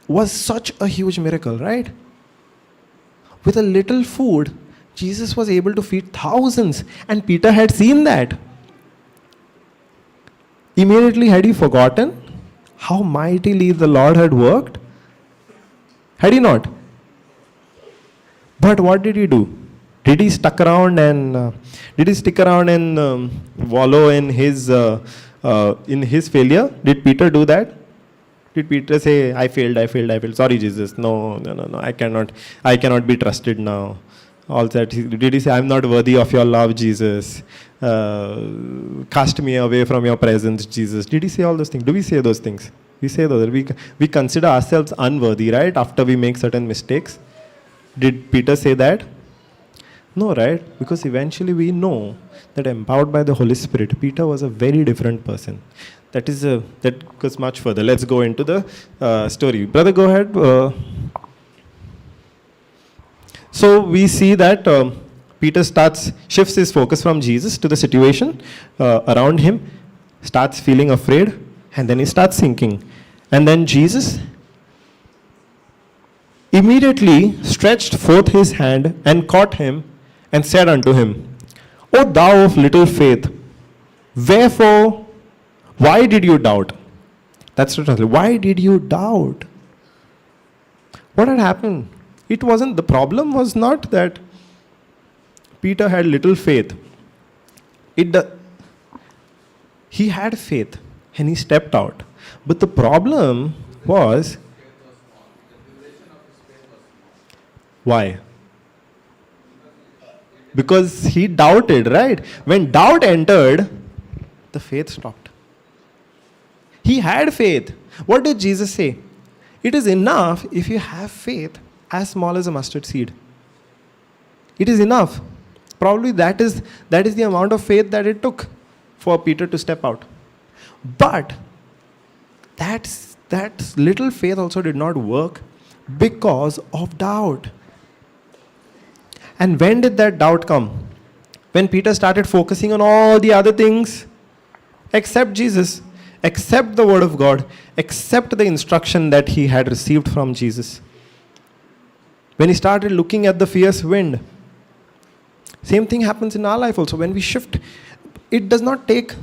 was such a huge miracle, right? With a little food, Jesus was able to feed thousands, and Peter had seen that. Immediately, had he forgotten how mightily the Lord had worked? Had he not? But what did he do? Did he stick around and wallow in his failure? Did Peter do that? Did Peter say, I failed. Sorry, Jesus. No. I cannot be trusted now. All that. Did he say, I'm not worthy of your love, Jesus? Cast me away from your presence, Jesus. Did he say all those things? Do we say those things? We say those. We consider ourselves unworthy, right? After we make certain mistakes. Did Peter say that? No, right? Because eventually we know that empowered by the Holy Spirit, Peter was a very different person. That goes much further. Let's go into the story. Brother, go ahead. So we see that Peter shifts his focus from Jesus to the situation around him, starts feeling afraid, and then he starts sinking. And then Jesus immediately stretched forth his hand and caught him and said unto him, O thou of little faith, wherefore, why did you doubt? That's the translation. Why did you doubt? What had happened? The problem was not that Peter had little faith. He had faith and he stepped out. But the problem was, why? Because he doubted, right? When doubt entered, the faith stopped. He had faith. What did Jesus say? It is enough if you have faith as small as a mustard seed. It is enough. Probably that is the amount of faith that it took for Peter to step out. But that little faith also did not work because of doubt. And when did that doubt come? When Peter started focusing on all the other things except Jesus, except the word of God, except the instruction that he had received from Jesus. When he started looking at the fierce wind. Same thing happens in our life also. When we shift, it does not take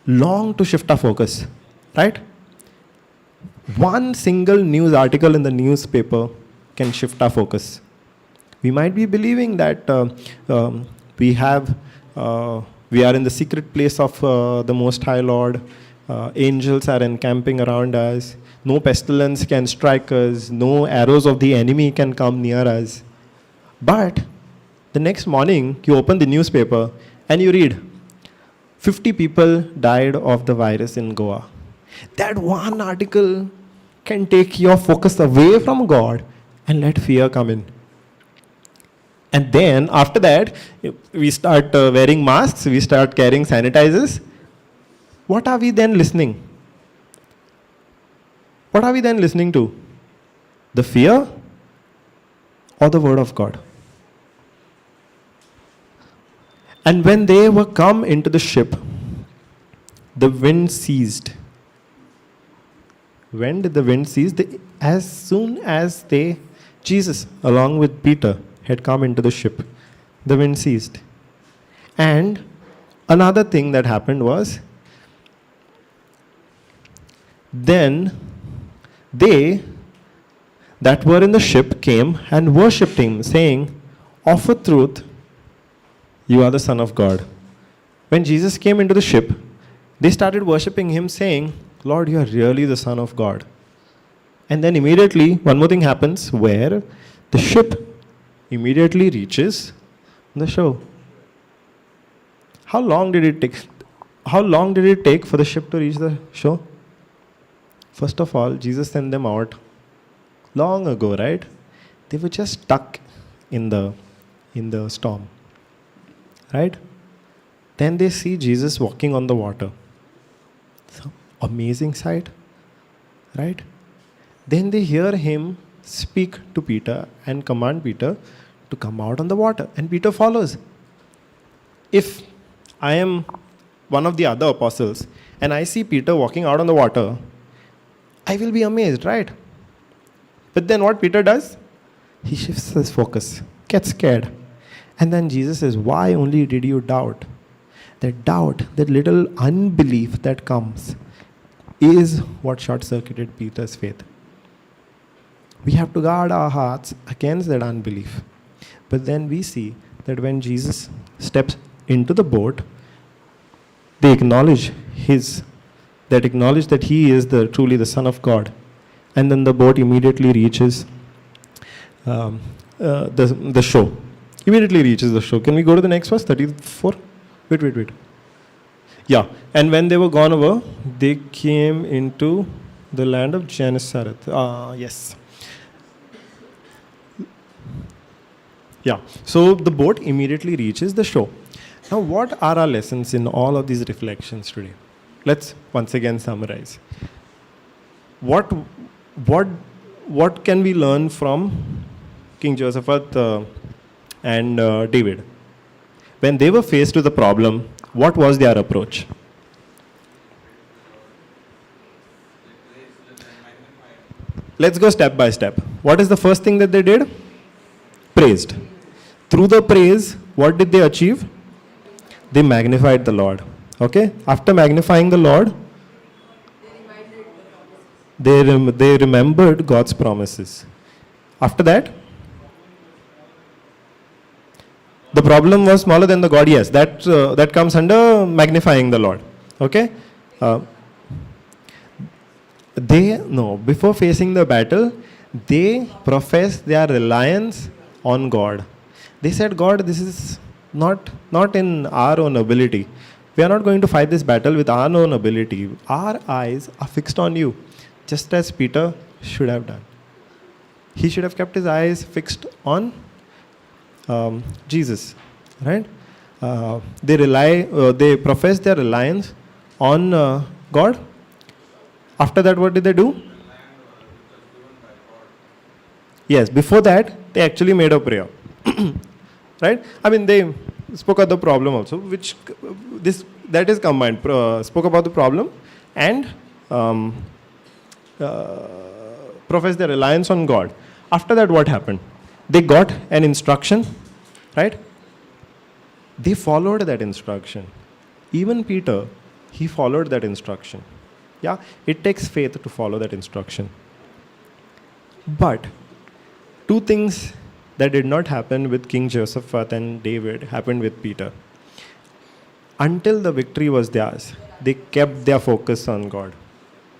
long to shift our focus, right? One single news article in the newspaper can shift our focus. We might be believing that we are in the secret place of the Most High Lord. Angels are encamping around us. No pestilence can strike us. No arrows of the enemy can come near us. But the next morning, you open the newspaper and you read, 50 people died of the virus in Goa. That one article can take your focus away from God and let fear come in. And then after that, we start wearing masks, we start carrying sanitizers. What are we then listening? What are we then listening to? The fear or the word of God? And when they were come into the ship, the wind ceased. When did the wind cease? As soon as Jesus, along with Peter, had come into the ship, the wind ceased. And another thing that happened was, then they that were in the ship came and worshipped him, saying, Of a truth, you are the Son of God. When Jesus came into the ship, they started worshipping him, saying, Lord, you are really the Son of God. And then immediately, one more thing happens, where the ship immediately reaches the shore. How long did it take for the ship to reach the shore? First of all, Jesus sent them out long ago, right? They were just stuck in the storm, right? Then they see Jesus walking on the water. So, amazing sight, right? Then they hear him speak to Peter and command Peter to come out on the water. And Peter follows. If I am one of the other apostles and I see Peter walking out on the water, I will be amazed, right? But then what Peter does? He shifts his focus, gets scared. And then Jesus says, why only did you doubt? That doubt, that little unbelief that comes, is what short-circuited Peter's faith. We have to guard our hearts against that unbelief. But then we see that when Jesus steps into the boat, they acknowledge that he is truly the Son of God. And then the boat immediately reaches the shore. Immediately reaches the shore. Can we go to the next verse, 34? Wait. Yeah, and when they were gone over, they came into the land of Gennesaret. Yes. Yeah, so the boat immediately reaches the shore. Now, what are our lessons in all of these reflections today? Let's once again summarize. What can we learn from King Jehoshaphat and David? When they were faced with a problem, what was their approach? Let's go step by step. What is the first thing that they did? Praised. Through the praise, what did they achieve? They magnified the Lord. Okay? After magnifying the Lord, they remembered God's promises. After that, the problem was smaller than the God. Yes, that comes under magnifying the Lord. Okay? Before facing the battle, they professed their reliance on God. They said, God, this is not in our own ability. We are not going to fight this battle with our own ability. Our eyes are fixed on you, just as Peter should have done. He should have kept his eyes fixed on Jesus, right? They profess their reliance on God. After that, what did they do? Yes, before that, they actually made a prayer. Right? I mean, they spoke about the problem also, that is combined. Spoke about the problem and professed their reliance on God. After that, what happened? They got an instruction, right? They followed that instruction. Even Peter, he followed that instruction. Yeah, it takes faith to follow that instruction. But two things that did not happen with King Jehoshaphat and David happened with Peter. Until the victory was theirs, they kept their focus on God.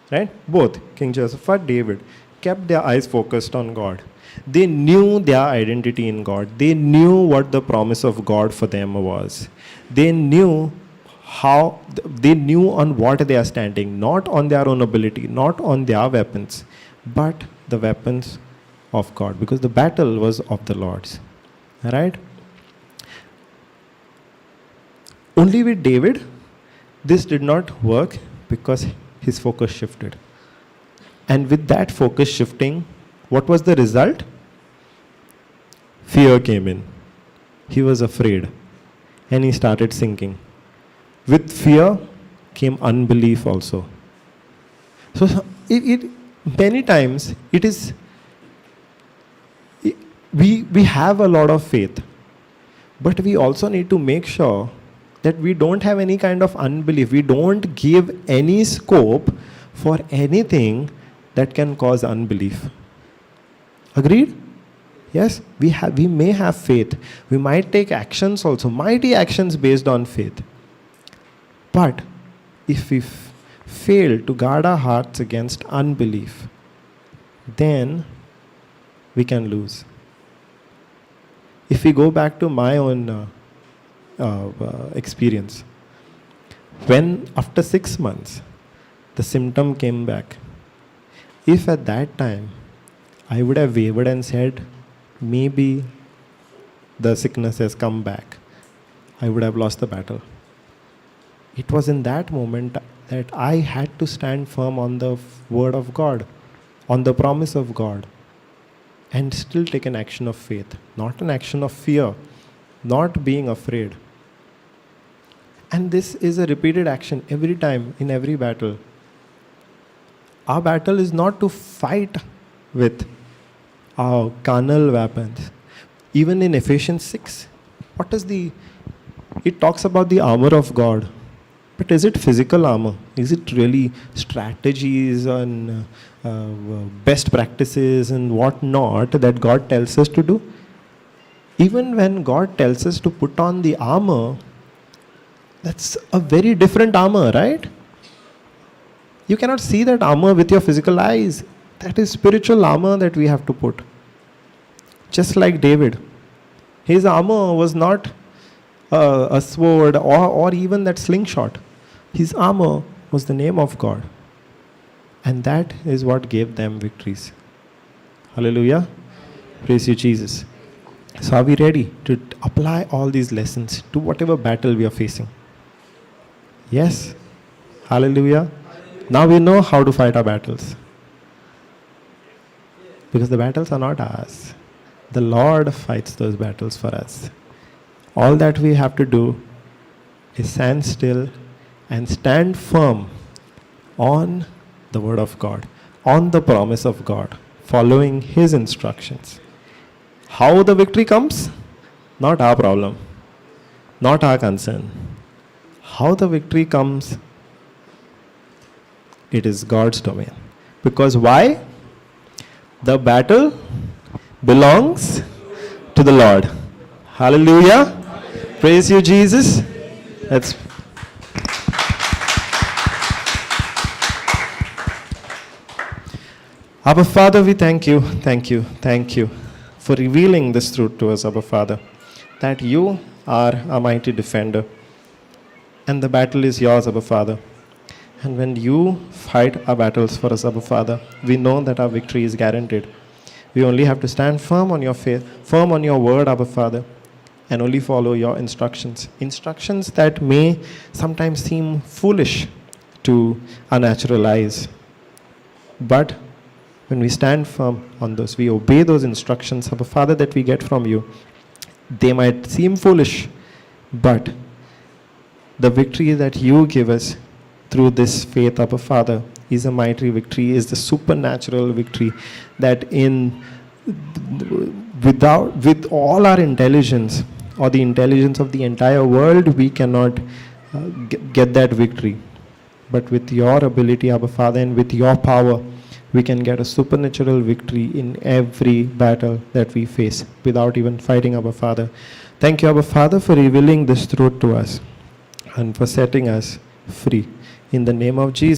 Right? Both, King Jehoshaphat, David, kept their eyes focused on God. They knew their identity in God. They knew what the promise of God for them was. They knew on what they are standing, not on their own ability, not on their weapons, but the weapons of God, because the battle was of the Lord's. Right? Only with David, this did not work because his focus shifted. And with that focus shifting, what was the result? Fear came in. He was afraid and he started sinking. With fear came unbelief also. So many times it is, we have a lot of faith, but we also need to make sure that we don't have any kind of unbelief. We don't give any scope for anything that can cause unbelief. Agreed? Yes, we may have faith. We might take actions also, mighty actions based on faith. But if we fail to guard our hearts against unbelief, then we can lose. If we go back to my own experience, when after 6 months the symptom came back, if at that time I would have wavered and said, maybe the sickness has come back, I would have lost the battle. It was in that moment that I had to stand firm on the word of God, on the promise of God, and still take an action of faith, not an action of fear, not being afraid. And this is a repeated action every time, in every battle. Our battle is not to fight with our carnal weapons. Even in Ephesians 6, it talks about the armor of God. But is it physical armor? Is it really strategies and best practices and whatnot that God tells us to do? Even when God tells us to put on the armor, that's a very different armor, right? You cannot see that armor with your physical eyes. That is spiritual armor that we have to put. Just like David. His armor was not a sword or even that slingshot. His armor was the name of God. And that is what gave them victories. Hallelujah. Praise you, Jesus. So are we ready to apply all these lessons to whatever battle we are facing? Yes. Hallelujah. Now we know how to fight our battles. Because the battles are not ours. The Lord fights those battles for us. All that we have to do is stand still and stand firm on the word of God, on the promise of God, following His instructions. How the victory comes? Not our problem, not our concern. How the victory comes, it is God's domain. Because why? The battle belongs to the Lord. Hallelujah. Praise you, Jesus. Let's Abba Father, we thank you for revealing this truth to us, Abba Father, that you are a mighty defender and the battle is yours, Abba Father. And when you fight our battles for us, Abba Father, we know that our victory is guaranteed. We only have to stand firm on your faith, firm on your word, Abba Father, and only follow your instructions. Instructions that may sometimes seem foolish to our natural eyes. But when we stand firm on those, we obey those instructions, Abba Father, that we get from you. They might seem foolish, but the victory that you give us through this faith, Abba Father, is a mighty victory, is the supernatural victory that with all our intelligence or the intelligence of the entire world, we cannot get that victory. But with your ability, Abba Father, and with your power, we can get a supernatural victory in every battle that we face without even fighting, Abba Father. Thank you, Abba Father, for revealing this truth to us and for setting us free. In the name of Jesus.